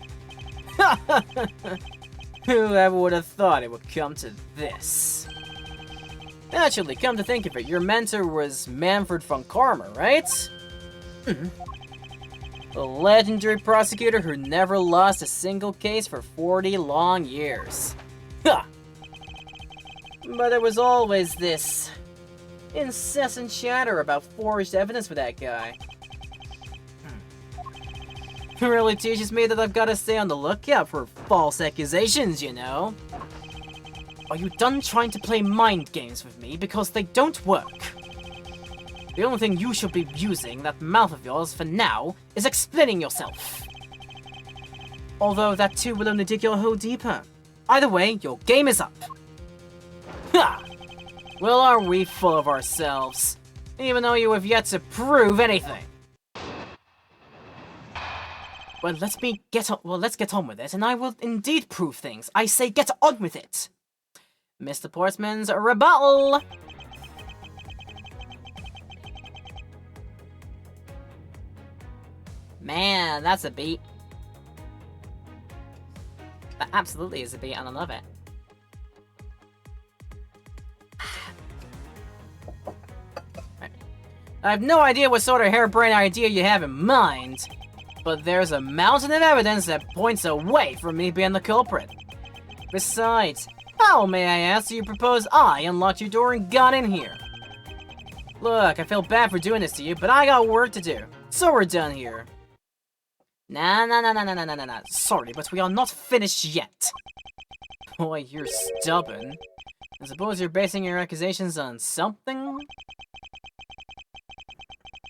Whoever would have thought it would come to this? Actually, come to think of it, your mentor was Manfred von Karmer, right? A legendary prosecutor who never lost a single case for 40 long years. Ha! But there was always this incessant chatter about forged evidence for that guy. It really teaches me that I've got to stay on the lookout for false accusations, you know? Are you done trying to play mind games with me? Because they don't work. The only thing you should be using that mouth of yours for now is explaining yourself. Although that too will only dig your hole deeper. Either way, your game is up. Ha! Well, are we full of ourselves? Even though you have yet to prove anything. Well, let's get on with it, and I will indeed prove things. I say get on with it. Mr. Portsman's rebuttal. Man, that's a beat. That absolutely is a beat, and I love it. I have no idea what sort of harebrained idea you have in mind, but there's a mountain of evidence that points away from me being the culprit. Besides, how, may I ask, do you propose I unlocked your door and got in here? Look, I feel bad for doing this to you, but I got work to do, so we're done here. Nah. Sorry, but we are not finished yet. Boy, you're stubborn. I suppose you're basing your accusations on something?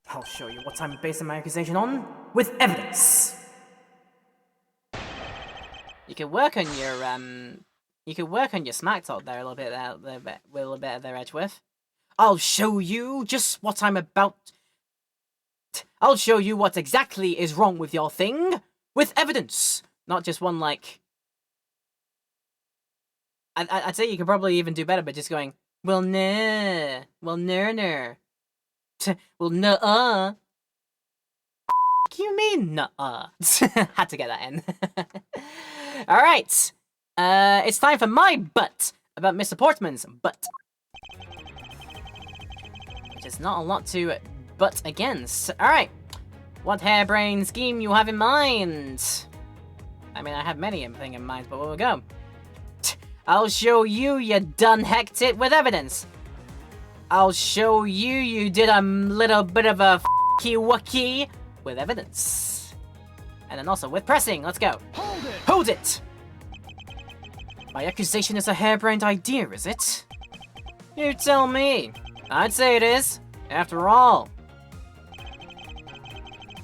I'll show you what I'm basing my accusation on, with evidence. You can work on your smack talk there a little bit there, Edgeworth. I'll show you just what I'm about. I'll show you what exactly is wrong with your thing, with evidence, not just one like. I'd say you could probably even do better by just going, well, nah, well, no. Well, nuh-uh. You mean nuh-uh? Had to get that in. Alright. It's time for my butt about Mr. Portman's butt. Which is not a lot to butt against. Alright. What harebrained scheme you have in mind? I mean, I have many things in mind, but we'll go. I'll show you done hecked it with evidence. I'll show you did a little bit of a f***y-wucky with evidence. And then also with pressing, let's go. Hold it! My accusation is a harebrained idea, is it? You tell me. I'd say it is. After all.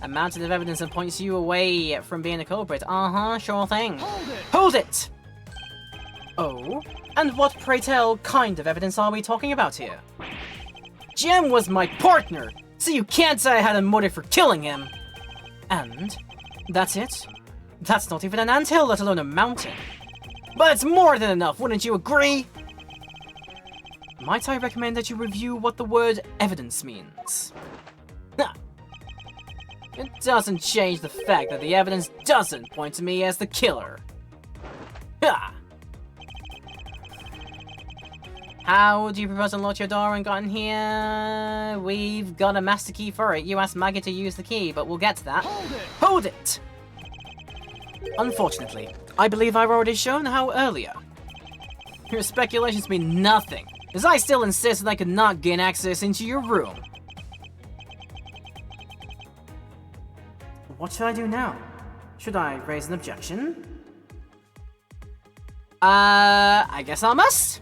A mountain of evidence that points you away from being a culprit. Uh-huh, sure thing. Hold it! Oh? And what, pray tell, kind of evidence are we talking about here? Jem was my partner, so you can't say I had a motive for killing him. And? That's it? That's not even an anthill, let alone a mountain. But it's more than enough, wouldn't you agree? Might I recommend that you review what the word evidence means? Ha! It doesn't change the fact that the evidence doesn't point to me as the killer. Ha! How do you propose to unlock your door and got in here? We've got a master key for it. You asked Maggie to use the key, but we'll get to that. Hold it! Unfortunately, I believe I've already shown how earlier. Your speculations mean nothing, as I still insist that I could not gain access into your room. What should I do now? Should I raise an objection? I guess I must.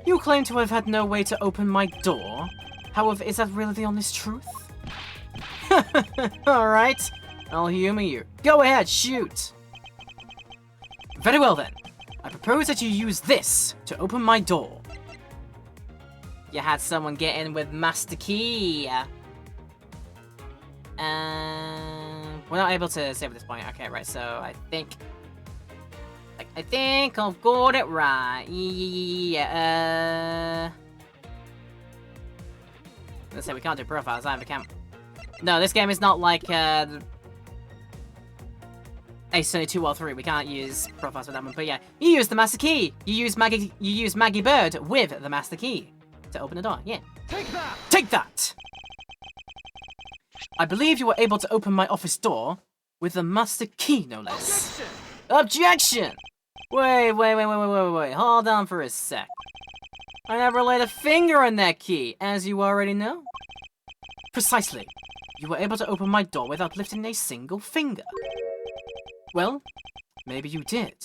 You claim to have had no way to open my door. However, is that really the honest truth? Alright, I'll humor you. Go ahead, shoot! Very well then. I propose that you use this to open my door. You had someone get in with Master Key. We're not able to save at this point. Okay, right, so I think I've got it right. Yeah, let's say we can't do profiles either, can we? No, this game is not like Ace 2 or 3. We can't use profiles with that one. But yeah, you use the Master Key. You use Maggie Bird with the Master Key to open the door. Yeah. Take that! Take that! I believe you were able to open my office door with the Master Key, no less. Objection! Wait. Hold on for a sec. I never laid a finger on that key, as you already know. Precisely. You were able to open my door without lifting a single finger. Well, maybe you did,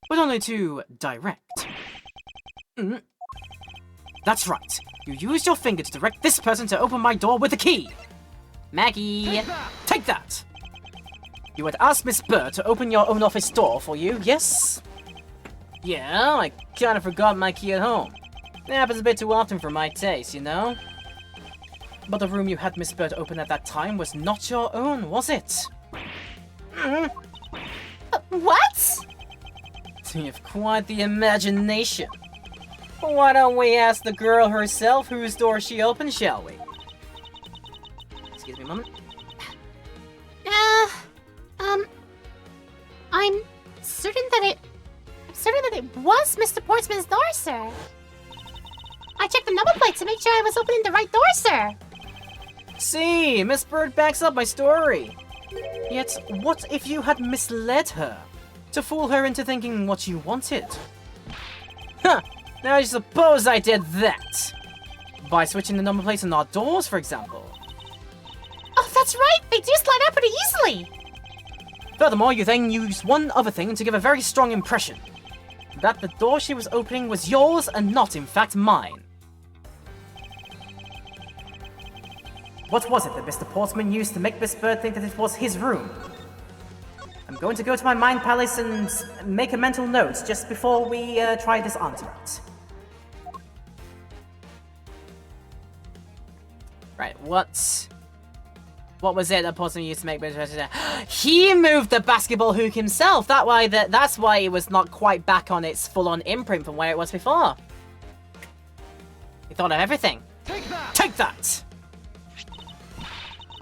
but only to direct. That's right. You used your finger to direct this person to open my door with the key. Maggie, take that! You had asked Miss Bird to open your own office door for you, yes? Yeah, I kinda forgot my key at home. It happens a bit too often for my taste, you know? But the room you had Miss Bird open at that time was not your own, was it? What? You have quite the imagination. But why don't we ask the girl herself whose door she opened, shall we? Excuse me a moment. I'm certain that it was Mr. Portsman's door, sir. I checked the number plate to make sure I was opening the right door, sir. See, Miss Bird backs up my story. Yet, what if you had misled her? To fool her into thinking what you wanted? Huh, now I suppose I did that. By switching the number plates on our doors, for example. Oh, that's right! They do slide out pretty easily! Furthermore, you then used one other thing to give a very strong impression. That the door she was opening was yours and not, in fact, mine. What was it that Mr. Portsman used to make Miss Bird think that it was his room? I'm going to go to my mind palace and make a mental note just before we try this on tonight. Right, what was it that Portsman used to make Miss Bird? He moved the basketball hook himself. That's why it was not quite back on its full-on imprint from where it was before. He thought of everything. Take that! Take that!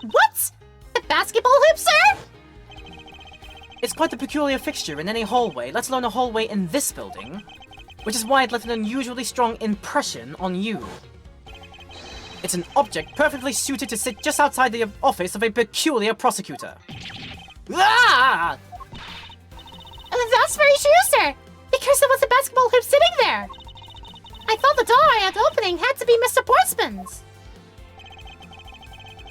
What? The basketball hoop, sir? It's quite a peculiar fixture in any hallway, let alone a hallway in this building, which is why it left an unusually strong impression on you. It's an object perfectly suited to sit just outside the office of a peculiar prosecutor. Ah! That's very true, sir. Because there was a basketball hoop sitting there. I thought the door I had opening had to be Mr. Portsman's.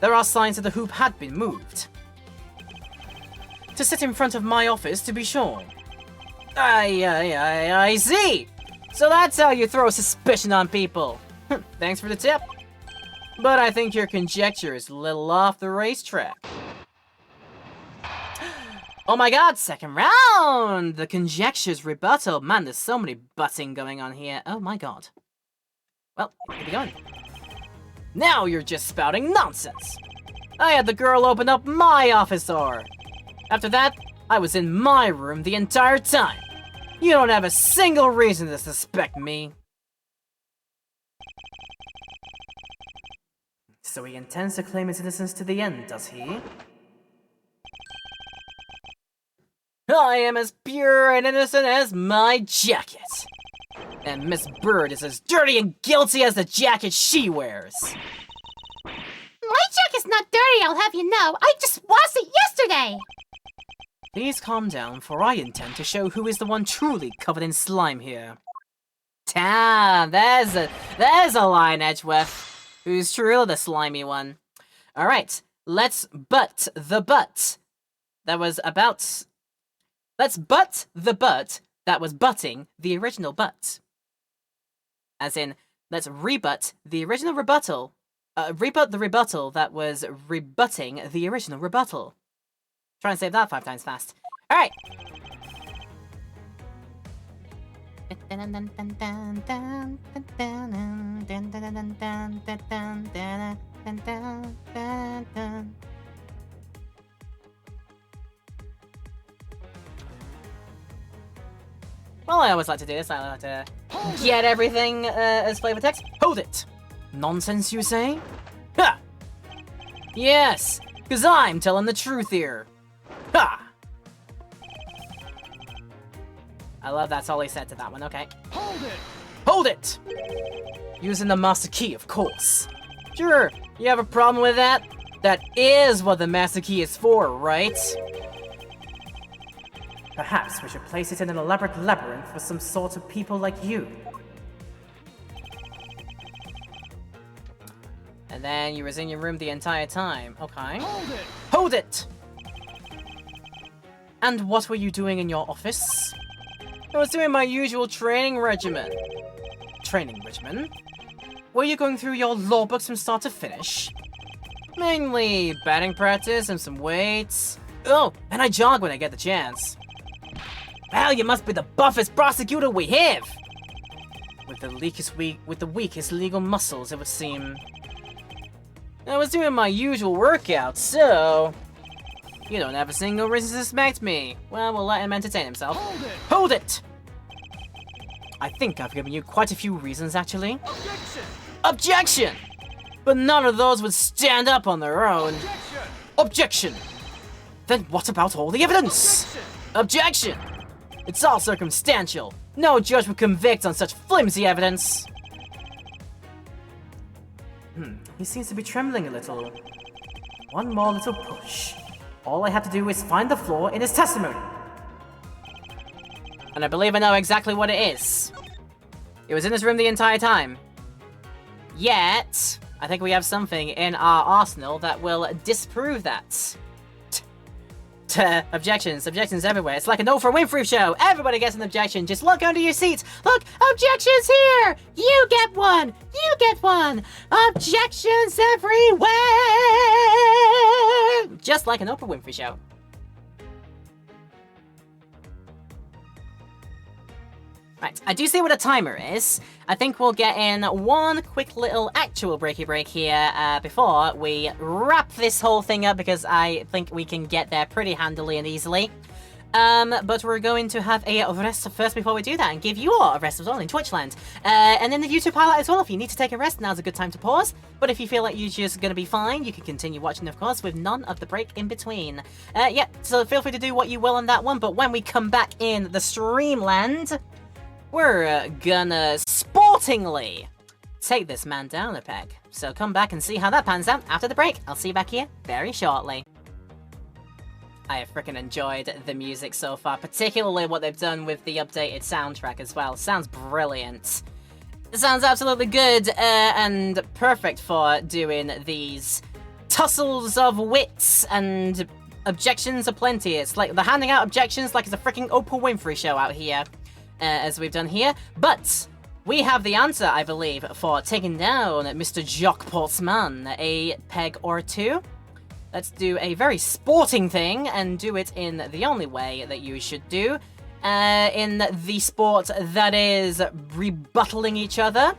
There are signs that the hoop had been moved. To sit in front of my office, to be sure. I see! So that's how you throw suspicion on people. Thanks for the tip. But I think your conjecture is a little off the racetrack. Oh my god, second round! The conjecture's rebuttal. Man, there's so many butting going on here. Oh my god. Well, here we go. Now you're just spouting nonsense. I had the girl open up my office door. After that, I was in my room the entire time. You don't have a single reason to suspect me. So he intends to claim his innocence to the end, does he? I am as pure and innocent as my jacket. And Miss Bird is as dirty and guilty as the jacket she wears. My jacket's not dirty, I'll have you know. I just washed it yesterday. Please calm down, for I intend to show who is the one truly covered in slime here. Damn, there's a line, Edgeworth. Who's truly the slimy one? Alright, let's butt the butt. Let's butt the butt that was butting the original butt. As in, let's rebut the original rebuttal. Rebut the rebuttal that was rebutting the original rebuttal. Try and save that 5 times fast. Alright! Well, I always like to do this. I like to get everything as flavor text. Hold it! Nonsense, you say? Ha! Yes, because I'm telling the truth here. Ha! I love that's all he said to that one, okay. Hold it! Hold it! Using the master key, of course. Sure, you have a problem with that? That is what the master key is for, right? Perhaps we should place it in an elaborate labyrinth for some sort of people like you. And then you was in your room the entire time. Okay. Hold it! Hold it! And what were you doing in your office? I was doing my usual training regimen. Training regimen? Were you going through your law books from start to finish? Mainly batting practice and some weights. Oh, and I jog when I get the chance. Well, you must be the buffest prosecutor we have! With the weakest legal muscles, it would seem. I was doing my usual workout, so... You don't have a single reason to suspect me. Well, we'll let him entertain himself. Hold it! Hold it! I think I've given you quite a few reasons, actually. Objection! Objection! But none of those would stand up on their own. Objection! Objection! Then what about all the evidence? Objection! Objection! It's all circumstantial. No judge would convict on such flimsy evidence. He seems to be trembling a little. One more little push. All I have to do is find the flaw in his testimony. And I believe I know exactly what it is. It was in this room the entire time. Yet, I think we have something in our arsenal that will disprove that. Objections everywhere. It's like an Oprah Winfrey show. Everybody gets an objection. Just look under your seats. Look, objections here. You get one. You get one. Objections everywhere. Just like an Oprah Winfrey show. Right, I do see what a timer is. I think we'll get in one quick little actual breaky break here before we wrap this whole thing up, because I think we can get there pretty handily and easily. But we're going to have a rest first before we do that, and give you all a rest as well in Twitchland. And in the YouTube highlight as well, if you need to take a rest, now's a good time to pause. But if you feel like you're just going to be fine, you can continue watching, of course, with none of the break in between. Yeah, so feel free to do what you will on that one, but when we come back in the Streamland, we're gonna sportingly take this man down a peg. So come back and see how that pans out after the break. I'll see you back here very shortly. I have freaking enjoyed the music so far, particularly what they've done with the updated soundtrack as well. Sounds brilliant. It sounds absolutely good and perfect for doing these tussles of wits and objections aplenty. It's like they're handing out objections like it's a freaking Oprah Winfrey show out here. As we've done here, but we have the answer, I believe, for taking down Mr. Jock Portsman, a peg or two. Let's do a very sporting thing and do it in the only way that you should do, in the sport that is rebuttaling each other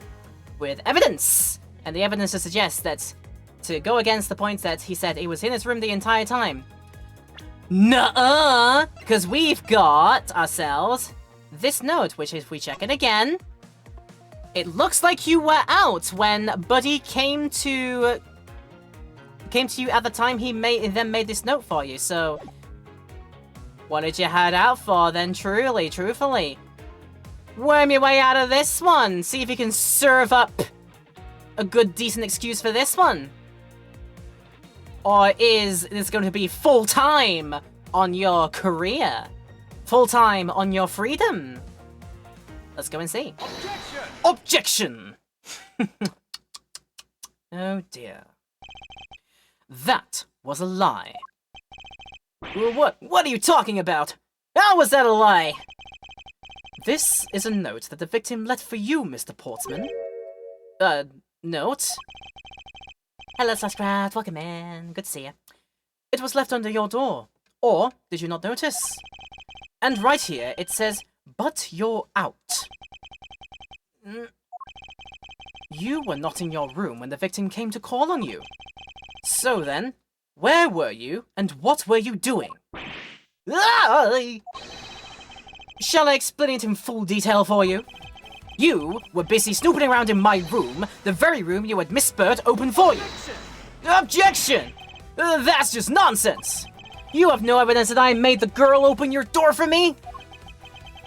with evidence. And the evidence suggests that to go against the point that he said he was in his room the entire time. Nuh-uh! Because we've got ourselves this note, which if we check it again, it looks like you were out when Buddy came to you at the time he then made this note for you. So, what did you head out for then? Truthfully, worm your way out of this one. See if you can serve up a good, decent excuse for this one. Or is this going to be full time on your career? Full time on your freedom? Let's go and see. Objection! Objection! Oh dear. That was a lie. What are you talking about? How was that a lie? This is a note that the victim left for you, Mr. Portsman. Note? Hello, Slushcraft. Welcome in. Good to see you. It was left under your door. Or, did you not notice? And right here, it says, but you're out. You were not in your room when the victim came to call on you. So then, where were you, and what were you doing? Shall I explain it in full detail for you? You were busy snooping around in my room, the very room you had Miss Bird open for you. Objection! That's just nonsense! You have no evidence that I made the girl open your door for me?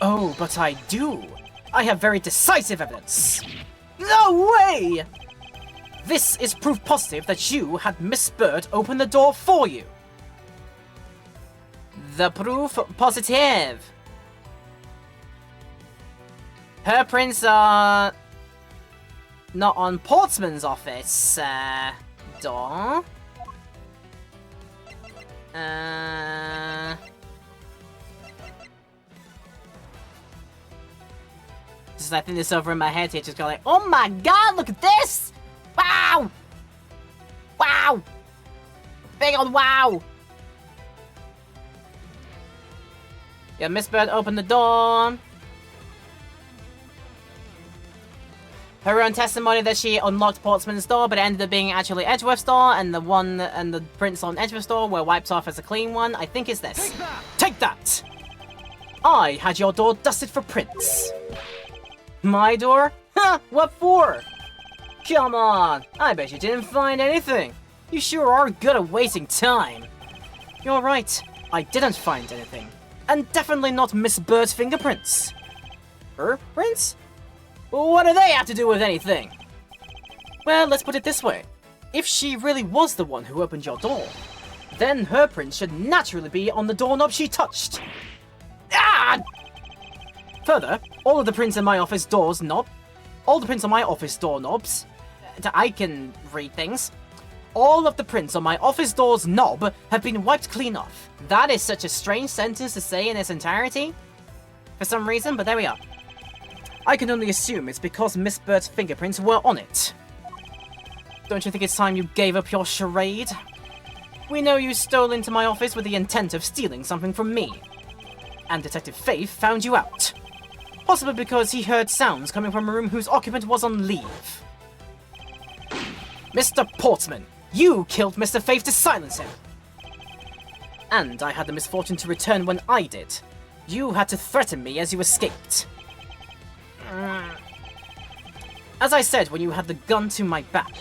Oh, but I do. I have very decisive evidence. No way! This is proof positive that you had Miss Bird open the door for you. The proof positive. Her prints are not on Portsman's office door. I think this over in my head here, just go like, oh my god, look at this! Wow! Wow! Big old wow! Yeah, Miss Bird opened the door. Her own testimony that she unlocked Portsman's door, but it ended up being actually Edgeworth's door, and the prints on Edgeworth's door were wiped off as a clean one. I think it's this. Take that! I had your door dusted for prints. My door? Huh, what for? Come on, I bet you didn't find anything. You sure are good at wasting time. You're right, I didn't find anything. And definitely not Miss Bird's fingerprints. Her prints? What do they have to do with anything? Well, let's put it this way. If she really was the one who opened your door, then her print should naturally be on the doorknob she touched. Ah! Further, all of the prints in my office doorknobs, I can read things. All of the prints on my office door's knob have been wiped clean off. That is such a strange sentence to say in its entirety, for some reason, but there we are. I can only assume it's because Miss Bird's fingerprints were on it. Don't you think it's time you gave up your charade? We know you stole into my office with the intent of stealing something from me. And Detective Faith found you out. Possibly because he heard sounds coming from a room whose occupant was on leave. Mr. Portsman, you killed Mr. Faith to silence him. And I had the misfortune to return when I did. You had to threaten me as you escaped. As I said when you had the gun to my back,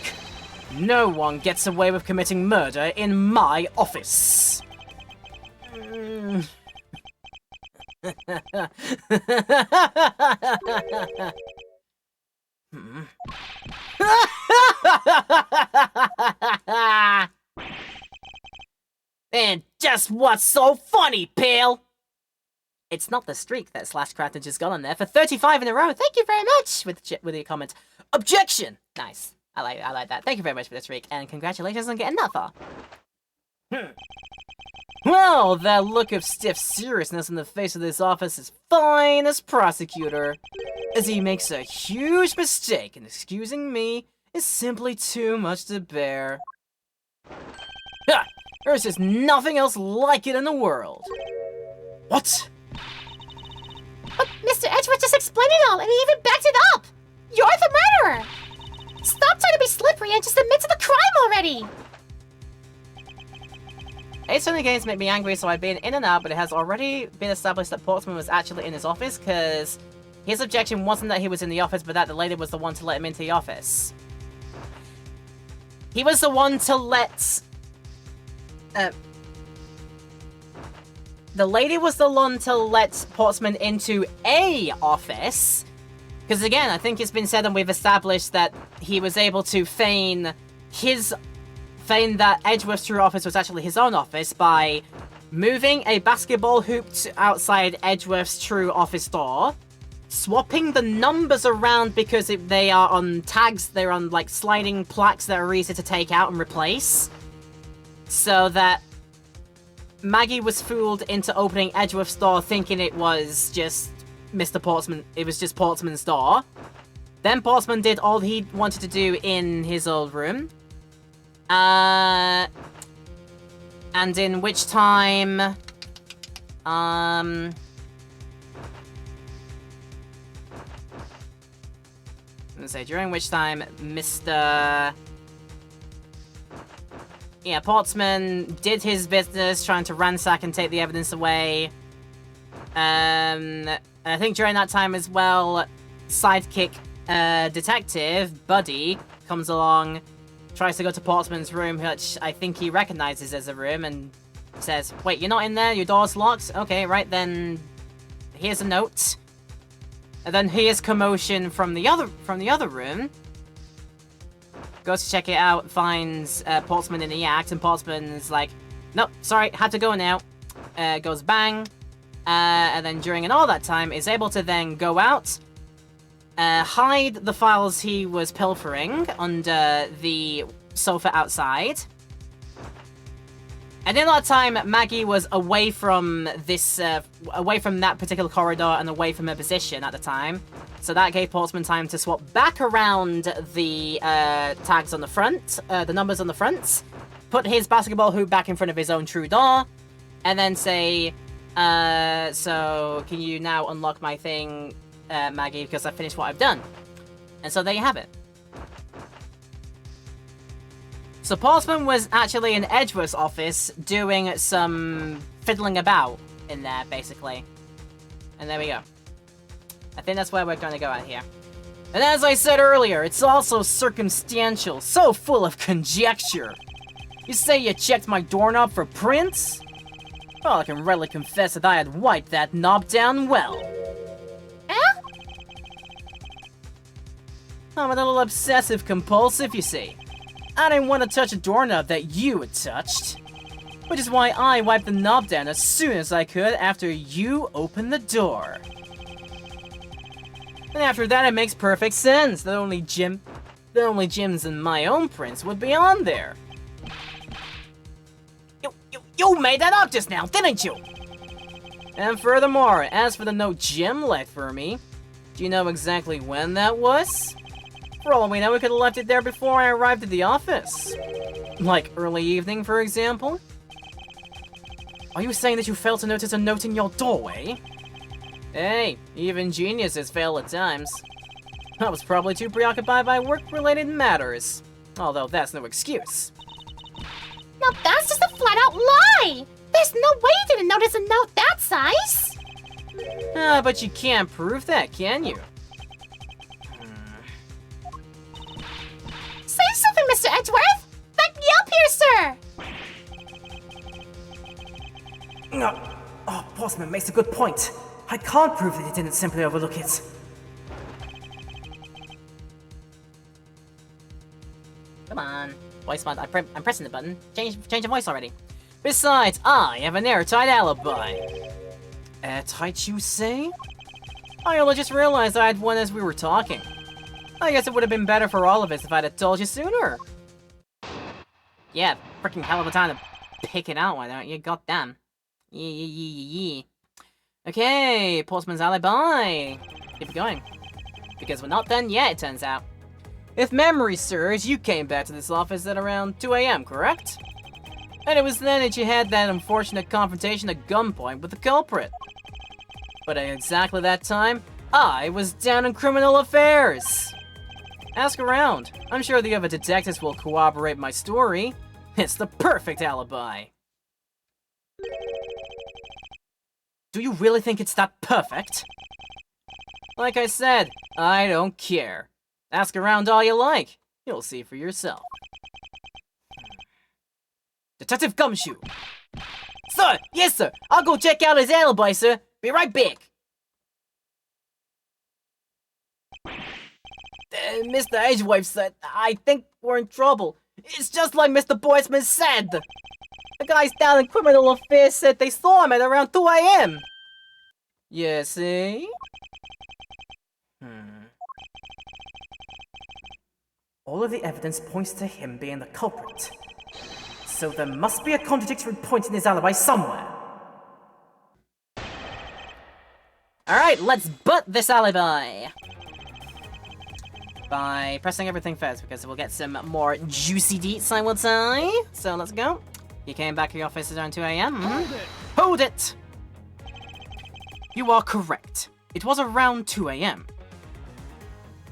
no one gets away with committing murder in my office. And just what's so funny, pal? It's not the streak that Slashcraft just got on there for 35 in a row. Thank you very much with your comment. Objection! Nice. I like that. Thank you very much for the streak, and congratulations on getting that far. Well, that look of stiff seriousness in the face of this office's finest prosecutor, as he makes a huge mistake in excusing me, is simply too much to bear. Ha! There's just nothing else like it in the world. What? But Mr. Edgeworth just explained it all, and he even backed it up! You're the murderer! Stop trying to be slippery and just admit to the crime already! Ace Attorney games make me angry, so I've been in and out, but it has already been established that Portsman was actually in his office, because his objection wasn't that he was in the office, but that the lady was the one to let him into the office. He was the one to let... the lady was the one to let Portsman into a office. Because again, I think it's been said and we've established that he was able to feign that Edgeworth's true office was actually his own office by moving a basketball hoop outside Edgeworth's true office door, swapping the numbers around because they are on tags, they're on like sliding plaques that are easy to take out and replace, so that Maggie was fooled into opening Edgeworth's door thinking it was just Mr. Portsman. It was just Portsman's door. Then Portsman did all he wanted to do in his old room. And in which time, I'm gonna say during which time Mr. Yeah, Portsman did his business, trying to ransack and take the evidence away. And I think during that time as well, sidekick detective Buddy comes along, tries to go to Portsman's room, which I think he recognizes as a room, and says, "Wait, you're not in there? Your door's locked? Okay, right then. Here's a note." And then here's commotion from the other room. Goes to check it out, finds Portsman in the act, and Portsman's like, "Nope, sorry, had to go now." Goes bang. And then during all that time, is able to then go out, hide the files he was pilfering under the sofa outside. And in that time, Maggie was away from that particular corridor and away from her position at the time. So that gave Portsman time to swap back around the tags on the front, the numbers on the fronts, put his basketball hoop back in front of his own true door, and then say, so can you now unlock my thing, Maggie, because I finished what I've done. And so there you have it. So Portsman was actually in Edgeworth's office doing some fiddling about in there, basically. And there we go. I think that's where we're going to go out here. And as I said earlier, it's also circumstantial, so full of conjecture. You say you checked my doorknob for prints? Well, I can readily confess that I had wiped that knob down well. Huh? I'm a little obsessive-compulsive, you see. I didn't want to touch a doorknob that you had touched. Which is why I wiped the knob down as soon as I could after you opened the door. And after that, it makes perfect sense that only Jim's and my own prints would be on there. You made that up just now, didn't you? And furthermore, as for the note Jim left for me, do you know exactly when that was? For all we know, we could have left it there before I arrived at the office. Like early evening, for example? Are you saying that you failed to notice a note in your doorway? Hey, even geniuses fail at times. I was probably too preoccupied by work-related matters. Although that's no excuse. Now that's just a flat-out lie! There's no way you didn't notice a note that size! But you can't prove that, can you? Say something, Mr. Edgeworth! Back me up here, sir! No. Oh, Portsman makes a good point. I can't prove that he didn't simply overlook it. Come on. Voice mod. I'm pressing the button. Change the voice already. Besides, I have an airtight alibi. Airtight, you say? I only just realized I had one as we were talking. I guess it would have been better for all of us if I'd have told you sooner. Yeah, freaking hell of a time to pick it out, why don't you? Goddamn. Yeah. Okay, Portsman's alibi. Keep it going. Because we're not done yet, it turns out. If memory serves, you came back to this office at around 2 AM, correct? And it was then that you had that unfortunate confrontation at gunpoint with the culprit. But at exactly that time, I was down in criminal affairs. Ask around. I'm sure the other detectives will corroborate my story. It's the perfect alibi. Do you really think it's that perfect? Like I said, I don't care. Ask around all you like. You'll see for yourself. Detective Gumshoe! Sir! Yes, sir! I'll go check out his alibi, sir. Be right back. Mr. Edgeworth said, I think we're in trouble. It's just like Mr. Portsman said. The guys down in criminal affairs said they saw him at around 2 AM. You see? All of the evidence points to him being the culprit. So there must be a contradictory point in his alibi somewhere. Alright, let's butt this alibi. By pressing everything first, because we'll get some more juicy deets, I would say. So let's go. You came back to your office around 2 AM. Hold it! You are correct. It was around 2 AM.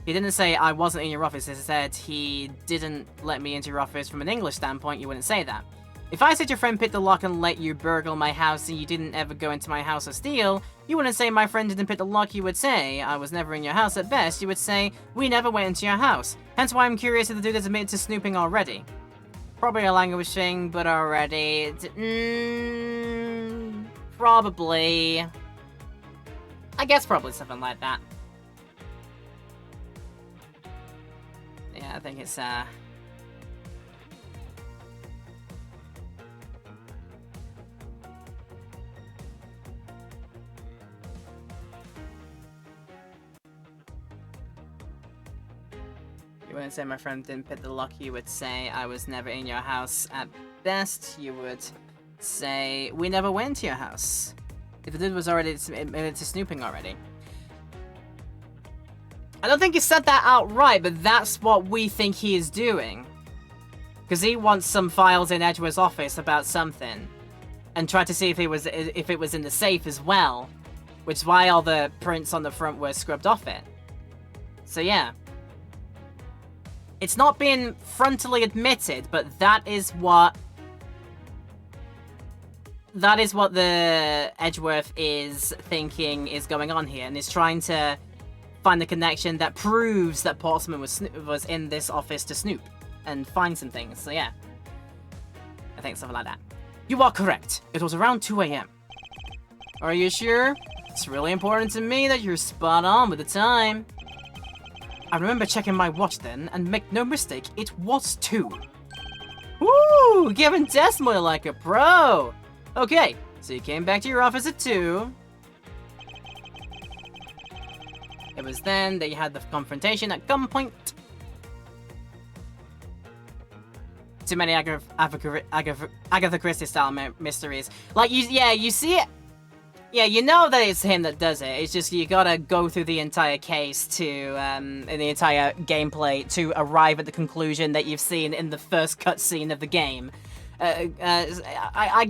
He didn't say I wasn't in your office, he said he didn't let me into your office. From an English standpoint, you wouldn't say that. If I said your friend picked the lock and let you burgle my house and you didn't ever go into my house or steal, you wouldn't say my friend didn't pick the lock, you would say I was never in your house. At best, you would say we never went into your house. Hence why I'm curious if the dude has admitted to snooping already. Probably a language thing, but already... probably... I guess probably something like that. Yeah, I think it's, You wouldn't say my friend didn't pick the lock, you would say I was never in your house. At best, you would say we never went to your house. If the dude was already admitted to snooping already. I don't think he said that outright, but that's what we think he is doing. Because he wants some files in Edgeworth's office about something. And tried to see if it was in the safe as well. Which is why all the prints on the front were scrubbed off it. So yeah. It's not been frontally admitted, but that is what the Edgeworth is thinking is going on here, and is trying to find the connection that proves that Portsmouth was in this office to snoop and find some things. So yeah, I think something like that. You are correct. It was around 2 AM. Are you sure? It's really important to me that you're spot on with the time. I remember checking my watch then, and make no mistake, it was 2. Woo! Giving decimal like a pro! Okay, so you came back to your office at 2. It was then that you had the confrontation at gunpoint. Too many Agatha Christie style mysteries. Like, you see it. Yeah, you know that it's him that does it. It's just you gotta go through the entire case to, in the entire gameplay to arrive at the conclusion that you've seen in the first cutscene of the game. I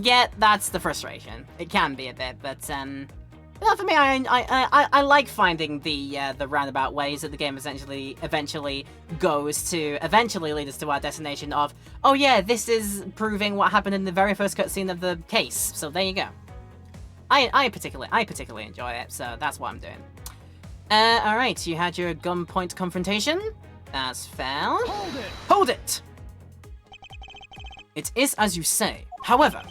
get that's the frustration. It can be a bit, but well, for me, I like finding the roundabout ways that the game eventually goes to eventually lead us to our destination of, oh yeah, this is proving what happened in the very first cutscene of the case. So there you go. I particularly enjoy it, so that's what I'm doing. Alright, you had your gunpoint confrontation. That's fair. Hold it! Hold it! It is as you say. However,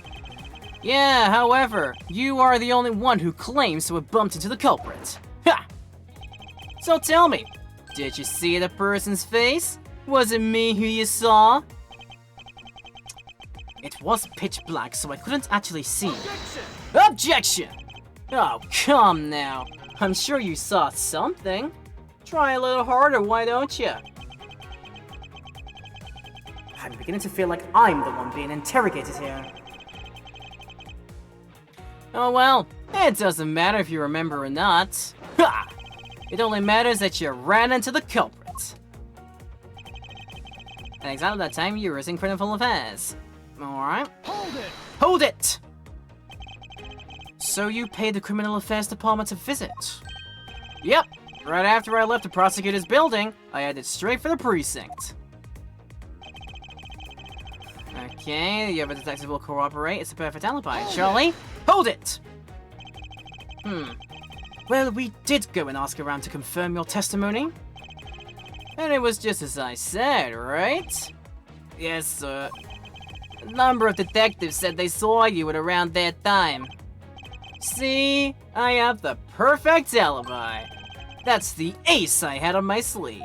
you are the only one who claims to have bumped into the culprit. Ha! So tell me, did you see the person's face? Was it me who you saw? It was pitch black, so I couldn't actually see. Objection! Oh, come now. I'm sure you saw something. Try a little harder, why don't you? I'm beginning to feel like I'm the one being interrogated here. Oh well, it doesn't matter if you remember or not. Ha! It only matters that you ran into the culprit. At exactly that time, you were in criminal affairs. Alright. Hold it! Hold it! So you paid the criminal affairs department a visit? Yep. Right after I left the prosecutor's building, I headed straight for the precinct. Okay, the other detective will cooperate. It's a perfect alibi. Charlie, hold it! Well, we did go and ask around to confirm your testimony. And it was just as I said, right? Yes, sir. A number of detectives said they saw you at around that time. See? I have the perfect alibi. That's the ace I had on my sleeve.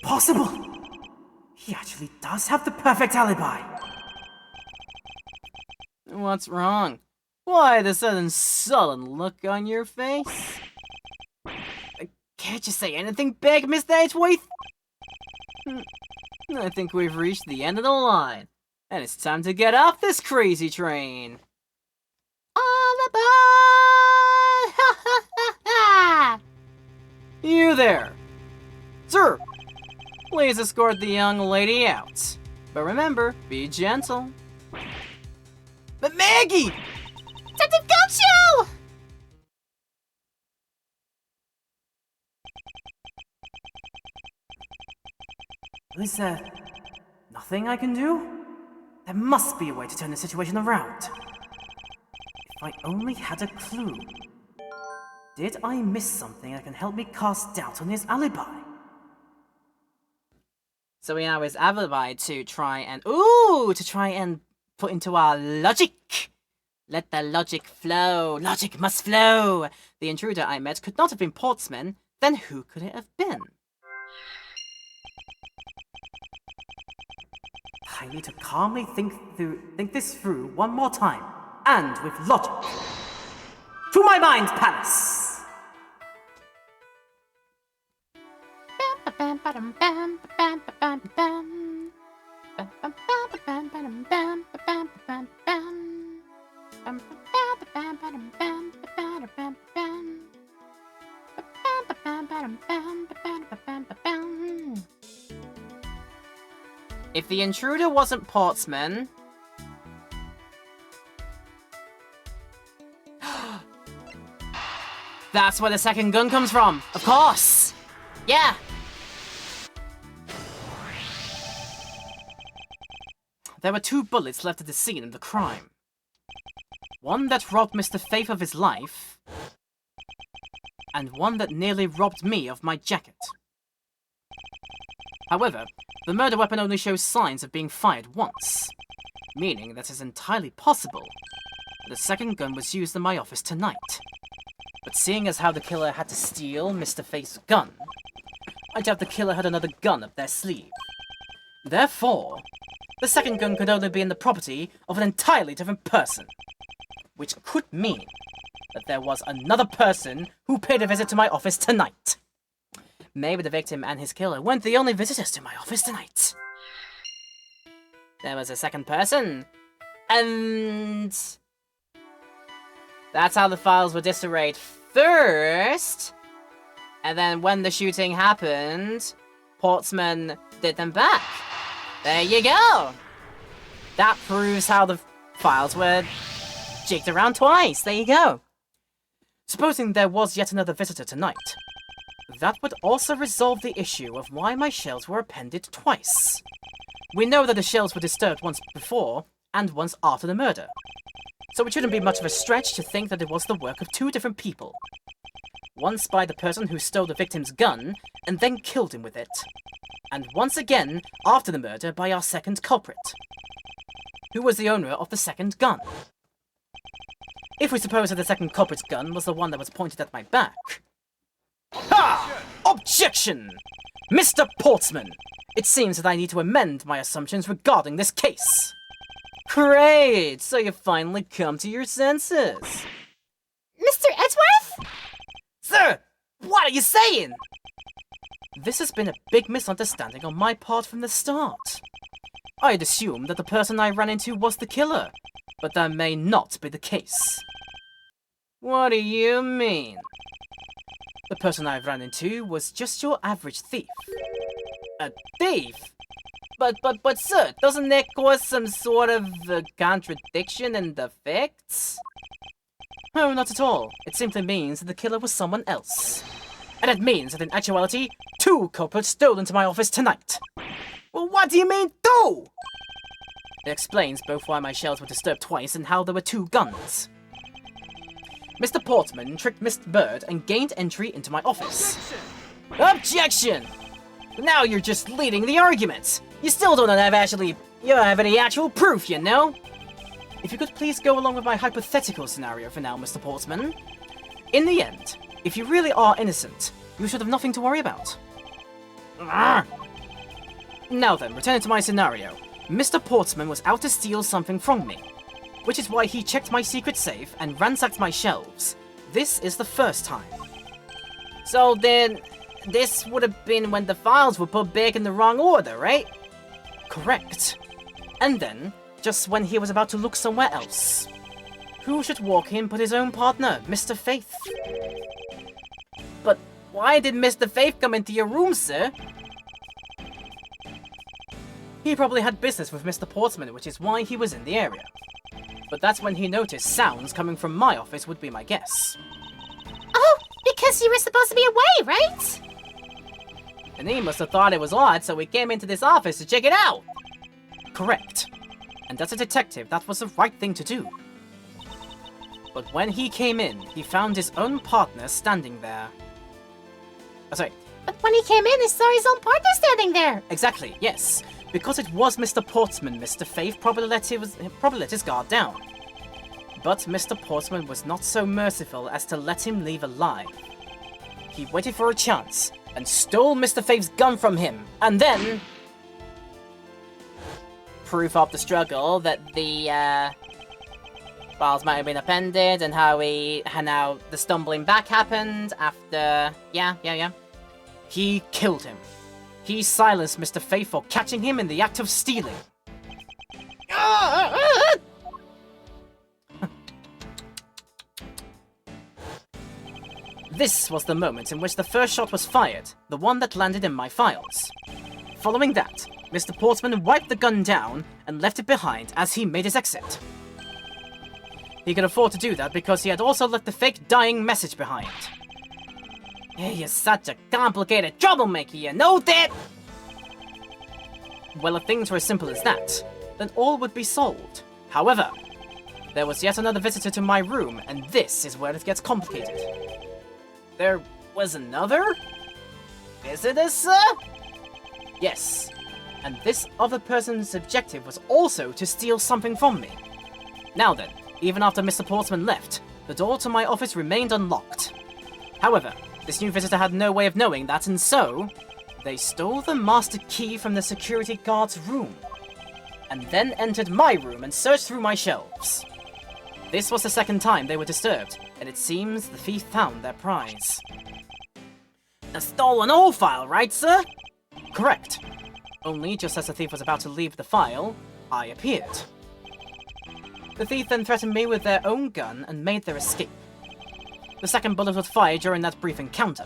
Impossible! He actually does have the perfect alibi. What's wrong? Why the sudden sullen look on your face? Can't you say anything big, Mr. Edgeworth? I think we've reached the end of the line. And it's time to get off this crazy train. All aboard! Ha ha ha ha! You there! Sir! Please escort the young lady out. But remember, be gentle. But Maggie! Detective Gumshoe! Is there nothing I can do? There must be a way to turn the situation around. If I only had a clue. Did I miss something that can help me cast doubt on his alibi? So we have his alibi to try and put into our logic. Let the logic flow. Logic must flow. The intruder I met could not have been Portsman. Then who could it have been? I need to calmly think this through one more time, and with logic. To my mind palace! If the intruder wasn't Portsman... That's where the second gun comes from! Of course! Yeah! There were 2 bullets left at the scene of the crime. One that robbed Mr. Faith of his life, and one that nearly robbed me of my jacket. However, the murder weapon only shows signs of being fired once, meaning that it's entirely possible that the second gun was used in my office tonight. But seeing as how the killer had to steal Mr. Faith's gun, I doubt the killer had another gun up their sleeve. Therefore, the second gun could only be in the property of an entirely different person, which could mean that there was another person who paid a visit to my office tonight. Maybe the victim and his killer weren't the only visitors to my office tonight. There was a second person, and that's how the files were disarrayed first, and then when the shooting happened, Portsman did them back. There you go! That proves how the files were jigged around twice. There you go. Supposing there was yet another visitor tonight, that would also resolve the issue of why my shells were appended twice. We know that the shells were disturbed once before and once after the murder, so it shouldn't be much of a stretch to think that it was the work of 2 different people. Once by the person who stole the victim's gun and then killed him with it, and once again after the murder by our second culprit, who was the owner of the second gun. If we suppose that the second culprit's gun was the one that was pointed at my back. Ha! Objection! Mr. Portsman! It seems that I need to amend my assumptions regarding this case. Great! So you finally come to your senses. Mr. Edgeworth? Sir! What are you saying? This has been a big misunderstanding on my part from the start. I'd assumed that the person I ran into was the killer, but that may not be the case. What do you mean? The person I ran into was just your average thief. A thief? But sir, doesn't that cause some sort of contradiction in the facts? No, not at all. It simply means that the killer was someone else. And it means that in actuality, 2 culprits stole into my office tonight. Well, what do you mean, 2? It explains both why my shells were disturbed twice and how there were 2 guns. Mr. Portsman tricked Mr. Bird and gained entry into my office. Objection! Now you're just leading the argument. You still don't have any actual proof, you know? If you could please go along with my hypothetical scenario for now, Mr. Portsman. In the end, if you really are innocent, you should have nothing to worry about. Now then, returning to my scenario. Mr. Portsman was out to steal something from me, which is why he checked my secret safe and ransacked my shelves. This is the first time. So then, this would have been when the files were put back in the wrong order, right? Correct. And then, just when he was about to look somewhere else. Who should walk in but his own partner, Mr. Faith? But why did Mr. Faith come into your room, sir? He probably had business with Mr. Portsman, which is why he was in the area. But that's when he noticed sounds coming from my office would be my guess. Oh, because you were supposed to be away, right? And he must have thought it was odd, so he came into this office to check it out. Correct. And as a detective, that was the right thing to do. But when he came in, he found his own partner standing there. Oh, sorry. But when he came in, he saw his own partner standing there. Exactly, yes. Because it was Mr. Portsman, Mr. Faith probably let his guard down. But Mr. Portsman was not so merciful as to let him leave alive. He waited for a chance and stole Mr. Faith's gun from him, and then... Proof of the struggle that the files might have been appended, and how the stumbling back happened after... Yeah. He killed him. He silenced Mr. Faith for catching him in the act of stealing. This was the moment in which the first shot was fired, the one that landed in my files. Following that, Mr. Portsman wiped the gun down and left it behind as he made his exit. He could afford to do that because he had also left the fake dying message behind. You're such a complicated troublemaker, you know that? Well, if things were as simple as that, then all would be solved. However, there was yet another visitor to my room, and this is where it gets complicated. There was another visitor, sir? Yes, and this other person's objective was also to steal something from me. Now then, even after Mr. Portsman left, the door to my office remained unlocked. However, this new visitor had no way of knowing that, and so they stole the master key from the security guard's room, and then entered my room and searched through my shelves. This was the second time they were disturbed, and it seems the thief found their prize. A stolen old file, right, sir? Correct. Only just as the thief was about to leave the file, I appeared. The thief then threatened me with their own gun and made their escape. The second bullet was fired during that brief encounter.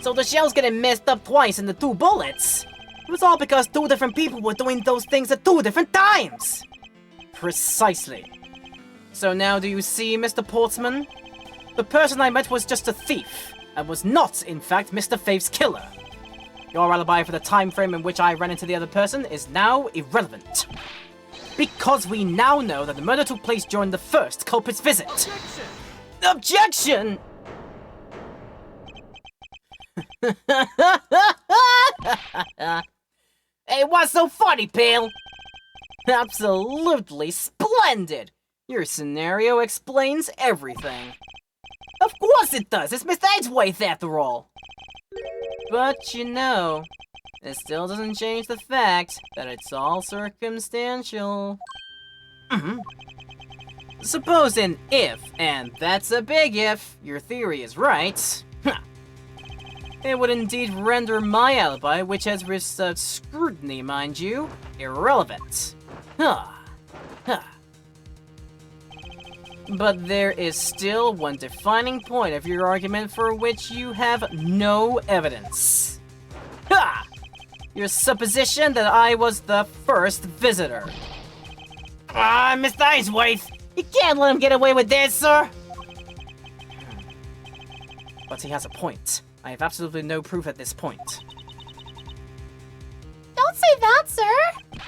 So the shell's getting messed up twice in the 2 bullets? It was all because 2 different people were doing those things at 2 different times! Precisely. So now do you see, Mr. Portsman? The person I met was just a thief, and was not, in fact, Mr. Faith's killer. Your alibi for the time frame in which I ran into the other person is now irrelevant. Because we now know that the murder took place during the first culprit's visit. Objection! Hey, what's so funny, pal? Absolutely splendid! Your scenario explains everything. Of course it does! It's Mr. Edgeworth after all! But you know, it still doesn't change the fact that it's all circumstantial. Supposing if, and that's a big if, your theory is right, it would indeed render my alibi, which has withstood scrutiny, mind you, irrelevant. But there is still one defining point of your argument for which you have no evidence. Your supposition that I was the first visitor. Mr. Edgeworth, you can't let him get away with this, sir! But he has a point. I have absolutely no proof at this point. Don't say that, sir!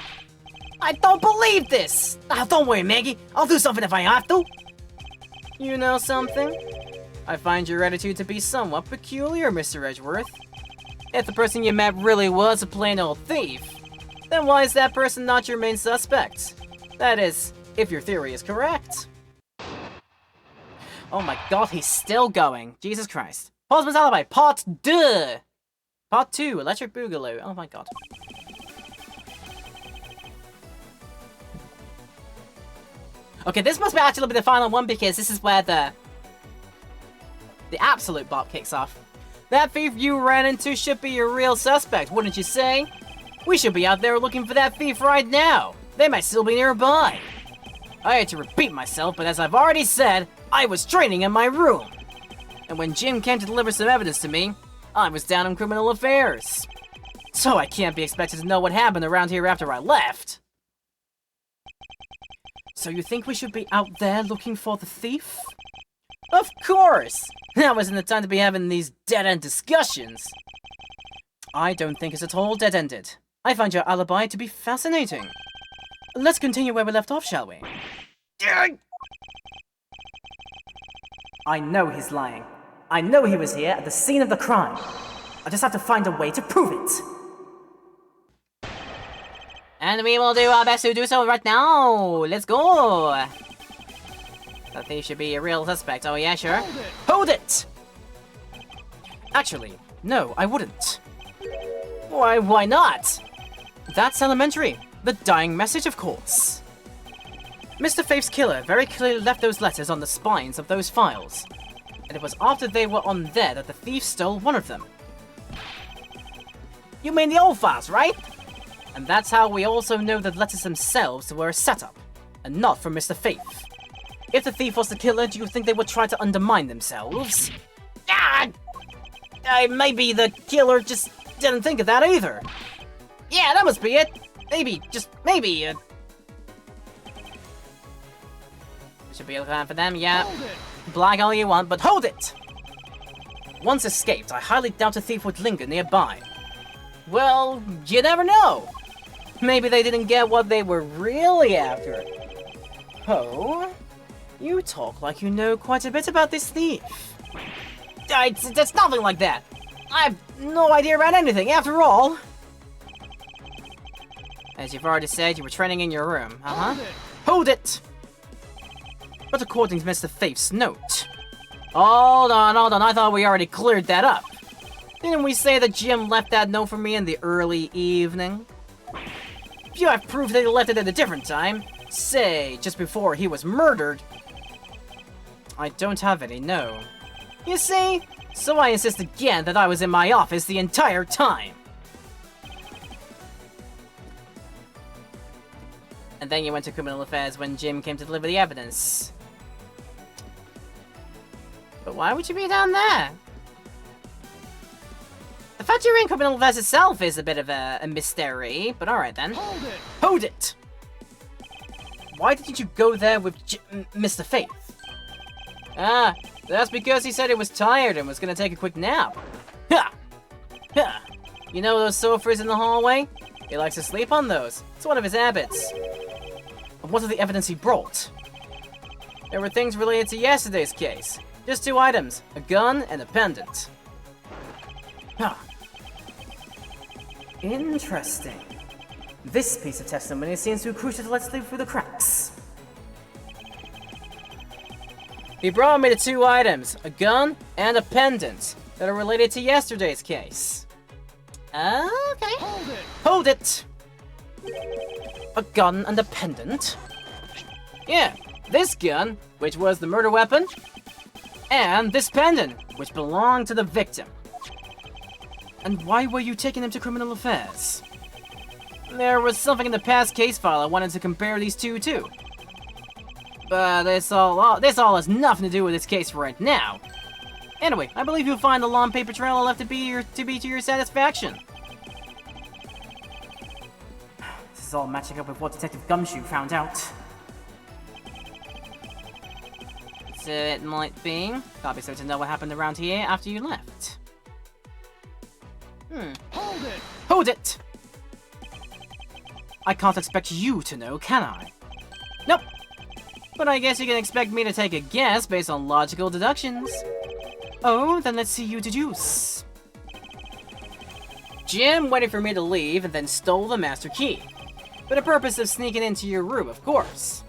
I don't believe this! Don't worry, Maggie. I'll do something if I have to. You know something? I find your attitude to be somewhat peculiar, Mr. Edgeworth. If the person you met really was a plain old thief, then why is that person not your main suspect? That is, if your theory is correct. Oh my god, he's still going. Jesus Christ. Portsman's Alibi, Part 2! Part 2, Electric Boogaloo. Oh my god. Okay, this must be actually be the final one because this is where the absolute bop kicks off. That thief you ran into should be your real suspect, wouldn't you say? We should be out there looking for that thief right now. They might still be nearby. I hate to repeat myself, but as I've already said, I was training in my room. And when Jim came to deliver some evidence to me, I was down in criminal affairs. So I can't be expected to know what happened around here after I left. So you think we should be out there looking for the thief? Of course! Now isn't the time to be having these dead-end discussions. I don't think it's at all dead-ended. I find your alibi to be fascinating. Let's continue where we left off, shall we? I know he's lying. I know he was here at the scene of the crime. I just have to find a way to prove it. And we will do our best to do so right now. Let's go. That thief should be a real suspect. Oh yeah, sure. Hold it! Actually, no, I wouldn't. Why not? That's elementary. The dying message, of course. Mr. Faith's killer very clearly left those letters on the spines of those files. And it was after they were on there that the thief stole one of them. You mean the old files, right? And that's how we also know the letters themselves were a setup, and not from Mr. Faith. If the thief was the killer, do you think they would try to undermine themselves? Maybe the killer just didn't think of that either. Yeah, that must be it. Maybe, just maybe. Should be a plan for them, yeah. Black all you want, but hold it! Once escaped, I highly doubt a thief would linger nearby. Well, you never know. Maybe they didn't get what they were really after. Oh? You talk like you know quite a bit about this thief. It's nothing like that. I have no idea about anything, after all. As you've already said, you were training in your room, Hold it! But according to Mr. Faith's note... Hold on, I thought we already cleared that up. Didn't we say that Jim left that note for me in the early evening? If you have proof that he left it at a different time, say, just before he was murdered... I don't have any, no. You see? So I insist again that I was in my office the entire time. And then you went to criminal affairs when Jim came to deliver the evidence. But why would you be down there? The fact you're in criminal affairs itself is a bit of a mystery, but alright then. Hold it! Hold it! Why didn't you go there with Mr. Faith? Ah, that's because he said he was tired and was gonna take a quick nap. Ha! Ha! You know those sofas in the hallway? He likes to sleep on those. It's one of his habits. And what of the evidence he brought? There were things related to yesterday's case. Just 2 items, a gun and a pendant. Huh. Interesting. This piece of testimony seems to have crucial to let slip through the cracks. He brought me the 2 items, a gun and a pendant, that are related to yesterday's case. Okay. Hold it! Hold it! A gun and a pendant? Yeah, this gun, which was the murder weapon, and this pendant, which belonged to the victim. And why were you taking him to criminal affairs? There was something in the past case file I wanted to compare these two to. But this all has nothing to do with this case right now. Anyway, I believe you'll find the long paper trail left to be to your satisfaction. This is all matching up with what Detective Gumshoe found out. So it might be. Can't be certain to know what happened around here after you left. Hold it! Hold it! I can't expect you to know, can I? Nope. But I guess you can expect me to take a guess based on logical deductions. Oh, then let's see you deduce. Jim waited for me to leave and then stole the master key. For the purpose of sneaking into your room, of course.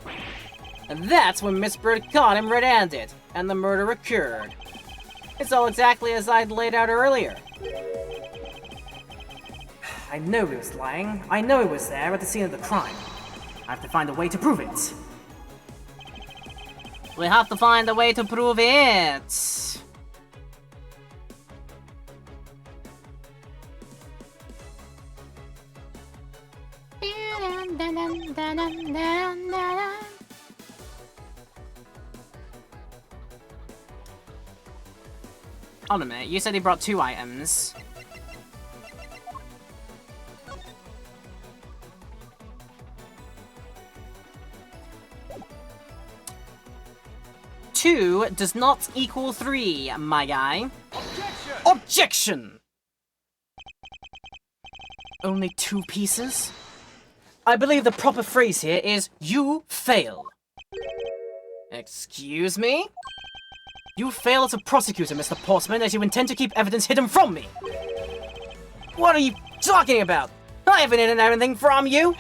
And that's when Miss Bird caught him red-handed, and the murder occurred. It's all exactly as I'd laid out earlier. I know he was lying. I know he was there at the scene of the crime. I have to find a way to prove it. We have to find a way to prove it. Hold a minute, you said he brought 2 items. Two does not equal 3, my guy. Objection! Objection! Only 2 pieces? I believe the proper phrase here is, you fail. Excuse me? You fail as a prosecutor, Mr. Portsman, as you intend to keep evidence hidden from me. What are you talking about? I haven't hidden anything from you.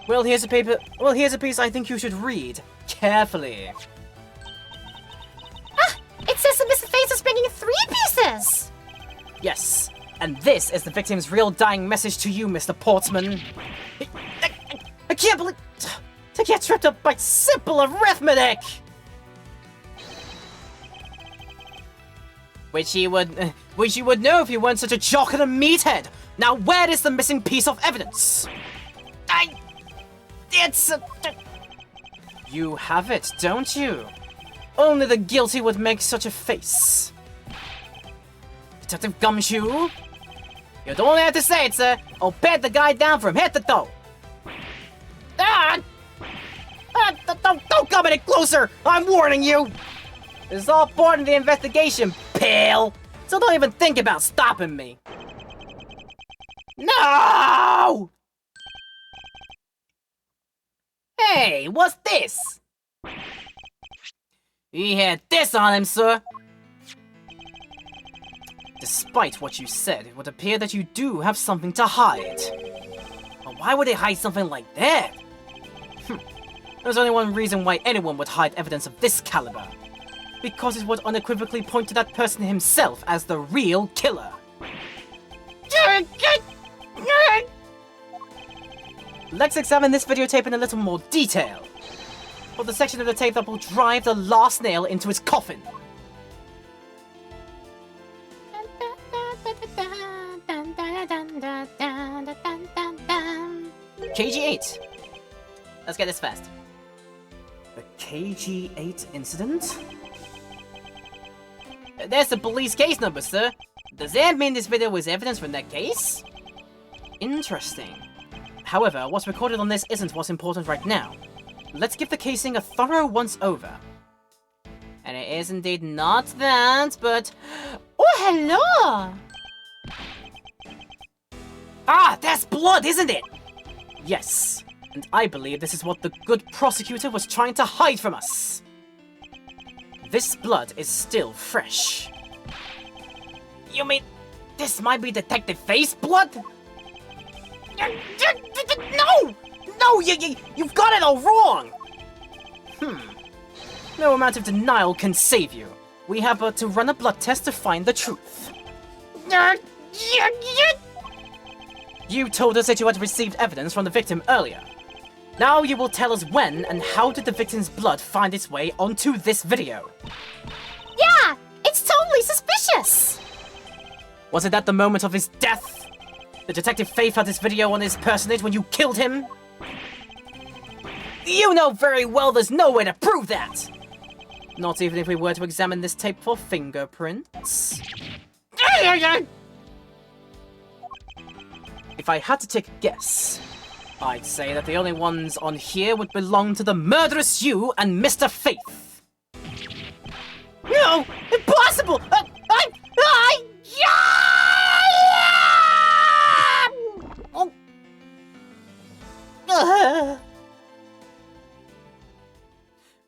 Well, here's a paper. Well, here's a piece I think you should read carefully. Ah! It says that Mr. Face is bringing 3 pieces! Yes, and this is the victim's real dying message to you, Mr. Portsman. I can't believe... to get tripped up by simple arithmetic! Which you would know if you weren't such a jock and a meathead. Now, where is the missing piece of evidence? You have it, don't you? Only the guilty would make such a face. Detective Gumshoe? You don't have to say it, sir. I'll pat the guy down from head to toe. Don't come any closer! I'm warning you! This is all part of the investigation, pal! So don't even think about stopping me. No! Hey, what's this? He had this on him, sir. Despite what you said, it would appear that you do have something to hide. But why would they hide something like that? There's only one reason why anyone would hide evidence of this caliber. Because it would unequivocally point to that person himself as the real killer. Let's examine this videotape in a little more detail. For the section of the tape that will drive the last nail into his coffin. KG8. Let's get this fast. The KG8 incident? There's the police case number, sir. Does that mean this video was evidence from that case? Interesting. However, what's recorded on this isn't what's important right now. Let's give the casing a thorough once-over. And it is indeed not that, but... Oh, hello! Ah, that's blood, isn't it? Yes. And I believe this is what the good prosecutor was trying to hide from us. This blood is still fresh. You mean this might be Detective Face blood? No! No, you've got it all wrong! No amount of denial can save you. We have but to run a blood test to find the truth. You told us that you had received evidence from the victim earlier. Now you will tell us when and how did the victim's blood find its way onto this video? Yeah! It's totally suspicious! Was it at the moment of his death? Did Detective Faith have this video on his personage when you killed him? You know very well there's no way to prove that! Not even if we were to examine this tape for fingerprints. If I had to take a guess, I'd say that the only ones on here would belong to the murderous you and Mr. Faith. No! Impossible!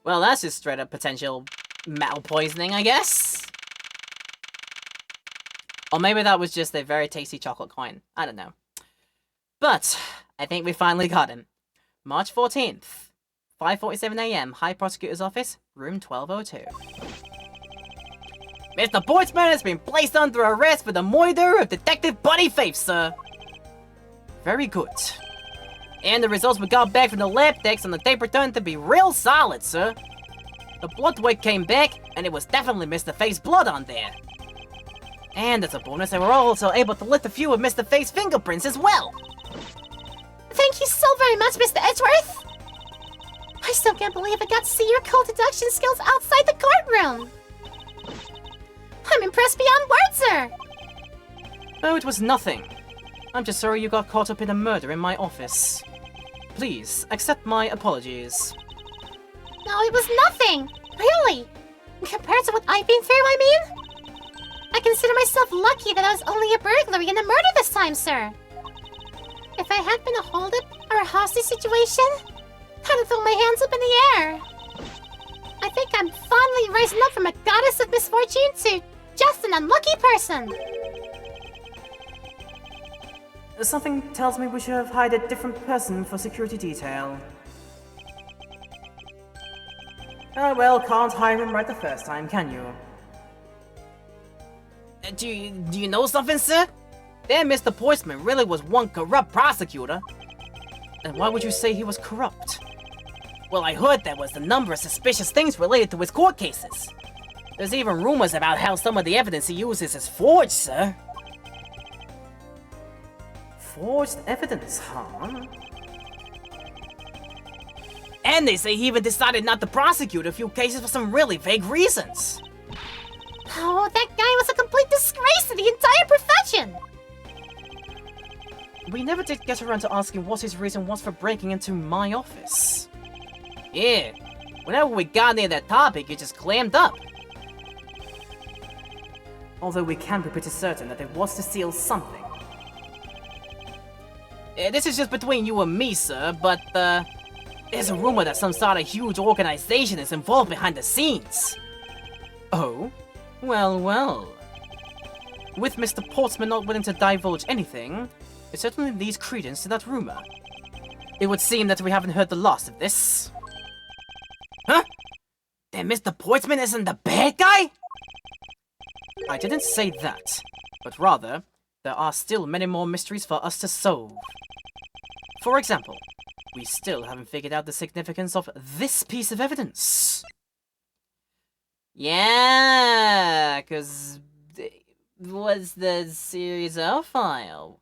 Well, that's just straight up potential metal poisoning, I guess. Or maybe that was just a very tasty chocolate coin. I don't know. But I think we finally got him. March 14th, 5:47 AM, High Prosecutor's Office, room 1202. Mr. Portsman has been placed under arrest for the murder of Detective Buddy Faith, sir. Very good. And the results we got back from the lab techs on the tape returned to be real solid, sir. The blood weight came back, and it was definitely Mr. Faith's blood on there. And as a bonus, they were also able to lift a few of Mr. Faith's fingerprints as well. Thank you so so very much, Mr. Edgeworth! I still can't believe I got to see your cool deduction skills outside the courtroom! I'm impressed beyond words, sir! Oh, it was nothing. I'm just sorry you got caught up in a murder in my office. Please, accept my apologies. No, it was nothing! Really! Compared to what I've been through, I mean? I consider myself lucky that I was only a burglary and a murder this time, sir. If I had been a holdup or a hostage situation, I'd have thrown my hands up in the air. I think I'm finally rising up from a goddess of misfortune to just an unlucky person. Something tells me we should have hired a different person for security detail. Oh well, can't hire him right the first time, can you? Do you know something, sir? That Mr. Postman really was one corrupt prosecutor. And why would you say he was corrupt? Well, I heard there was a number of suspicious things related to his court cases. There's even rumors about how some of the evidence he uses is forged, sir. Forged evidence, huh? And they say he even decided not to prosecute a few cases for some really vague reasons. Oh, that guy was a complete disgrace to the entire profession! We never did get around to asking what his reason was for breaking into my office. Yeah, whenever we got near that topic, it just clammed up. Although we can be pretty certain that it was to steal something. This is just between you and me, sir, but, there's a rumor that some sort of huge organization is involved behind the scenes. Oh? Well, well. With Mr. Portsman not willing to divulge anything, it certainly leads credence to that rumor. It would seem that we haven't heard the last of this. Huh? Then Mr. Portsman isn't the bad guy? I didn't say that, but rather, there are still many more mysteries for us to solve. For example, we still haven't figured out the significance of this piece of evidence. Yeah, because was the Series O file.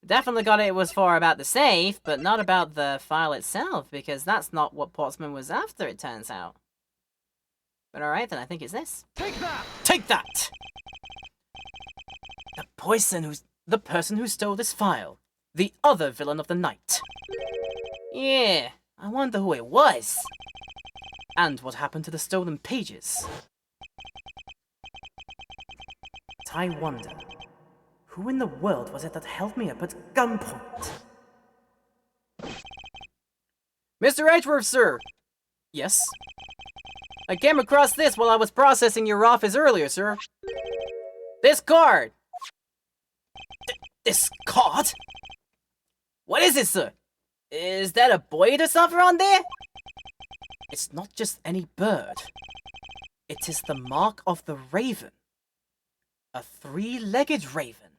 Definitely got it was for about the safe, but not about the file itself, because that's not what Portsman was after, it turns out. But alright, then I think it's this. Take that! Take that! The person who stole this file. The other villain of the night. Yeah, I wonder who it was. And what happened to the stolen pages. But I wonder, who in the world was it that held me up at gunpoint? Mr. Edgeworth, sir! Yes? I came across this while I was processing your office earlier, sir. This card! This card? What is it, sir? Is that a bird or something on there? It's not just any bird. It is the mark of the raven. A three-legged raven.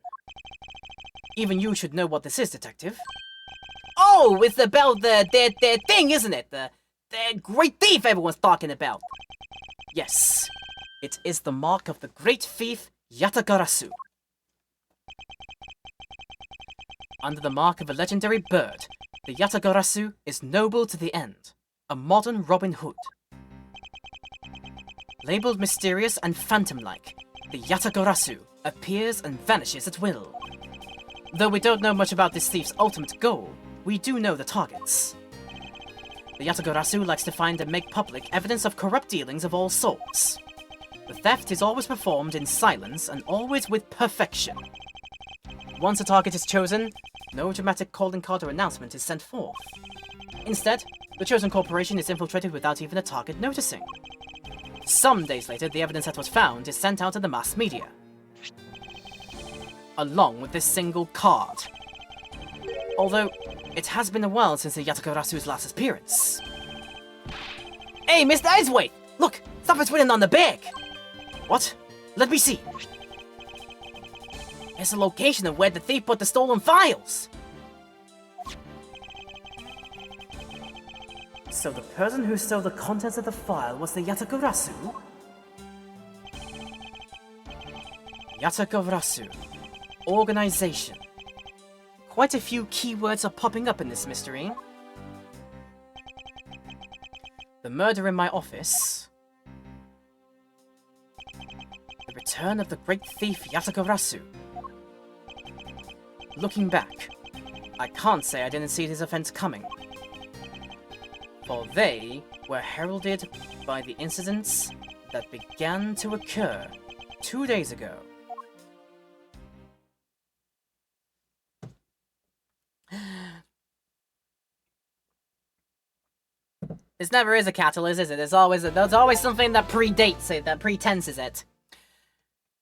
Even you should know what this is, detective. Oh, it's about the thing, isn't it? The great thief everyone's talking about. Yes, it is the mark of the great thief Yatagarasu. Under the mark of a legendary bird, the Yatagarasu is noble to the end, a modern Robin Hood. Labeled mysterious and phantom-like, the Yatagarasu appears and vanishes at will. Though we don't know much about this thief's ultimate goal, we do know the targets. The Yatagarasu likes to find and make public evidence of corrupt dealings of all sorts. The theft is always performed in silence and always with perfection. Once a target is chosen, no dramatic calling card or announcement is sent forth. Instead, the chosen corporation is infiltrated without even the target noticing. Some days later, the evidence that was found is sent out to the mass media. Along with this single card. Although, it has been a while since the Yatagarasu's last appearance. Hey, Mr. Edgeworth! Look! Something's written on the bag! What? Let me see. It's a location of where the thief put the stolen files! So the person who stole the contents of the file was the Yatagarasu? Yatagarasu. Organization. quite a few keywords are popping up in this mystery. The murder in my office. The return of the great thief Yatagarasu. Looking back, I can't say I didn't see this event coming. For they were heralded by the incidents that began to occur 2 days ago. This never is a catalyst, is it? There's always something that predates it, that pretenses it.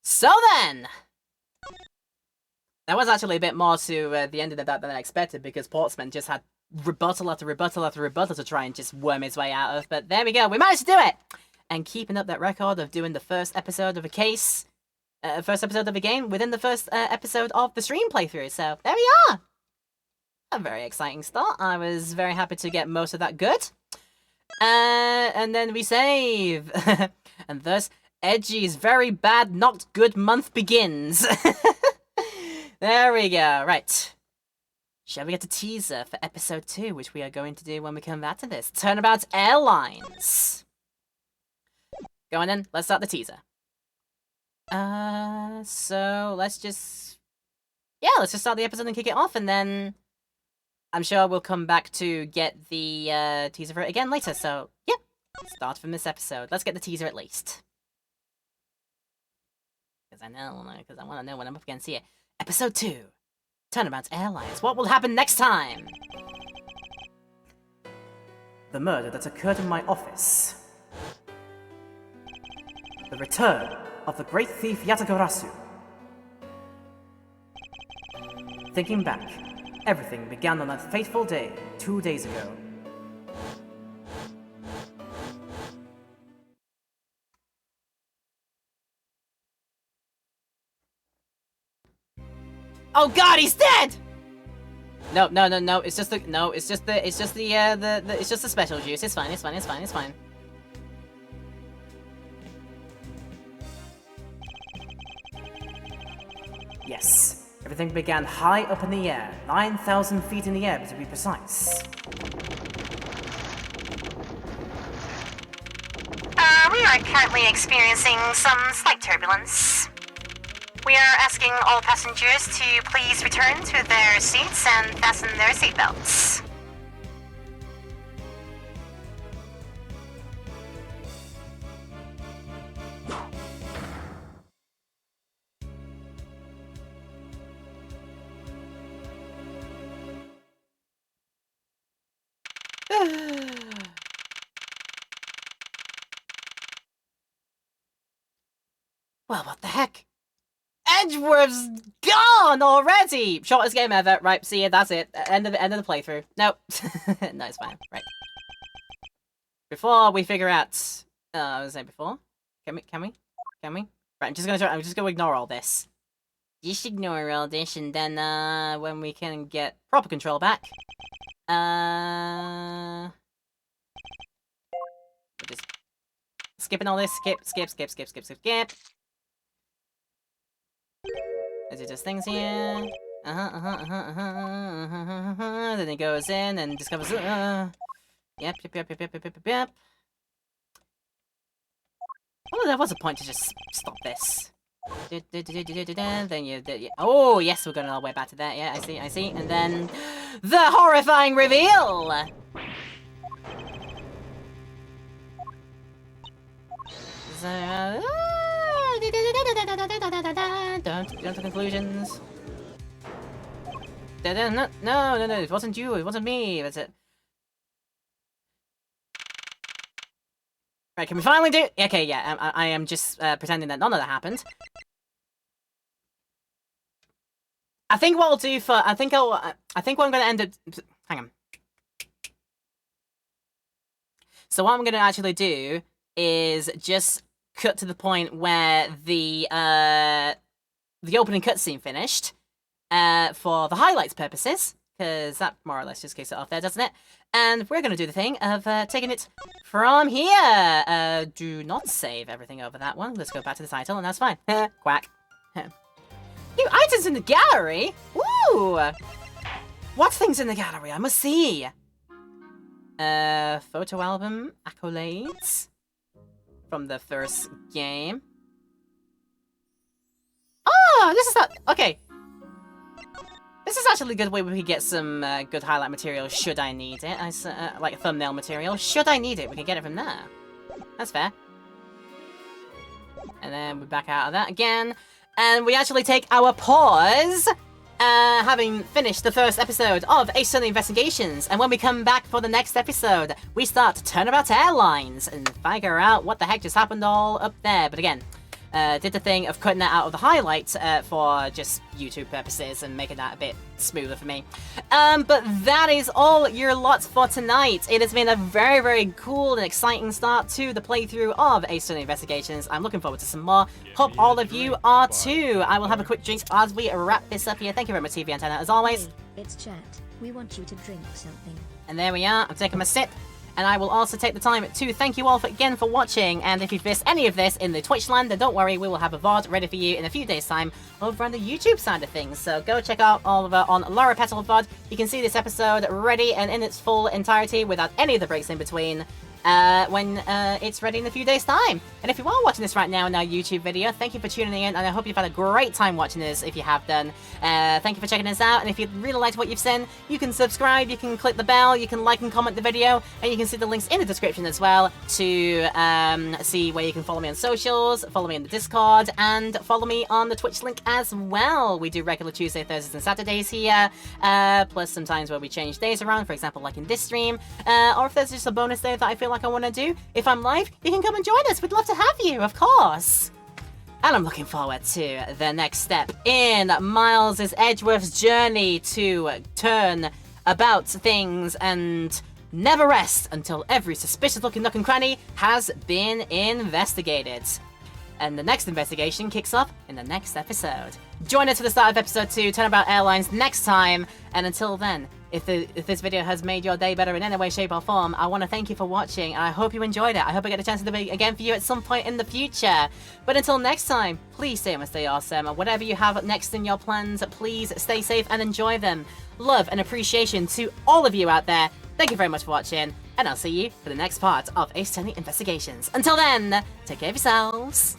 So then, there was actually a bit more to the end of that than I expected, because Portsman just had rebuttal after rebuttal after rebuttal to try and just worm his way out of. But there we go, we managed to do it! And keeping up that record of doing the first episode of a case, first episode of a game within the first episode of the stream playthrough. So there we are! A very exciting start. I was very happy to get most of that good. And then we save. And thus, Edgy's very bad, not good month begins. There we go. Right. Shall we get a teaser for episode 2, which we are going to do when we come back to this? Turnabout Airlines. Go on then, let's start the teaser. So let's just... Yeah, let's just start the episode and kick it off, and then... I'm sure we'll come back to get the teaser for it again later, so, yep. Start from this episode. Let's get the teaser at least. Because I want to know what I'm up against here. Episode 2. Turnabout Airlines. What will happen next time? The murder that occurred in my office. The return of the great thief Yatagarasu. Thinking back, everything began on that fateful day 2 days ago. Oh God, he's dead! No, it's just the special juice. It's fine. Yes, everything began high up in the air, 9,000 feet in the air to be precise. We are currently experiencing some slight turbulence. We are asking all passengers to please return to their seats and fasten their seatbelts. Well, what the heck? Edgeworth's gone already! Shortest game ever. Right, see ya, that's it. End of the playthrough. Nope. No, it's fine. Right. Before we figure out... I was saying before? Can we? Right, I'm just gonna ignore all this. Just ignore all this, and then, when we can get proper control back... We're just... Skipping all this. Skip. Is it just things here? Then it goes in and discovers. Yep. Oh, there was a point to just stop this. Then you. Oh, yes, we're going all the way back to that. Yeah, I see. And then the horrifying reveal. Don't jump to conclusions. No, it wasn't you, it wasn't me, that's it. Right, can we finally do... Okay, yeah, I am just pretending that none of that happened. I think what I'll do for... I think what I'm gonna end up... Hang on. So what I'm gonna actually do is just cut to the point where the opening cutscene finished, for the highlights purposes, because that more or less just kicks it off there, doesn't it? And we're going to do the thing of taking it from here. Do not save everything over that one. Let's go back to the title, and that's fine. Quack. New items in the gallery? Woo! What things in the gallery? I must see. Photo album accolades from the first game. Oh, this is not okay. This is actually a good way we could get some good highlight material should I need it. Like thumbnail material. Should I need it, we can get it from there. That's fair. And then we back out of that again. And we actually take our pause, having finished the first episode of Ace Attorney Investigations. And when we come back for the next episode, we start Turnabout Airlines and figure out what the heck just happened all up there. But again, did the thing of cutting that out of the highlights for just YouTube purposes and making that a bit smoother for me. But that is all your lots for tonight. It has been a very, very cool and exciting start to the playthrough of Ace Attorney Investigations. I'm looking forward to some more. Hope all of you are too. I will have a quick drink as we wrap this up here. Thank you very much, TV Antenna, as always. It's chat. We want you to drink something. And there we are. I'm taking my sip. And I will also take the time to thank you all again for watching. And if you've missed any of this in the Twitch land, then don't worry, we will have a VOD ready for you in a few days' time over on the YouTube side of things. So go check out Oliver on Laura Petal VOD. You can see this episode ready and in its full entirety without any of the breaks in between when it's ready in a few days' time. And if you are watching this right now in our YouTube video, thank you for tuning in, and I hope you've had a great time watching this if you have done. Thank you for checking us out, and if you really liked what you've seen, you can subscribe, you can click the bell, you can like and comment the video, and you can see the links in the description as well to see where you can follow me on socials, follow me on the Discord, and follow me on the Twitch link as well. We do regular Tuesday, Thursdays, and Saturdays here, plus some times where we change days around, for example, like in this stream, or if there's just a bonus day that I feel like I want to do. If I'm live, you can come and join us. We'd love to have you, of course. And I'm looking forward to the next step in Miles' Edgeworth's journey to turn about things and never rest until every suspicious-looking nook and cranny has been investigated. And the next investigation kicks off in the next episode. Join us for the start of episode 2, Turnabout Airlines, next time. And until then, if this video has made your day better in any way, shape, or form, I want to thank you for watching, and I hope you enjoyed it. I hope I get a chance to do it again for you at some point in the future. But until next time, please stay and stay awesome. Whatever you have next in your plans, please stay safe and enjoy them. Love and appreciation to all of you out there. Thank you very much for watching, and I'll see you for the next part of Ace Attorney Investigations. Until then, take care of yourselves.